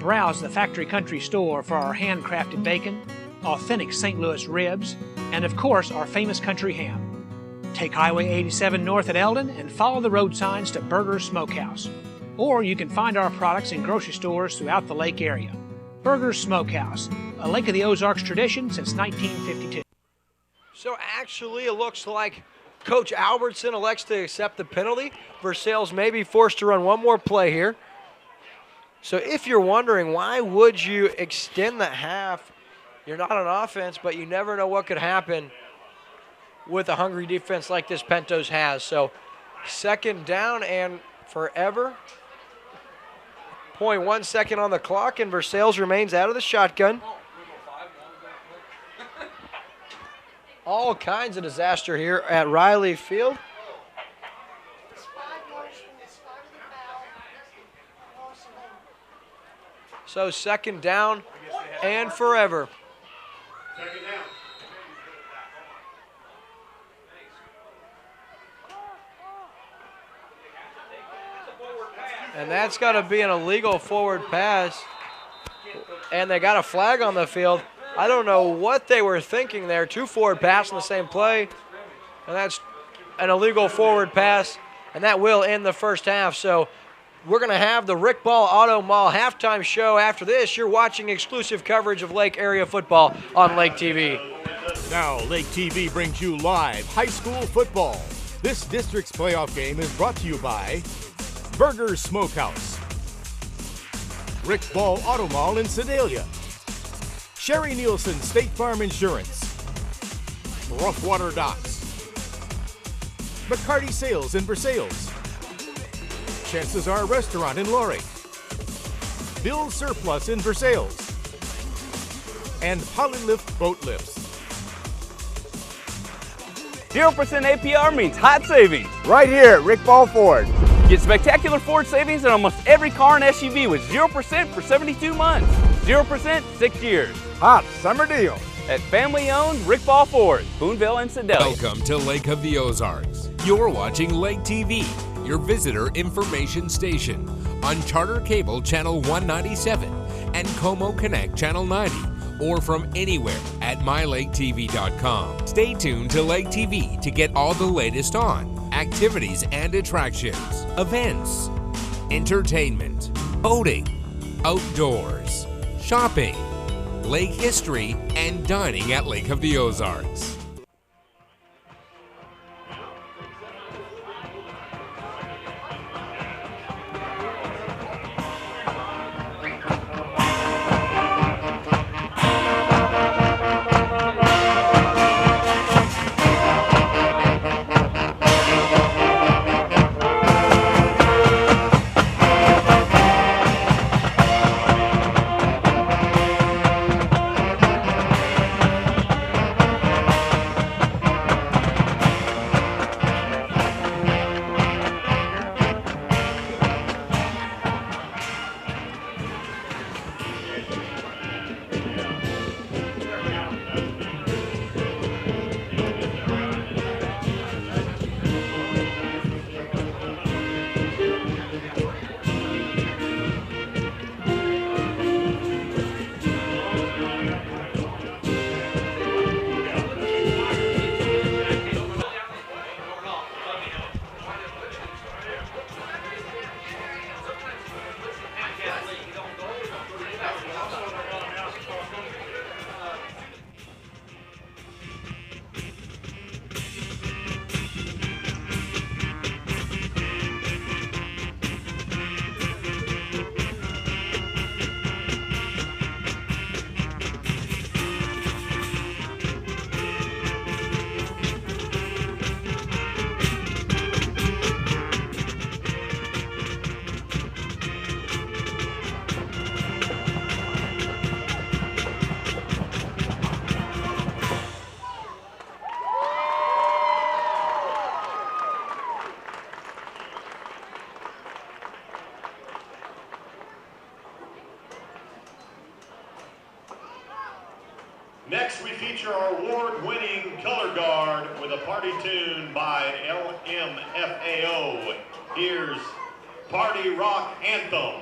Browse the Factory Country store for our handcrafted bacon, authentic St. Louis ribs, and of course our famous country ham. Take Highway 87 north at Eldon and follow the road signs to Burger's Smokehouse. Or you can find our products in grocery stores throughout the lake area. Burger's Smokehouse, a Lake of the Ozarks tradition since 1952. So actually, it looks like Coach Albertson elects to accept the penalty. Versailles may be forced to run one more play here. So if you're wondering, why would you extend the half? You're not on offense, but you never know what could happen with a hungry defense like this Pintos has. So 2nd down and forever. 0.1 second on the clock, and Versailles remains out of the shotgun. All kinds of disaster here at Riley Field. So 2nd down and forever. And that's got to be an illegal forward pass. And they got a flag on the field. I don't know what they were thinking there. 2 forward pass in the same play. And that's an illegal forward pass. And that will end the first half. So we're going to have the Rick Ball Auto Mall halftime show after this. You're watching exclusive coverage of Lake Area football on Lake TV. Now Lake TV brings you live high school football. This district's playoff game is brought to you by Burger's Smokehouse, Rick Ball Auto Mall in Sedalia, Sherry Nielsen State Farm Insurance, Roughwater Docks, McCarty Sales in Versailles, Chances Are Restaurant in Laurie, Bill's Surplus in Versailles, and Polylift Boat Lifts. 0% APR means hot savings. right here at Rick Ball Ford. Get spectacular Ford savings on almost every car and SUV with 0% for 72 months. 0%, 6 years. Hot summer deal. At family-owned Rick Ball Ford, Boonville and Sedalia. Welcome to Lake of the Ozarks. You're watching Lake TV, your visitor information station, on Charter Cable Channel 197 and Como Connect Channel 90, or from anywhere at MyLakeTV.com. Stay tuned to Lake TV to get all the latest on activities and attractions, events, entertainment, boating, outdoors, shopping, lake history, and dining at Lake of the Ozarks. Next, we feature our award-winning color guard with a party tune by LMFAO. Here's Party Rock Anthem.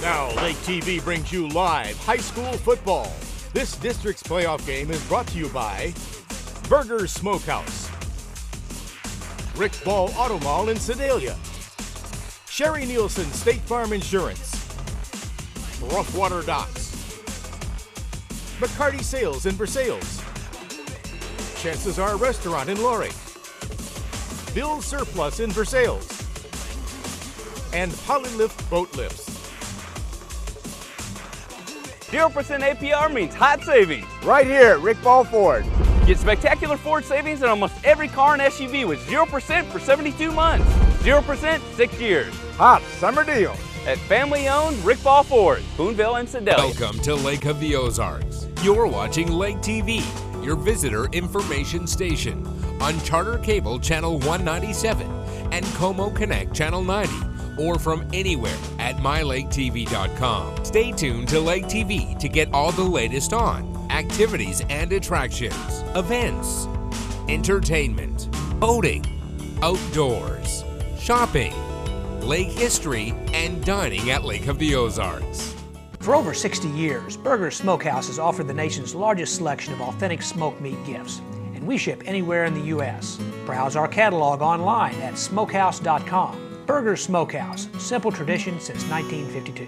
Now, Lake TV brings you live high school football. This district's playoff game is brought to you by Burger's Smokehouse, Rick Ball Auto Mall in Sedalia, Sherry Nielsen State Farm Insurance, Roughwater Docks, McCarty Sales in Versailles, Chances Are Restaurant in Laurie, Bill's Surplus in Versailles, and Polylift Boat Lifts. 0% APR means hot savings. Right here at Rick Ball Ford. Get spectacular Ford savings on almost every car and SUV with 0% for 72 months. 0% 6 years. Hot summer deal. At family-owned Rick Ball Ford, Boonville and Sedalia. Welcome to Lake of the Ozarks. You're watching Lake TV, your visitor information station, on Charter Cable Channel 197 and Como Connect Channel 90, or from anywhere at mylaketv.com. Stay tuned to Lake TV to get all the latest on activities and attractions, events, entertainment, boating, outdoors, shopping, lake history, and dining at Lake of the Ozarks. For over 60 years, Burger's Smokehouse has offered the nation's largest selection of authentic smoked meat gifts, and we ship anywhere in the U.S. Browse our catalog online at smokehouse.com. Burger's Smokehouse, simple tradition since 1952.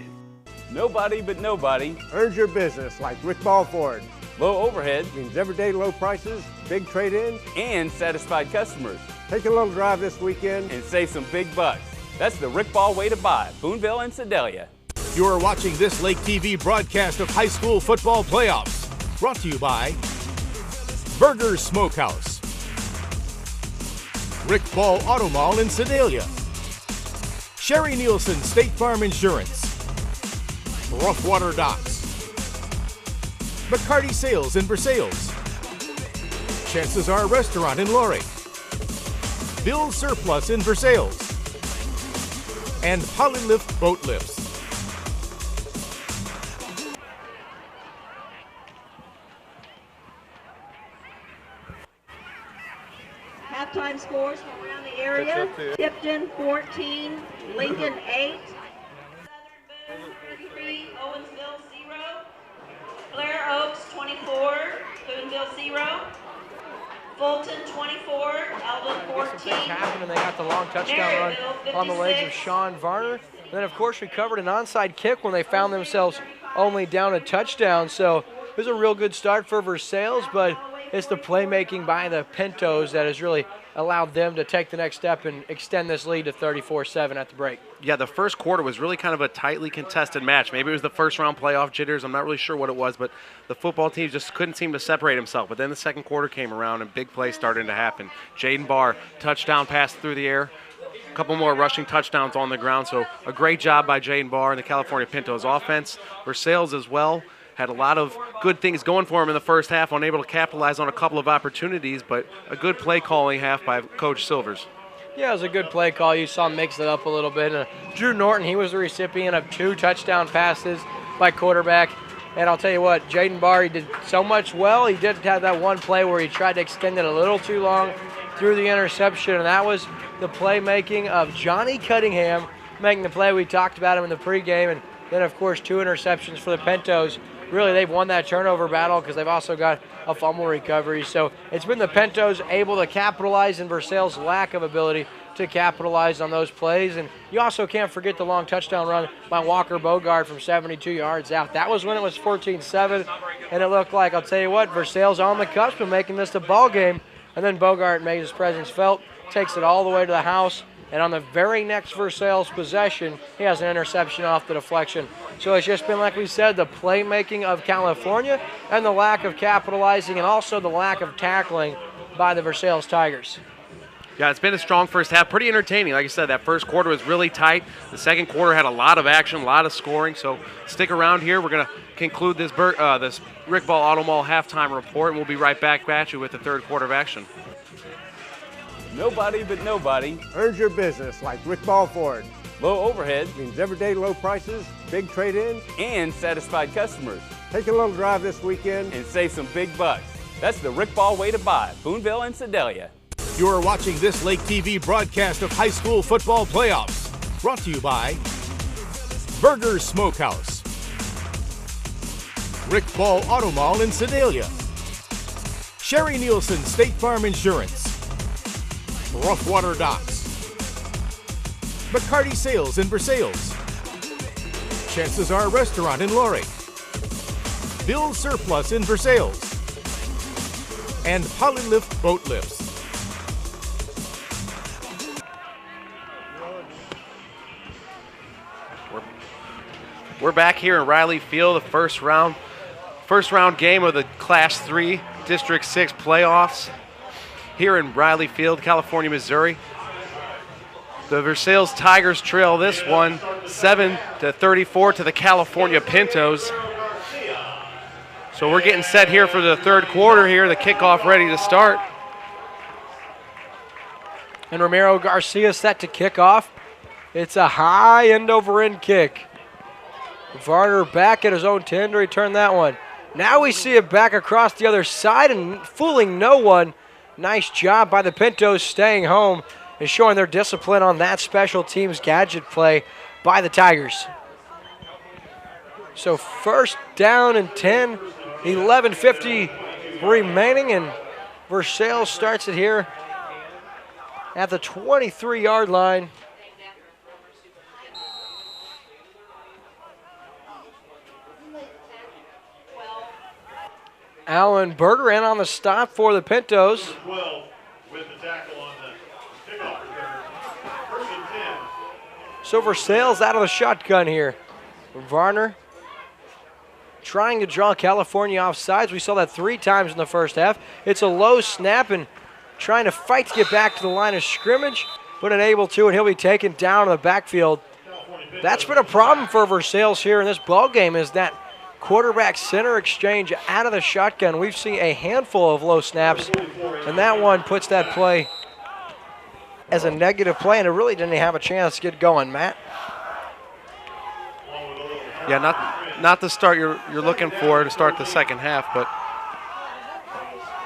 Nobody but nobody Earns your business like Rick Ball Ford. low overhead Means everyday low prices, big trade-ins. and satisfied customers. Take a little drive this weekend. And save some big bucks. That's the Rick Ball way to buy. Boonville and Sedalia. You're watching this Lake TV broadcast of high school football playoffs. Brought to you by Burger's Smokehouse, Rick Ball Auto Mall in Sedalia, Sherry Nielsen State Farm Insurance, Roughwater Docks, McCarty Sales in Versailles, Chances Are Restaurant in Laurie, Bill's Surplus in Versailles, and Polylift Boat Lifts. Halftime scores from around the area. Tipton 14, Lincoln 8, Southern Boone 33, Owensville 0, Blair Oaks 24, Boonville 0, Fulton 24, Alva 14. Happened, and they got the long touchdown run on the legs of Sean Varner. And then, of course, recovered an onside kick when they found themselves only down a touchdown. So it was a real good start for Versailles, but it's the playmaking by the Pintos that has really allowed them to take the next step and extend this lead to 34-7 at the break. Yeah, the first quarter was really kind of a tightly contested match. Maybe it was the first round playoff jitters. I'm not really sure what it was, but the football team just couldn't seem to separate himself. But then the second quarter came around and big plays started to happen. Jaden Barr, touchdown pass through the air. A couple more rushing touchdowns on the ground. So a great job by Jaden Barr and the California Pintos offense. Versailles as well had a lot of good things going for him in the first half, unable to capitalize on a couple of opportunities, but a good play calling half by Coach Silvers. Yeah, it was a good play call. You saw him mix it up a little bit. And Drew Norton, he was the recipient of 2 touchdown passes by quarterback. And I'll tell you what, Jaden Barr, he did so much well. He did have that one play where he tried to extend it a little too long through the interception, and that was the playmaking of Johnny Cunningham making the play. We talked about him in the pregame, and then, of course, 2 interceptions for the Pintos. Really, they've won that turnover battle because they've also got a fumble recovery. So it's been the Pintos able to capitalize in Versailles' lack of ability to capitalize on those plays. And you also can't forget the long touchdown run by Walker Bogard from 72 yards out. That was when it was 14-7, and it looked like, I'll tell you what, Versailles on the cusp of making this a ball game. And then Bogard made his presence felt, takes it all the way to the house, and on the very next Versailles possession, he has an interception off the deflection. So it's just been, like we said, the playmaking of California and the lack of capitalizing and also the lack of tackling by the Versailles Tigers. Yeah, it's been a strong first half. Pretty entertaining. Like I said, that first quarter was really tight. The second quarter had a lot of action, a lot of scoring. So stick around here. We're going to conclude this Rick Ball Auto Mall halftime report, and we'll be right back at you with the third quarter of action. Nobody but nobody Earns your business like Rick Ball Ford. low overhead Means everyday low prices, big trade-ins. and satisfied customers. Take a little drive this weekend. And save some big bucks. That's the Rick Ball way to buy. Boonville and Sedalia. You're watching this Lake TV broadcast of high school football playoffs. Brought to you by Burger's Smokehouse, Rick Ball Auto Mall in Sedalia, Sherry Nielsen State Farm Insurance, Roughwater Docks, McCarty Sales in Versailles, Chances Are Restaurant in Laurie, Bill's Surplus in Versailles, and Polylift Boat Lifts. We're back here in Riley Field, the first round game of the Class 3 District 6 playoffs here in Riley Field, California, Missouri. The Versailles Tigers trail this one 7-34 to the California Pintos. So we're getting set here for the third quarter here, the kickoff ready to start. And Ramiro Garcia set to kick off. It's a high end-over-end kick. Varner back at his own 10 to return that one. Now we see it back across the other side and fooling no one. Nice job by the Pintos staying home and showing their discipline on that special teams gadget play by the Tigers. So first down and 10, 11:50 remaining, and Versailles starts it here at the 23-yard line. Alan Berger in on the stop for the Pintos. 12 with the tackle on the kickoff return. First and 10. So Versailles out of the shotgun here. Varner trying to draw California off sides. We saw that 3 times in the first half. It's a low snap and trying to fight to get back to the line of scrimmage, but unable to, and he'll be taken down in the backfield. That's been a problem for Versailles here in this ball game, is that quarterback center exchange out of the shotgun. We've seen a handful of low snaps, and that one puts that play as a negative play, and it really didn't have a chance to get going, Matt. Yeah, not the start you're looking for to start the second half, but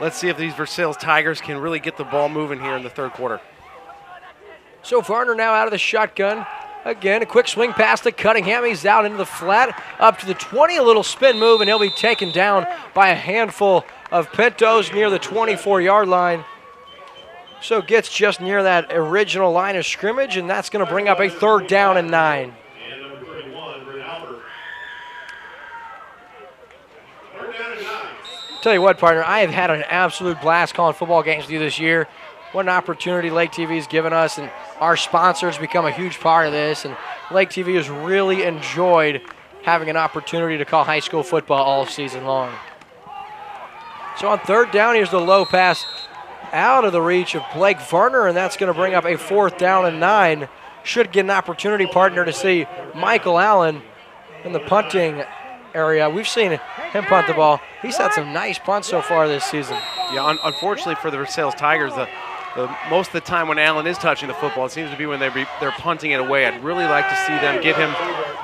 let's see if these Versailles Tigers can really get the ball moving here in the third quarter. So Varner now out of the shotgun. Again, a quick swing pass to Cunningham. He's out into the flat, up to the 20, a little spin move, and he'll be taken down by a handful of Pintos near the 24-yard line. So gets just near that original line of scrimmage, and that's going to bring up a third down and 9. Tell you what, partner, I have had an absolute blast calling football games with you this year. What an opportunity LakeTV has given us, and our sponsors become a huge part of this, and LakeTV has really enjoyed having an opportunity to call high school football all season long. So on third down, here's the low pass out of the reach of Blake Varner, and that's going to bring up a fourth down and 9. Should get an opportunity, partner, to see Michael Allen in the punting area. We've seen him punt the ball. He's had some nice punts so far this season. Yeah, unfortunately for the Versailles Tigers, most of the time when Allen is touching the football, it seems to be when they're punting it away. I'd really like to see them get him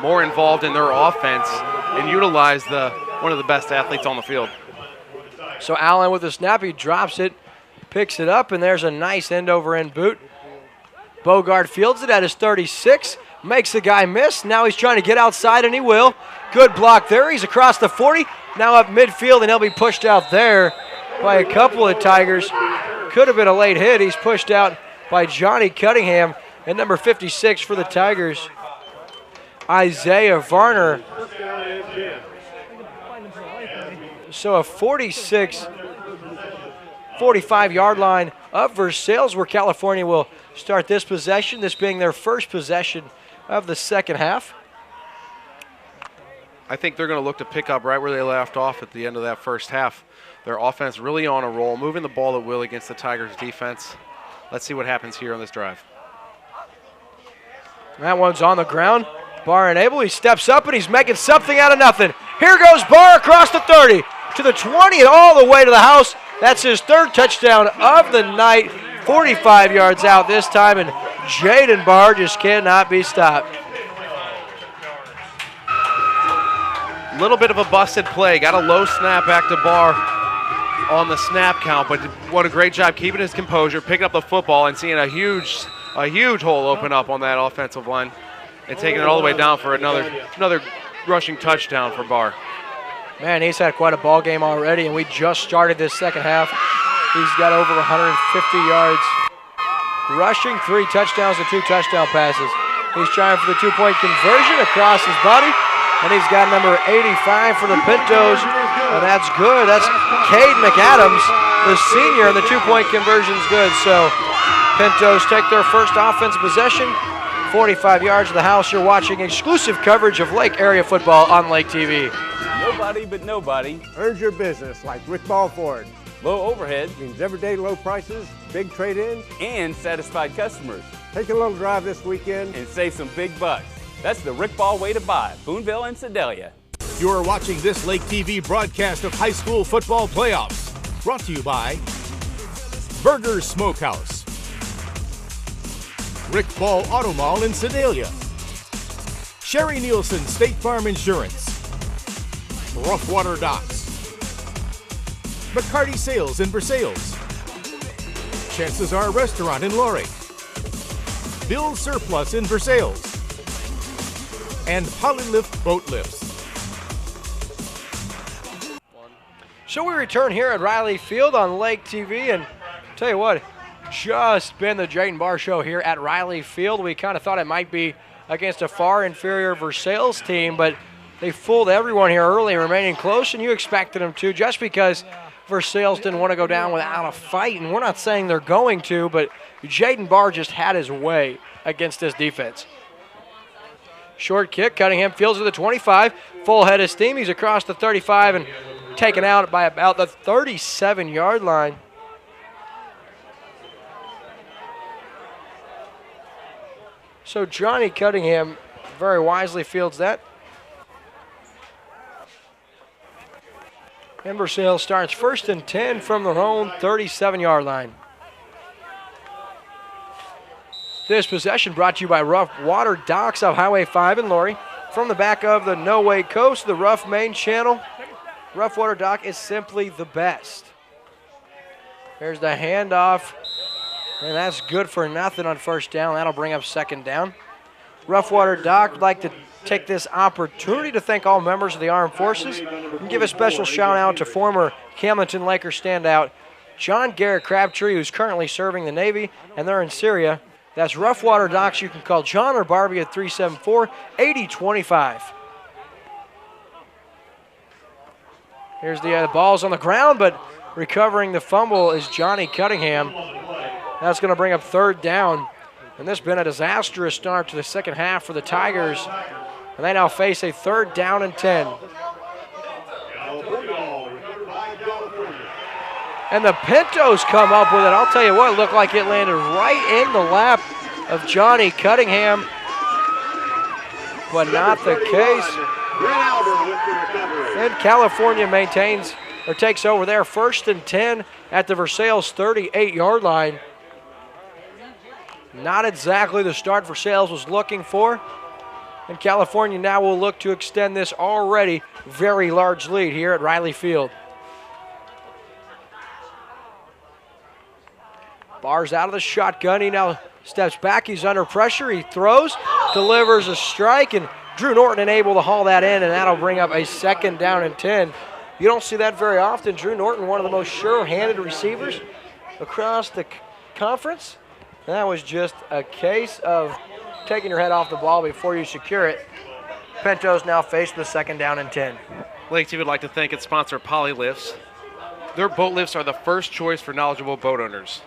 more involved in their offense and utilize one of the best athletes on the field. So Allen with the snap, he drops it, picks it up, and there's a nice end-over-end boot. Bogart fields it at his 36, makes the guy miss. Now he's trying to get outside, and he will. Good block there. He's across the 40, now up midfield, and he'll be pushed out there by a couple of Tigers. Could have been a late hit. He's pushed out by Johnny Cunningham and number 56 for the Tigers, Isaiah Varner. So a 45-yard line of Versailles where California will start this possession, this being their first possession of the second half. I think they're going to look to pick up right where they left off at the end of that first half. Their offense really on a roll, moving the ball at will against the Tigers' defense. Let's see what happens here on this drive. That one's on the ground. Barr unable. He steps up and he's making something out of nothing. Here goes Barr across the 30 to the 20 and all the way to the house. That's his third touchdown of the night. 45 yards out this time, and Jaden Barr just cannot be stopped. Little bit of a busted play. Got a low snap back to Barr on the snap count, but what a great job keeping his composure, picking up the football, and seeing a huge hole open up on that offensive line, and taking it all the way down for another rushing touchdown for Barr. Man, he's had quite a ball game already, and we just started this second half. He's got over 150 yards rushing, 3 touchdowns and 2 touchdown passes. He's trying for the two-point conversion across his body, and he's got number 85 for the Pintos, and that's good. That's Cade McAdams, the senior, and the two-point conversion's good. So Pintos take their first offensive possession, 45 yards to the house. You're watching exclusive coverage of Lake area football on Lake TV. Nobody but nobody Earns your business like Rick Ball Ford. low overhead Means everyday low prices, big trade-ins. and satisfied customers, Take a little drive this weekend. and save some big bucks. That's the Rick Ball way to buy. Boonville and Sedalia. You are watching this Lake TV broadcast of high school football playoffs. Brought to you by Burger Smokehouse, Rick Ball Auto Mall in Sedalia, Sherry Nielsen State Farm Insurance, Rough Water Docks, McCarty Sales in Versailles, Chances Are Restaurant in Laurie, Bill's Surplus in Versailles, and Polylift Boat Lifts. So we return here at Riley Field on Lake TV, and tell you what, just been the Jayden Barr Show here at Riley Field. We kind of thought it might be against a far inferior Versailles team, but they fooled everyone here early, remaining close, and you expected them to, just because Versailles didn't want to go down without a fight, and we're not saying they're going to, but Jayden Barr just had his way against this defense. Short kick, Cunningham fields to the 25, full head of steam. He's across the 35 and taken out by about the 37-yard line. So Johnny Cunningham very wisely fields that. And Versailles starts 1st and 10 from their own 37-yard line. This possession brought to you by Rough Water Docks off Highway 5 in Laurie. From the back of the No Way Coast, the Rough Main Channel, Rough Water Dock is simply the best. There's the handoff, and that's good for nothing on first down. That'll bring up second down. Rough Water Dock would like to take this opportunity to thank all members of the Armed Forces and give a special shout out to former Hamilton Lakers standout John Garrett Crabtree, who's currently serving the Navy, and they're in Syria. That's Rough Water Docks. You can call John or Barbie at 374-8025. Here's the ball's on the ground, but recovering the fumble is Johnny Cunningham. That's going to bring up third down. And this has been a disastrous start to the second half for the Tigers. And they now face a 3rd down and 10. And the Pintos come up with it. I'll tell you what, it looked like it landed right in the lap of Johnny Cunningham. But not the case. And California maintains or takes over there 1st and 10 at the Versailles 38-yard line. Not exactly the start Versailles was looking for. And California now will look to extend this already very large lead here at Riley Field. Barr's out of the shotgun. He now steps back. He's under pressure. He throws, delivers a strike, and Drew Norton able to haul that in, and that'll bring up a 2nd down and 10. You don't see that very often. Drew Norton, one of the most sure-handed receivers across the conference. And that was just a case of taking your head off the ball before you secure it. Pintos now faced the 2nd down and 10. Lake TV would like to thank its sponsor, Polylifts. Their boat lifts are the first choice for knowledgeable boat owners.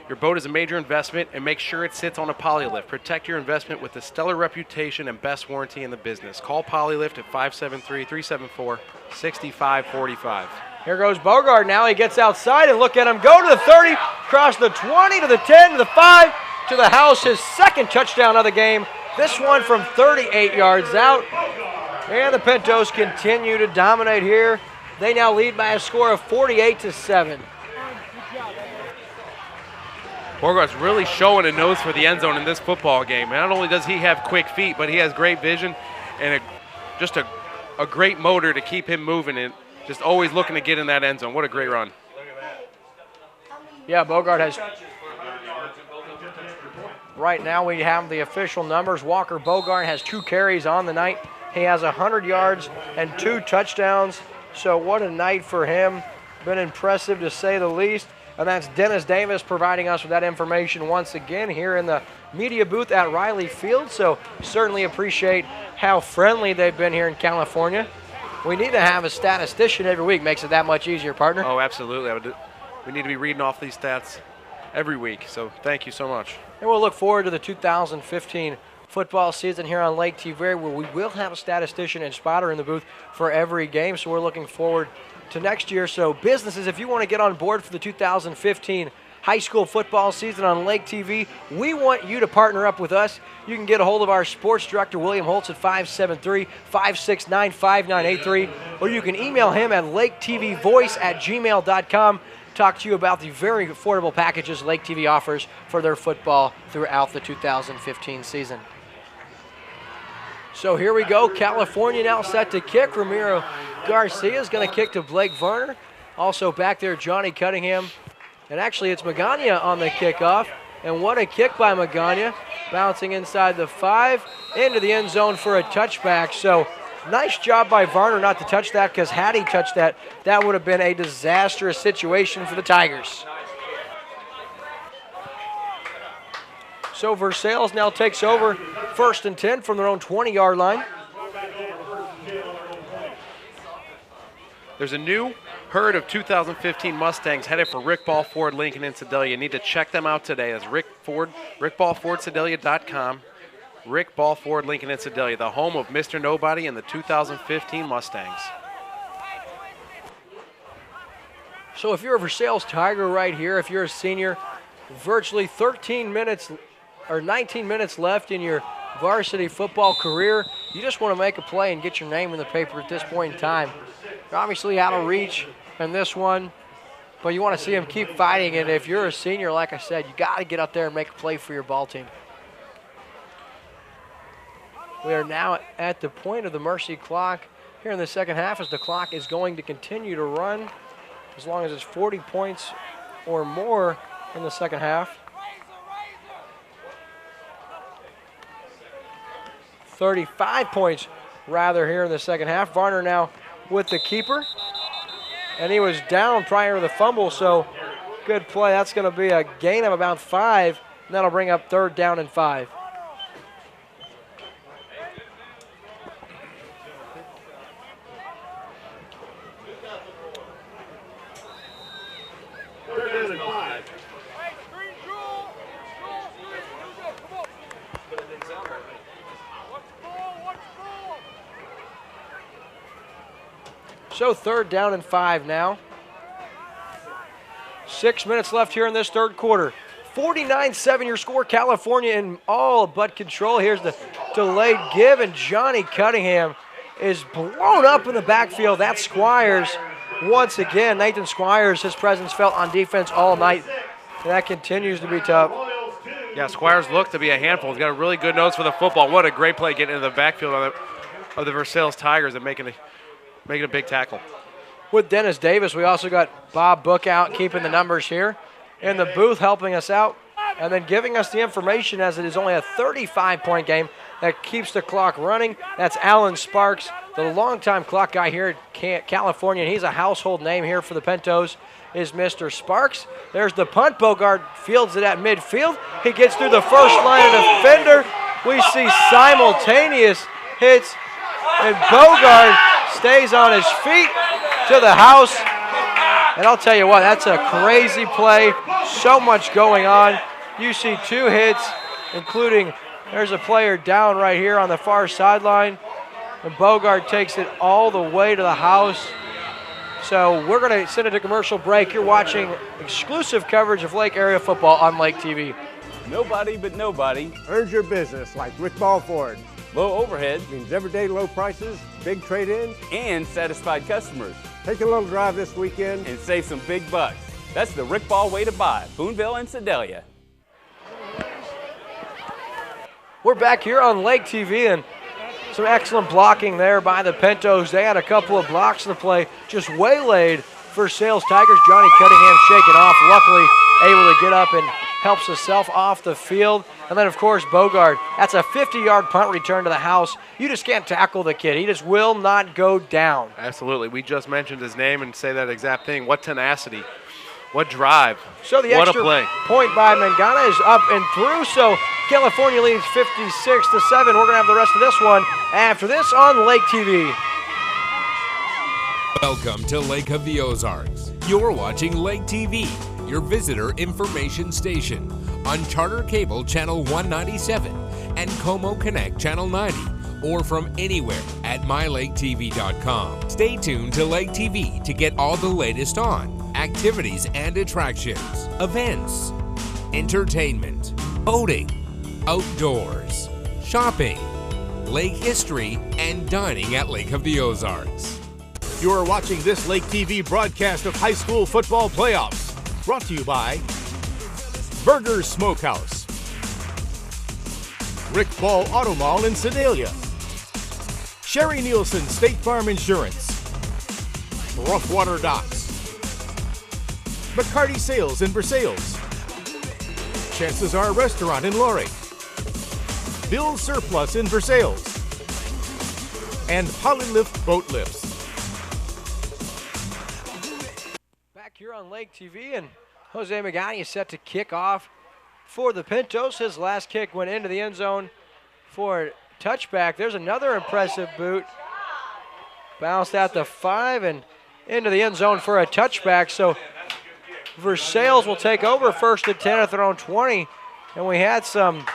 Your boat is a major investment, and make sure it sits on a Polylift. Protect your investment with a stellar reputation and best warranty in the business. Call Polylift at 573-374-6545. Here goes Bogart now. He gets outside, and look at him go to the 30, across the 20, to the 10, to the 5, to the house. His 2nd touchdown of the game. This one from 38 yards out. And the Pintos continue to dominate here. They now lead by a score of 48-7. Bogart's really showing a nose for the end zone in this football game. Not only does he have quick feet, but he has great vision and just a great motor to keep him moving and just always looking to get in that end zone. What a great run. Yeah, Bogart has. Right now we have the official numbers. Walker Bogart has 2 carries on the night. He has 100 yards and 2 touchdowns. So what a night for him. Been impressive to say the least. And that's Dennis Davis providing us with that information once again here in the media booth at Riley Field. So certainly appreciate how friendly they've been here in California. We need to have a statistician every week. Makes it that much easier, partner. Oh, absolutely. We need to be reading off these stats every week. So thank you so much. And we'll look forward to the 2015 football season here on Lake TV, where we will have a statistician and spotter in the booth for every game. So we're looking forward to next year. So businesses, if you want to get on board for the 2015 high school football season on Lake TV, we want you to partner up with us. You can get a hold of our sports director, William Holtz, at 573-569-5983, or you can email him at laketvvoice@gmail.com. Talk to you about the very affordable packages Lake TV offers for their football throughout the 2015 season. So here we go. California now set to kick. Ramiro Garcia is going to kick to Blake Varner. Also back there, Johnny Cunningham. And actually, it's Magana on the kickoff. And what a kick by Magana. Bouncing inside the 5 into the end zone for a touchback. So nice job by Varner not to touch that, because had he touched that, that would have been a disastrous situation for the Tigers. So Versailles now takes over 1st and 10 from their own 20-yard line. There's a new herd of 2015 Mustangs headed for Rick Ball Ford, Lincoln, and Sedalia. You need to check them out today. That's rickballfordsedalia.com. Rick Ball Ford, Lincoln, and Sedalia, the home of Mr. Nobody and the 2015 Mustangs. So if you're a Versailles Tiger right here, if you're a senior, virtually 19 minutes left in your varsity football career, you just want to make a play and get your name in the paper at this point in time. You're obviously out of reach in this one, but you want to see them keep fighting. And if you're a senior, like I said, you got to get up there and make a play for your ball team. We are now at the point of the mercy clock here in the second half, as the clock is going to continue to run as long as it's 40 points or more in the second half. 35 points rather here in the second half. Varner now with the keeper, and he was down prior to the fumble, so good play. That's going to be a gain of about 5, and that'll bring up 3rd down and 5. So 3rd down and 5 now. 6 minutes left here in this third quarter. 49-7 your score. California in all but control. Here's the delayed give, and Johnny Cunningham is blown up in the backfield. That's Squires once again. Nathan Squires, his presence felt on defense all night, and that continues to be tough. Yeah, Squires looked to be a handful. He's got a really good nose for the football. What a great play getting into the backfield of the Versailles Tigers and making a big tackle. With Dennis Davis, we also got Bob Book out, keeping the numbers here in the booth, helping us out, and then giving us the information, as it is only a 35-point game that keeps the clock running. That's Alan Sparks, the longtime clock guy here at California, and he's a household name here for the Pentos, is Mr. Sparks. There's the punt. Bogart fields it at midfield. He gets through the first line of defender. We see simultaneous hits, and Bogart stays on his feet to the house. And I'll tell you what, that's a crazy play. So much going on. You see 2 hits, including there's a player down right here on the far sideline. And Bogart takes it all the way to the house. So we're going to send it to commercial break. You're watching exclusive coverage of Lake area football on Lake TV. Nobody but nobody earns your business like Rick Ball Ford. Low overhead Means everyday low prices, big trade-ins, and satisfied customers. Take a little drive this weekend And save some big bucks. That's the Rick Ball way to buy. Boonville and Sedalia. We're back here on Lake TV, and some excellent blocking there by the Pentos. They had a couple of blocks in the play, just waylaid Versailles Tigers. Johnny Cunningham shaken off, luckily able to get up and helps himself off the field. And then, of course, Bogart. That's a 50-yard punt return to the house. You just can't tackle the kid. He just will not go down. Absolutely. We just mentioned his name and say that exact thing. What tenacity. What drive. So the what extra a play. point by Mangana is up and through, so California leads 56-7. We're going to have the rest of this one after this on Lake TV. Welcome to Lake of the Ozarks. You're watching Lake TV, your visitor information station, on Charter Cable Channel 197 and Como Connect Channel 90, or from anywhere at mylaketv.com. Stay tuned to Lake TV to get all the latest on activities and attractions, events, entertainment, boating, outdoors, shopping, lake history, and dining at Lake of the Ozarks. You are watching this Lake TV broadcast of high school football playoffs, brought to you by Burger's Smokehouse, Rick Ball Auto Mall in Sedalia, Sherry Nielsen State Farm Insurance, Roughwater Docks, McCarty Sales in Versailles, Chances Are Restaurant in Laurie, Bill's Surplus in Versailles, and Polylift Boat Lifts. Back here on Lake TV, and Jose Magani is set to kick off for the Pintos. His last kick went into the end zone for a touchback. There's another impressive boot. Bounced at the 5 and into the end zone for a touchback. So Versailles will take over 1st and 10 at their own 20. And we had some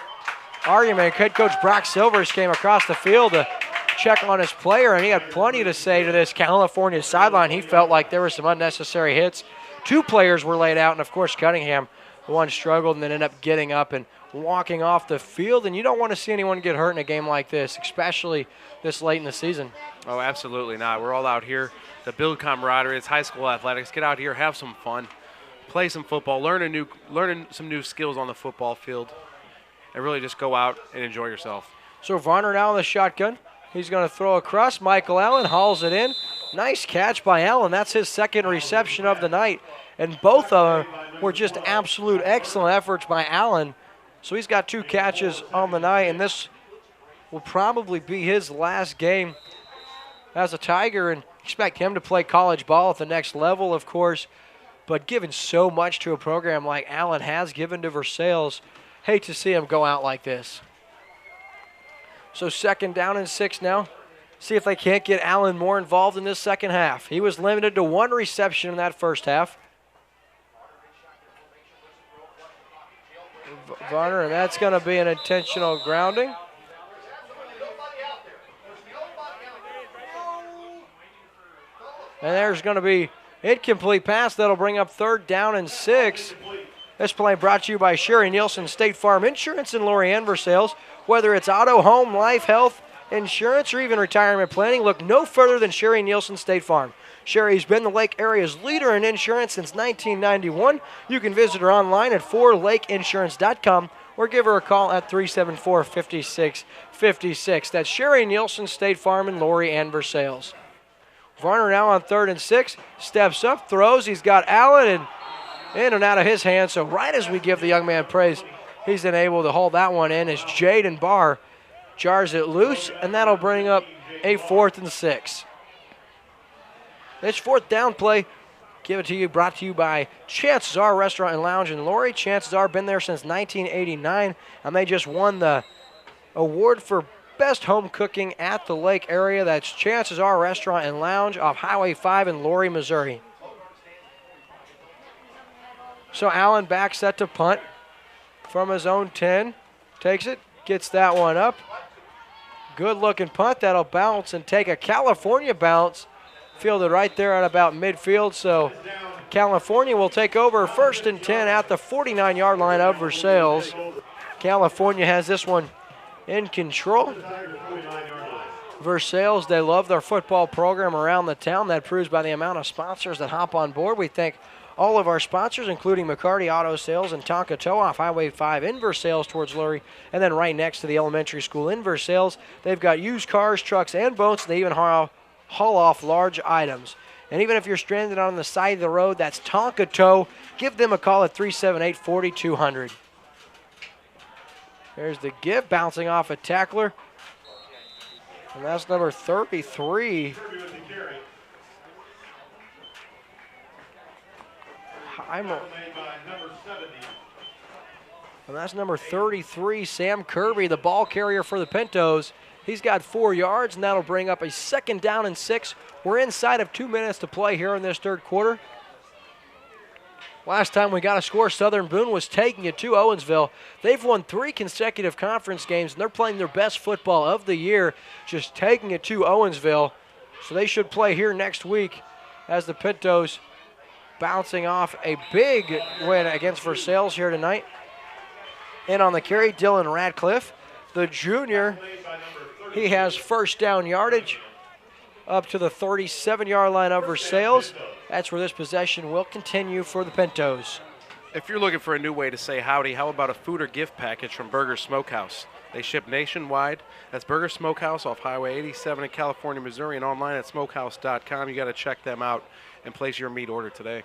argument. Head coach Brock Silvers came across the field to check on his player, and he had plenty to say to this California sideline. He felt like there were some unnecessary hits. 2 players were laid out, and of course Cunningham, the one struggled and then ended up getting up and walking off the field. And you don't want to see anyone get hurt in a game like this, especially this late in the season. Oh, absolutely not. We're all out here to build camaraderie. It's high school athletics. Get out here, have some fun, play some football, learn some new skills on the football field, and really just go out and enjoy yourself. So Varner now in the shotgun. He's going to throw across. Michael Allen hauls it in. Nice catch by Allen. That's his second reception of the night. And both of them were just absolute excellent efforts by Allen. So he's got 2 catches on the night, and this will probably be his last game as a Tiger, and expect him to play college ball at the next level, of course. But given so much to a program like Allen has given to Versailles, hate to see him go out like this. So 2nd down and 6 now. See if they can't get Allen more involved in this second half. He was limited to 1 reception in that first half. Varner, and that's going to be an intentional grounding. And there's going to be incomplete pass. That'll bring up 3rd down and 6. This play brought to you by Sherry Nielsen State Farm Insurance in Laurie and Versailles. Whether it's auto, home, life, health, insurance, or even retirement planning, look no further than Sherry Nielsen State Farm. Sherry's been the Lake area's leader in insurance since 1991. You can visit her online at 4lakeinsurance.com or give her a call at 374-5656. That's Sherry Nielsen State Farm in Laurie and Versailles. Varner now on 3rd and 6, steps up, throws. He's got Allen and in and out of his hands. So right as we give the young man praise, he's been able to hold that one in as Jaden Barr jars it loose, and that'll bring up a 4th and 6. This 4th down play, brought to you by Chances Are Restaurant and Lounge in Laurie. Chances Are been there since 1989, and they just won the award for best home cooking at the Lake area. That's Chances Are Restaurant and Lounge off Highway 5 in Laurie, Missouri. So Allen back set to punt from his own 10. Takes it, gets that one up. Good looking punt. That'll bounce and take a California bounce. Fielded right there at about midfield. So California will take over 1st and 10 at the 49-yard line of Versailles. California has this one in control. Versailles, they love their football program around the town. That proves by the amount of sponsors that hop on board. We thank all of our sponsors, including McCarty Auto Sales and Tonka Tow off Highway 5 in Versailles towards Lurie, and then right next to the elementary school in Versailles. They've got used cars, trucks, and boats. They even haul off large items. And even if you're stranded on the side of the road, that's Tonka Tow. Give them a call at 378-4200. There's the give, bouncing off a tackler. And that's number 33. And that's number 33, Sam Kirby, the ball carrier for the Pintos. He's got 4 yards, and that'll bring up a 2nd down and 6. We're inside of 2 minutes to play here in this third quarter. Last time we got a score, Southern Boone was taking it to Owensville. They've won 3 consecutive conference games, and they're playing their best football of the year, just taking it to Owensville. So they should play here next week as the Pintos bouncing off a big win against Versailles here tonight. In on the carry, Dylan Radcliffe, the junior. He has 1st down yardage up to the 37-yard line of Versailles. That's where this possession will continue for the Pintos. If you're looking for a new way to say howdy, how about a food or gift package from Burger Smokehouse? They ship nationwide. That's Burger Smokehouse off Highway 87 in California, Missouri, and online at smokehouse.com. You got to check them out and place your meat order today.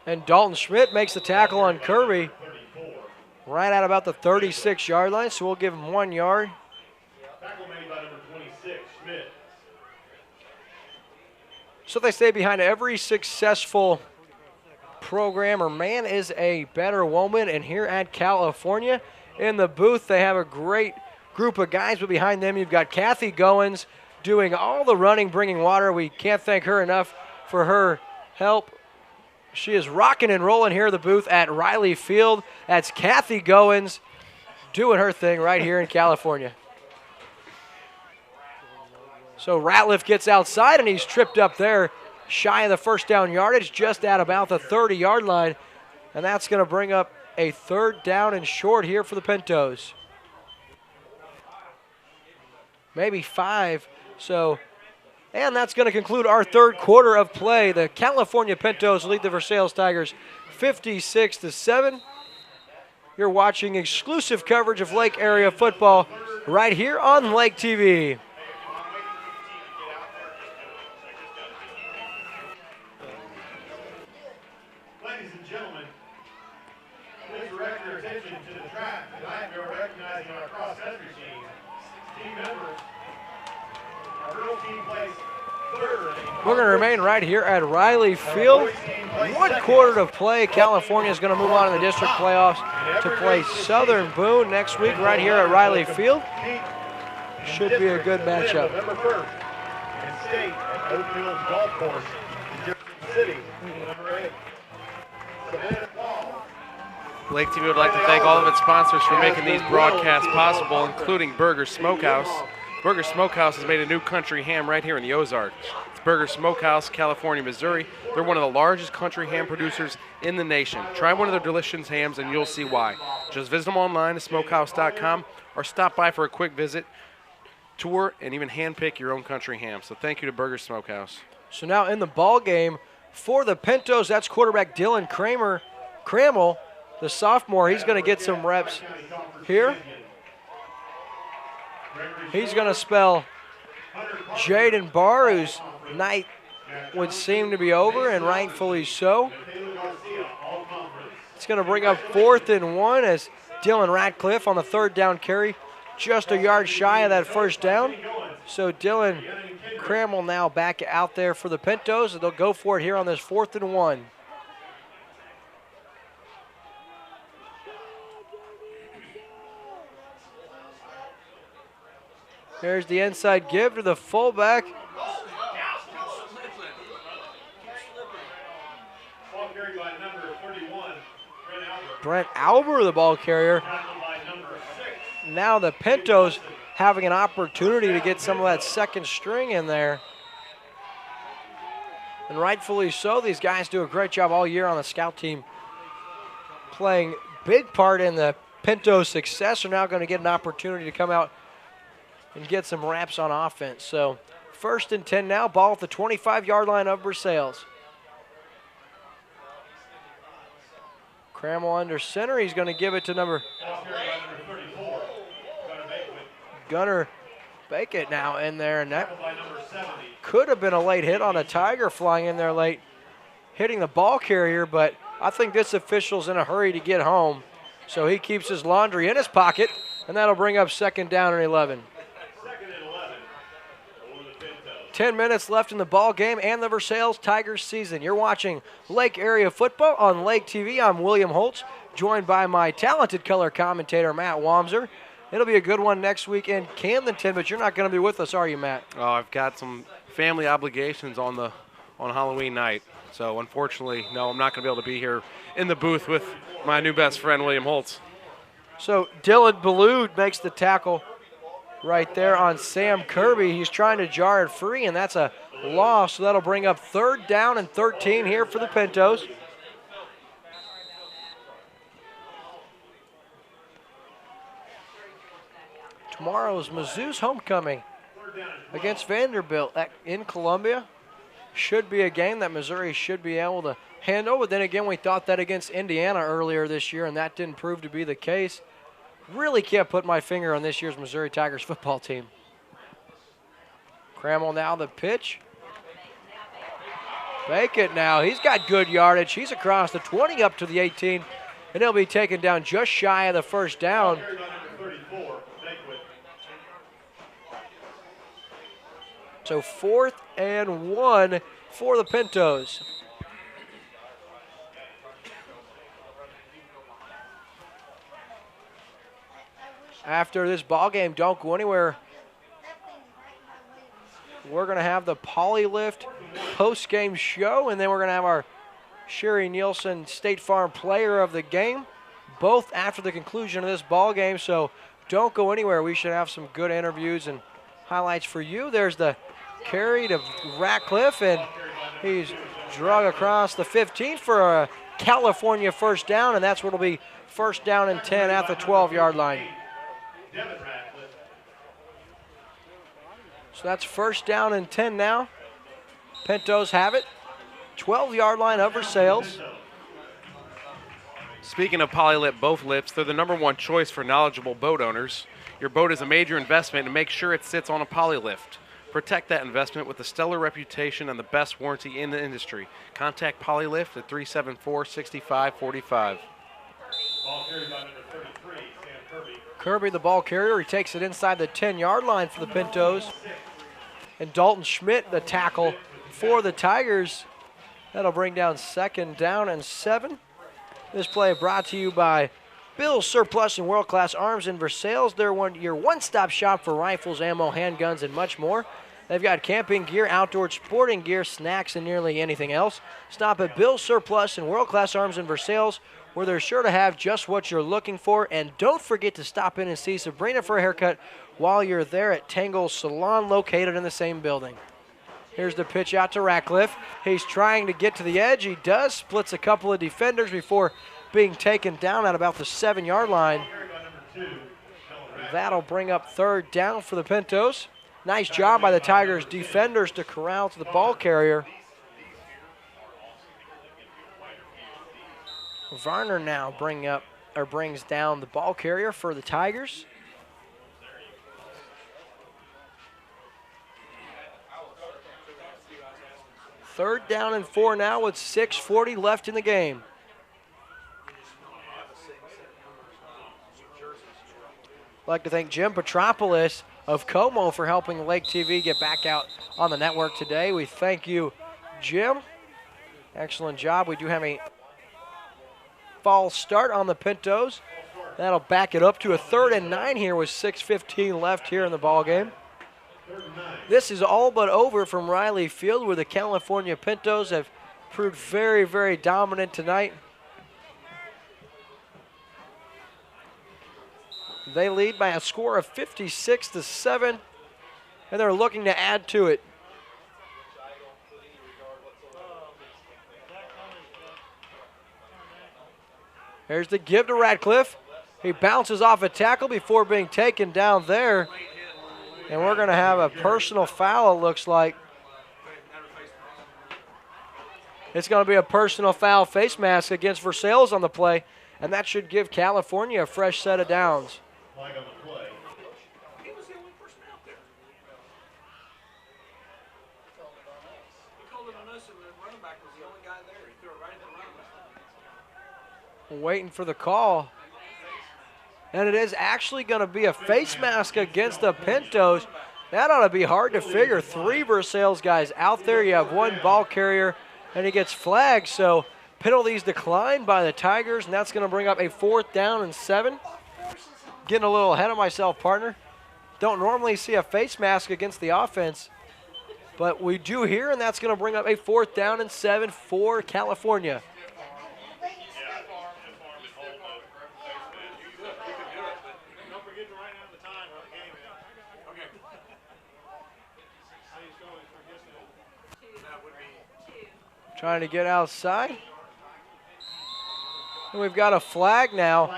And Dalton Schmidt makes the tackle on Kirby right at about the 36-yard line, so we'll give him 1 yard. Tackle made by number 26, Schmidt. So they say behind every successful program or man is a better woman, and here at California in the booth they have a great group of guys, but behind them you've got Kathy Goins doing all the running, bringing water. We can't thank her enough for her help. She is rocking and rolling here in the booth at Riley Field. That's Kathy Goins doing her thing right here in California. So Ratliff gets outside, and he's tripped up there, shy of the 1st down yardage, just at about the 30-yard line. And that's going to bring up a 3rd down and short here for the Pintos. Maybe 5. And that's going to conclude our third quarter of play. The California Pintos lead the Versailles Tigers 56-7. You're watching exclusive coverage of Lake area football right here on Lake TV. Ladies and gentlemen, please direct your attention to the track. Tonight we are recognizing our cross-country team members. Our girls team plays third. We're going to remain right here at Riley Field. 1 quarter to play. California is going to move on in the district playoffs to play Southern Boone next week right here at Riley Field. Should be a good matchup. November 1st in state at Oak Hills Golf Course in Jefferson City. Number 8. Lake TV would like to thank all of its sponsors for making these broadcasts possible, including Burger Smokehouse. Burger Smokehouse has made a new country ham right here in the Ozarks. It's Burger Smokehouse, California, Missouri. They're one of the largest country ham producers in the nation. Try one of their delicious hams and you'll see why. Just visit them online at smokehouse.com or stop by for a quick visit, tour, and even handpick your own country ham. So thank you to Burger Smokehouse. So now in the ball game for the Pintos, that's quarterback Dylan Crammel, the sophomore. He's going to get some reps here. He's going to spell Jaden Barr, whose night would seem to be over, and rightfully so. It's going to bring up 4th and 1 as Dylan Ratcliffe on the 3rd down carry, just a yard shy of that 1st down. So Dylan Crammel now back out there for the Pintos, and they'll go for it here on this 4th and 1. There's the inside give to the fullback. Brent Albert, the ball carrier. Now the Pintos having an opportunity to get some of that second string in there. And rightfully so. These guys do a great job all year on the scout team, playing big part in the Pintos' success. Are now going to get an opportunity to come out and get some reps on offense. So 1st and 10 now, ball at the 25-yard line of Versailles. Crammel under center. He's going to give it to number Gunnar Bakett now in there, and that could have been a late hit on a Tiger flying in there late, hitting the ball carrier, but I think this official's in a hurry to get home, so he keeps his laundry in his pocket, and that'll bring up 2nd down and 11. 10 minutes left in the ball game and the Versailles Tigers season. You're watching Lake Area Football on Lake TV. I'm William Holtz, joined by my talented color commentator, Matt Wamser. It'll be a good one next week in Camdenton, but you're not going to be with us, are you, Matt? Oh, I've got some family obligations on Halloween night. So unfortunately, no, I'm not going to be able to be here in the booth with my new best friend, William Holtz. So Dylan Ballou makes the tackle right there on Sam Kirby. He's trying to jar it free, and that's a loss. So that'll bring up 3rd down and 13 here for the Pintos. Tomorrow's Mizzou's homecoming against Vanderbilt in Columbia. Should be a game that Missouri should be able to handle, but then again, we thought that against Indiana earlier this year, and that didn't prove to be the case. Really can't put my finger on this year's Missouri Tigers football team. Crammel now the pitch. Fake it now. He's got good yardage. He's across the 20 up to the 18, and he'll be taken down just shy of the 1st down. So 4th and 1 for the Pintos. After this ball game, don't go anywhere. We're going to have the Polylift post-game show, and then we're going to have our Sherry Nielsen State Farm Player of the Game, both after the conclusion of this ball game. So don't go anywhere. We should have some good interviews and highlights for you. There's the carry to Ratcliffe, and he's drug across the 15 for a California 1st down, and that's what will be 1st down and 10 at the 12-yard line. So that's 1st down and 10 now. Pintos have it. 12-yard line of Versailles. Speaking of Polylip both lips, they're the #1 choice for knowledgeable boat owners. Your boat is a major investment, and make sure it sits on a Polylift. Protect that investment with a stellar reputation and the best warranty in the industry. Contact Polylift at 374-6545. Kirby, the ball carrier, he takes it inside the 10-yard line for the Pintos. And Dalton Schmidt, the tackle for the Tigers. That'll bring down 2nd down and 7. This play brought to you by Bill's Surplus and World Class Arms in Versailles. They're your one-stop shop for rifles, ammo, handguns, and much more. They've got camping gear, outdoor sporting gear, snacks, and nearly anything else. Stop at Bill's Surplus and World Class Arms in Versailles, where they're sure to have just what you're looking for. And don't forget to stop in and see Sabrina for a haircut while you're there at Tangle's Salon, located in the same building. Here's the pitch out to Ratcliffe. He's trying to get to the edge. He does, splits a couple of defenders before being taken down at about the 7-yard line. That'll bring up 3rd down for the Pintos. Nice job by the Tigers defenders to corral to the ball carrier. Varner now brings down the ball carrier for the Tigers. Third down and 4 now with 6:40 left in the game. I'd like to thank Jim Petropoulos of Como for helping Lake TV get back out on the network today. We thank you, Jim. Excellent job. We do have a false start on the Pintos. That'll back it up to a 3rd and 9 here with 6:15 left here in the ball game. This is all but over from Riley Field, where the California Pintos have proved very, very dominant tonight. They lead by a score of 56-7, and they're looking to add to it. Here's the give to Ratcliffe. He bounces off a tackle before being taken down there. And we're going to have a personal foul, it looks like. It's going to be a personal foul face mask against Versailles on the play, and that should give California a fresh set of downs. Waiting for the call. And it is actually going to be a face mask against the Pintos. That ought to be hard to figure. 3 Versailles guys out there. You have 1 ball carrier, and he gets flagged. So penalties declined by the Tigers, and that's going to bring up a 4th down and 7. Getting a little ahead of myself, partner. Don't normally see a face mask against the offense, but we do here, and that's going to bring up a 4th down and 7 for California. Trying to get outside. And we've got a flag now.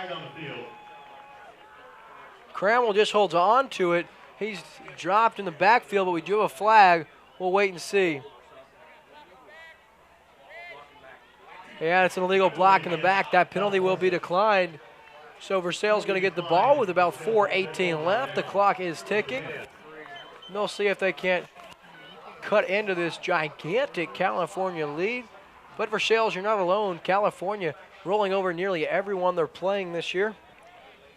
Crammell just holds on to it. He's dropped in the backfield, but we do have a flag. We'll wait and see. Yeah, it's an illegal block in the back. That penalty will be declined. So Versailles is going to get the ball with about 4:18 left. The clock is ticking. And they'll see if they can't cut into this gigantic California lead. But Versailles, you're not alone. California rolling over nearly everyone they're playing this year.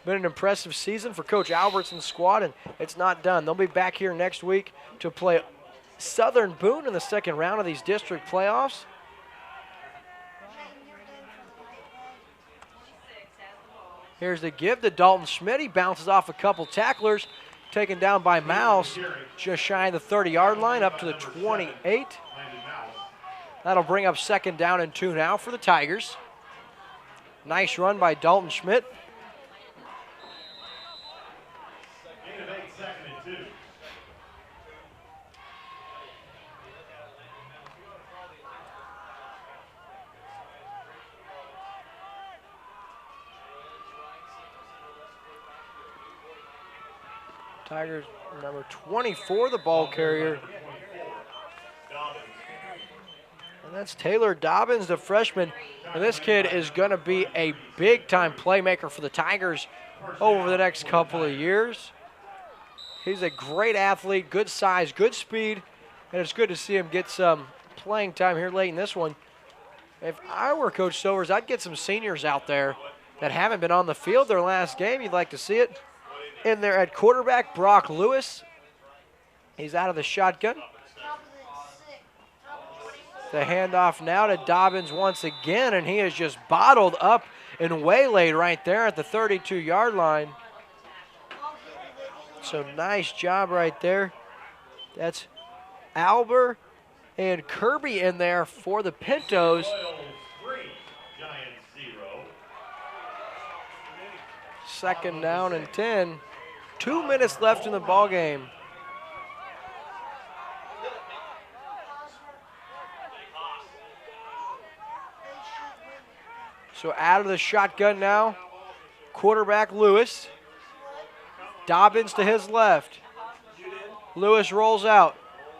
Been an impressive season for Coach Albertson's squad, and it's not done. They'll be back here next week to play Southern Boone in the 2nd round of these district playoffs. Here's the give to Dalton Schmidt. He bounces off a couple tacklers. Taken down by Mouse, just shy of the 30-yard line, up to the 28. That'll bring up 2nd down and 2 now for the Tigers. Nice run by Dalton Schmidt. Tigers, number 24, the ball carrier. And that's Taylor Dobbins, the freshman. And this kid is going to be a big-time playmaker for the Tigers over the next couple of years. He's a great athlete, good size, good speed, and it's good to see him get some playing time here late in this one. If I were Coach Silvers, I'd get some seniors out there that haven't been on the field their last game. You'd like to see it. In there at quarterback, Brock Lewis. He's out of the shotgun. The handoff now to Dobbins once again, and he is just bottled up and waylaid right there at the 32-yard line. So nice job right there. That's Albert and Kirby in there for the Pintos. 2nd down and 10. 2 minutes left in the ball game. So out of the shotgun now, quarterback Lewis. Dobbins to his left. Lewis rolls out,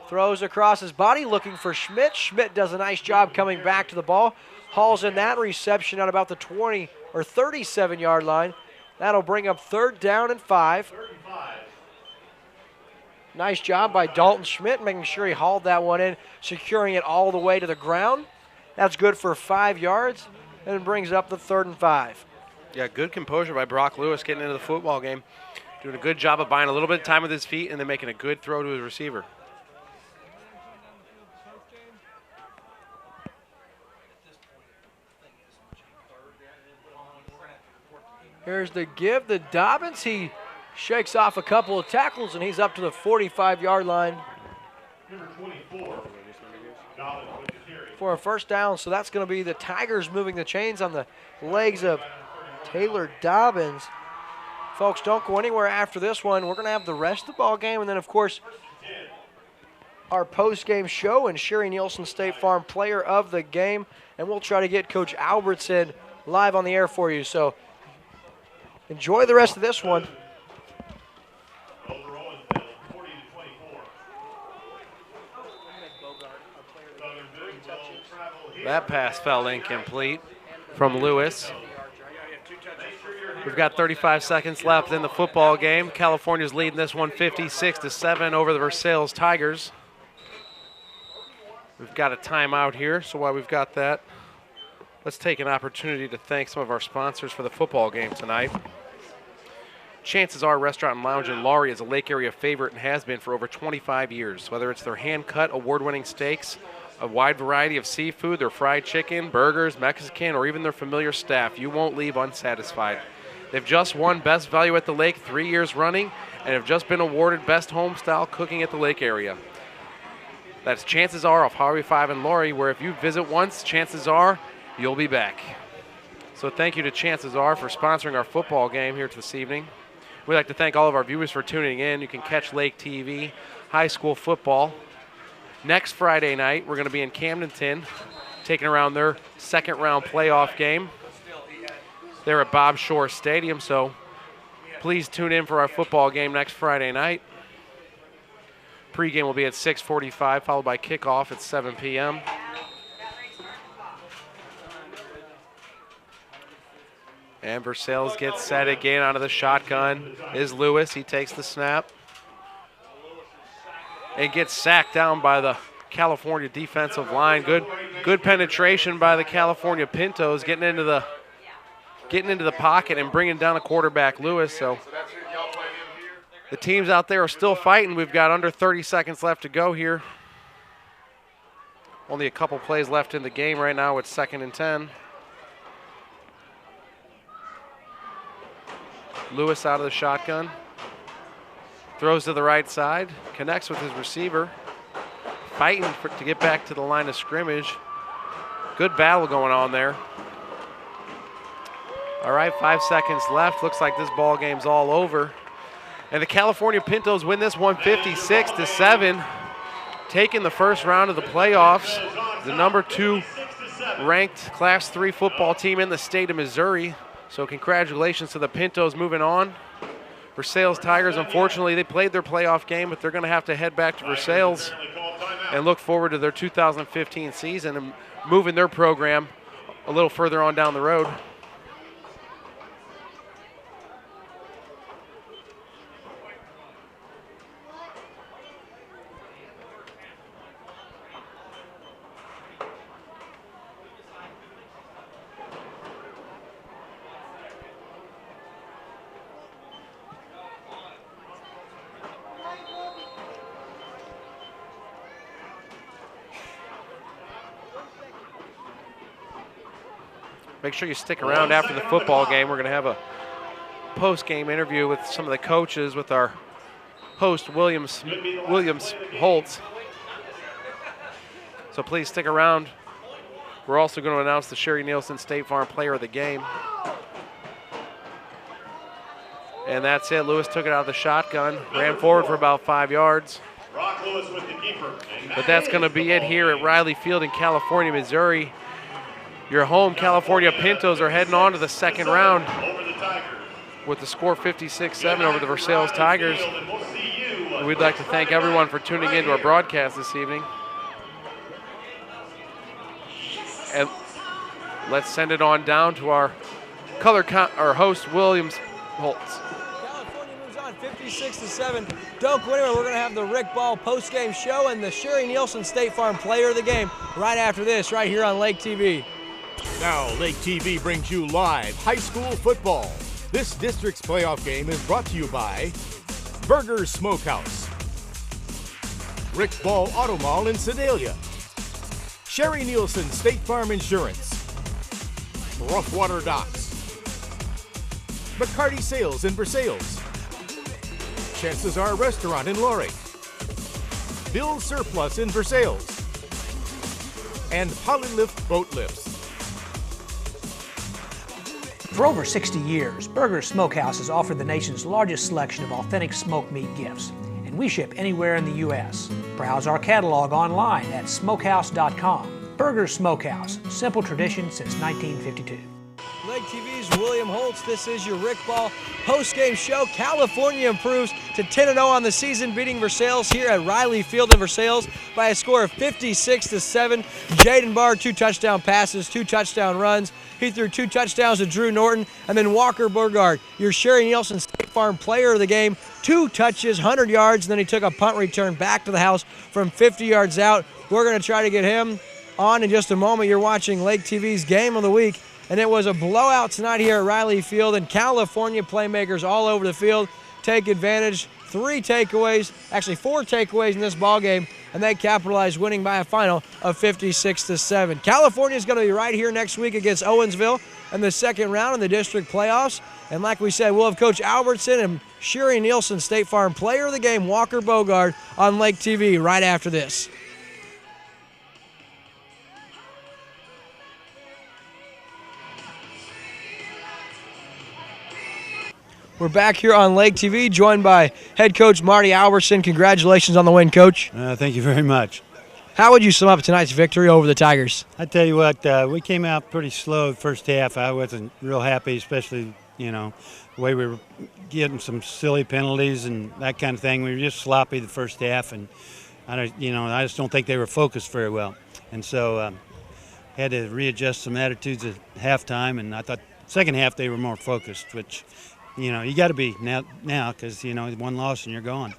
throws across his body, looking for Schmidt. Schmidt does a nice job coming back to the ball. Hauls in that reception at about the 20 or 37-yard line. That'll bring up 3rd down and 5. Nice job by Dalton Schmidt, making sure he hauled that one in, securing it all the way to the ground. That's good for 5 yards, and it brings up the 3rd and 5. Yeah, good composure by Brock Lewis getting into the football game. Doing a good job of buying a little bit of time with his feet and then making a good throw to his receiver. Here's the give to Dobbins. He shakes off a couple of tackles, and he's up to the 45-yard line for a 1st down. So that's going to be the Tigers moving the chains on the legs of Taylor Dobbins. Folks, don't go anywhere after this one. We're going to have the rest of the ball game, and then, of course, our post-game show and Sherry Nielsen State Farm Player of the Game, and we'll try to get Coach Albertson live on the air for you. So enjoy the rest of this one. That pass fell incomplete from Lewis. We've got 35 seconds left in the football game. California's leading this one 56-7 over the Versailles Tigers. We've got a timeout here, so while we've got that, let's take an opportunity to thank some of our sponsors for the football game tonight. Chances Are Restaurant and Lounge in Laurie is a Lake area favorite and has been for over 25 years. Whether it's their hand-cut, award-winning steaks, a wide variety of seafood, their fried chicken, burgers, Mexican, or even their familiar staff, you won't leave unsatisfied. They've just won Best Value at the Lake 3 years running and have just been awarded Best Home-Style Cooking at the Lake area. That's Chances Are off Highway 5 in Laurie, where if you visit once, chances are you'll be back. So thank you to Chances Are for sponsoring our football game here this evening. We'd like to thank all of our viewers for tuning in. You can catch Lake TV high school football next Friday night. We're going to be in Camdenton taking around their second round playoff game. They're at Bob Shore Stadium, so please tune in for our football game next Friday night. Pre-game will be at 6:45, followed by kickoff at 7 p.m. And Versailles gets set again out of the shotgun. Is Lewis. He takes the snap. And gets sacked down by the California defensive line. Good penetration by the California Pintos, getting into the pocket and bringing down the quarterback Lewis. So the teams out there are still fighting. We've got under 30 seconds left to go here. Only a couple plays left in the game right now. It's 2nd and 10. Lewis out of the shotgun. Throws to the right side. Connects with his receiver. Fighting to get back to the line of scrimmage. Good battle going on there. All right, 5 seconds left. Looks like this ball game's all over. And the California Pintos win this one 56-7. Taking the first round of the playoffs. The number 2 ranked Class 3 football team in the state of Missouri. So congratulations to the Pintos moving on. Versailles Tigers, unfortunately, they played their playoff game, but they're going to have to head back to Versailles and look forward to their 2015 season and moving their program a little further on down the road. Make sure you stick around after the football game. We're going to have a post-game interview with some of the coaches with our host, Williams Holtz. So please stick around. We're also going to announce the Sherry Nielsen State Farm Player of the Game. And that's it. Lewis took it out of the shotgun, ran forward for about 5 yards. But that's going to be it here at Riley Field in California, Missouri. Your home California Pintos are heading on to the second round with the score 56-7 over the Versailles Tigers. We'd like to thank everyone for tuning in to our broadcast this evening. And let's send it on down to our our host, Williams Holtz. California moves on 56-7. Don't go anywhere. We're going to have the Rick Ball post-game show and the Sherry Nielsen State Farm Player of the Game right after this, right here on Lake TV. Now, Lake TV brings you live high school football. This district's playoff game is brought to you by Burgers Smokehouse, Rick Ball Auto Mall in Sedalia, Sherry Nielsen State Farm Insurance, Roughwater Docks, McCarty Sales in Versailles, Chances Are Restaurant in Laurie, Bill's Surplus in Versailles, and Polylift Boat Lifts. For over 60 years, Burgers Smokehouse has offered the nation's largest selection of authentic smoked meat gifts, and we ship anywhere in the U.S. Browse our catalog online at smokehouse.com. Burgers Smokehouse, simple tradition since 1952. Lake TV's William Holtz. This is your Rick Ball post-game show. California improves to 10-0 on the season, beating Versailles here at Riley Field in Versailles by a score of 56-7. Jaden Barr, 2 touchdown passes, 2 touchdown runs. He threw 2 touchdowns to Drew Norton, and then Walker Burgard, your Sherry Nielsen State Farm Player of the Game, 2 touches, 100 yards, and then he took a punt return back to the house from 50 yards out. We're going to try to get him on in just a moment. You're watching Lake TV's Game of the Week and it was a blowout tonight here at Riley Field, and California playmakers all over the field take advantage. 4 takeaways in this ball game, and they capitalized, winning by a final of 56-7. California is going to be right here next week against Owensville in the second round in the district playoffs. And like we said, we'll have Coach Albertson and Sherry Nielsen, State Farm Player of the Game, Walker Bogard, on Lake TV right after this. We're back here on Lake TV, joined by head coach Marty Albertson. Congratulations on the win, Coach. Thank you very much. How would you sum up tonight's victory over the Tigers? I tell you what, we came out pretty slow the first half. I wasn't real happy, especially, the way we were getting some silly penalties and that kind of thing. We were just sloppy the first half, and I just don't think they were focused very well. And so had to readjust some attitudes at halftime, and I thought second half they were more focused, which you got to be now because, one loss and you're gone.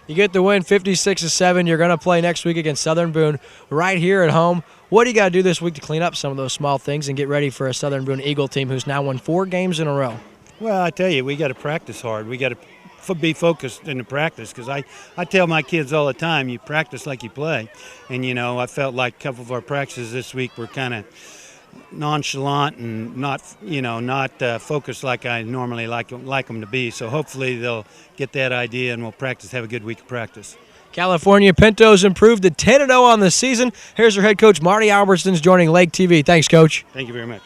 You get the win 56-7. You're going to play next week against Southern Boone right here at home. What do you got to do this week to clean up some of those small things and get ready for a Southern Boone Eagle team who's now won 4 games in a row? Well, I tell you, we got to practice hard. We got to be focused in the practice because I tell my kids all the time, you practice like you play. And, I felt like a couple of our practices this week were kind of nonchalant and not focused like I normally like them to be. So hopefully they'll get that idea and we'll practice, have a good week of practice. California Pintos improved to 10-0 on the season. Here's our head coach, Marty Albertson, joining Lake TV. Thanks, Coach. Thank you very much.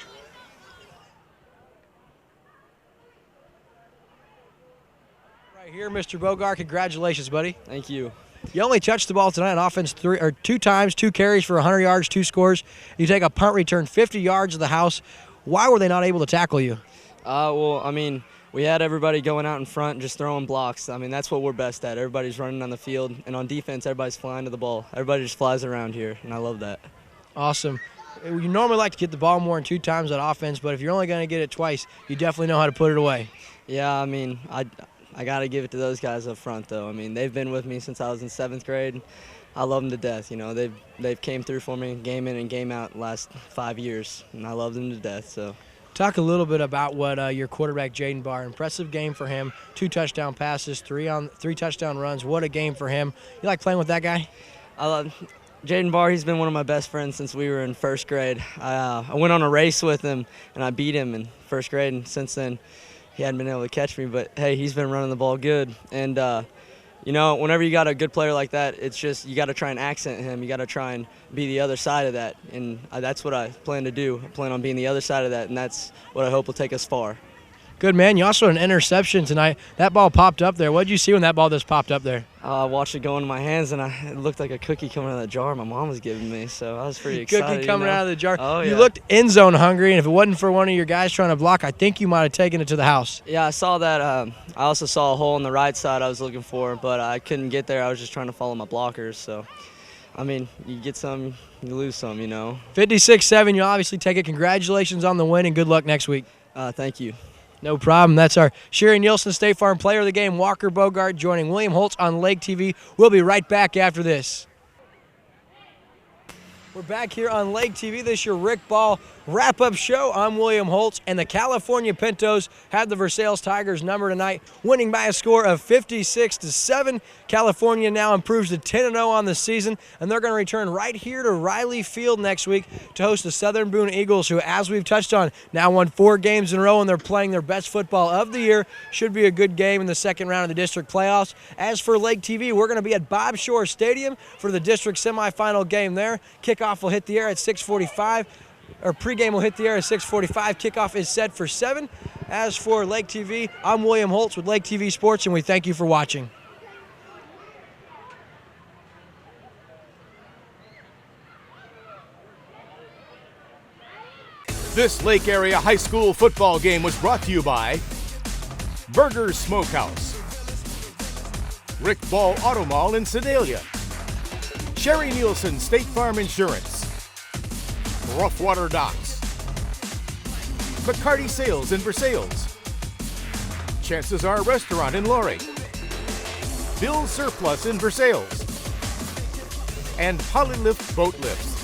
Right here, Mr. Bogart, congratulations, buddy. Thank you. You only touched the ball tonight on offense 2 times, 2 carries for 100 yards, 2 scores. You take a punt return 50 yards of the house. Why were they not able to tackle you? We had everybody going out in front and just throwing blocks. That's what we're best at. Everybody's running on the field, and on defense, everybody's flying to the ball. Everybody just flies around here, and I love that. Awesome. You normally like to get the ball more than 2 times on offense, but if you're only going to get it twice, you definitely know how to put it away. Yeah, I got to give it to those guys up front, though. They've been with me since I was in 7th grade. I love them to death. They've came through for me game in and game out the last 5 years, and I love them to death. So, talk a little bit about what your quarterback Jaden Barr. Impressive game for him. 2 touchdown passes, 3 touchdown runs. What a game for him. You like playing with that guy? I love Jaden Barr. He's been one of my best friends since we were in 1st grade. I went on a race with him, and I beat him in 1st grade, and since then, he hadn't been able to catch me, but hey, he's been running the ball good. And, whenever you got a good player like that, it's just you got to try and accent him. You got to try and be the other side of that. And that's what I plan to do. I plan on being the other side of that, and that's what I hope will take us far. Good, man. You also had an interception tonight. That ball popped up there. What did you see when that ball just popped up there? I watched it go into my hands, and it looked like a cookie coming out of the jar my mom was giving me, so I was pretty excited. Cookie coming out of the jar. Oh, yeah. You looked end zone hungry, and if it wasn't for one of your guys trying to block, I think you might have taken it to the house. Yeah, I saw that. I also saw a hole on the right side I was looking for, but I couldn't get there. I was just trying to follow my blockers, so. You get some, you lose some, 56-7, you obviously take it. Congratulations on the win, and good luck next week. Thank you. No problem. That's our Sherry Nielsen, State Farm Player of the Game, Walker Bogart, joining William Holtz on Lake TV. We'll be right back after this. We're back here on Lake TV. This is your Rick Ball wrap-up show. I'm William Holtz, and the California Pintos had the Versailles Tigers number tonight, winning by a score of 56-7. California now improves to 10-0 on the season, and they're going to return right here to Riley Field next week to host the Southern Boone Eagles, who, as we've touched on, now won 4 games in a row, and they're playing their best football of the year. Should be a good game in the second round of the district playoffs. As for Lake TV, we're going to be at Bob Shore Stadium for the district semifinal game there. Kickoff will hit the air at 6:45. Or pregame will hit the air at 6:45. Kickoff is set for 7. As for Lake TV, I'm William Holtz with Lake TV Sports, and we thank you for watching. This Lake Area High School football game was brought to you by Burger's Smokehouse, Rick Ball Auto Mall in Sedalia, Sherry Nielsen State Farm Insurance, Roughwater Docks, McCarty Sales in Versailles, Chances Are Restaurant in Laurie, Bill's Surplus in Versailles, and Polylift Boat Lifts.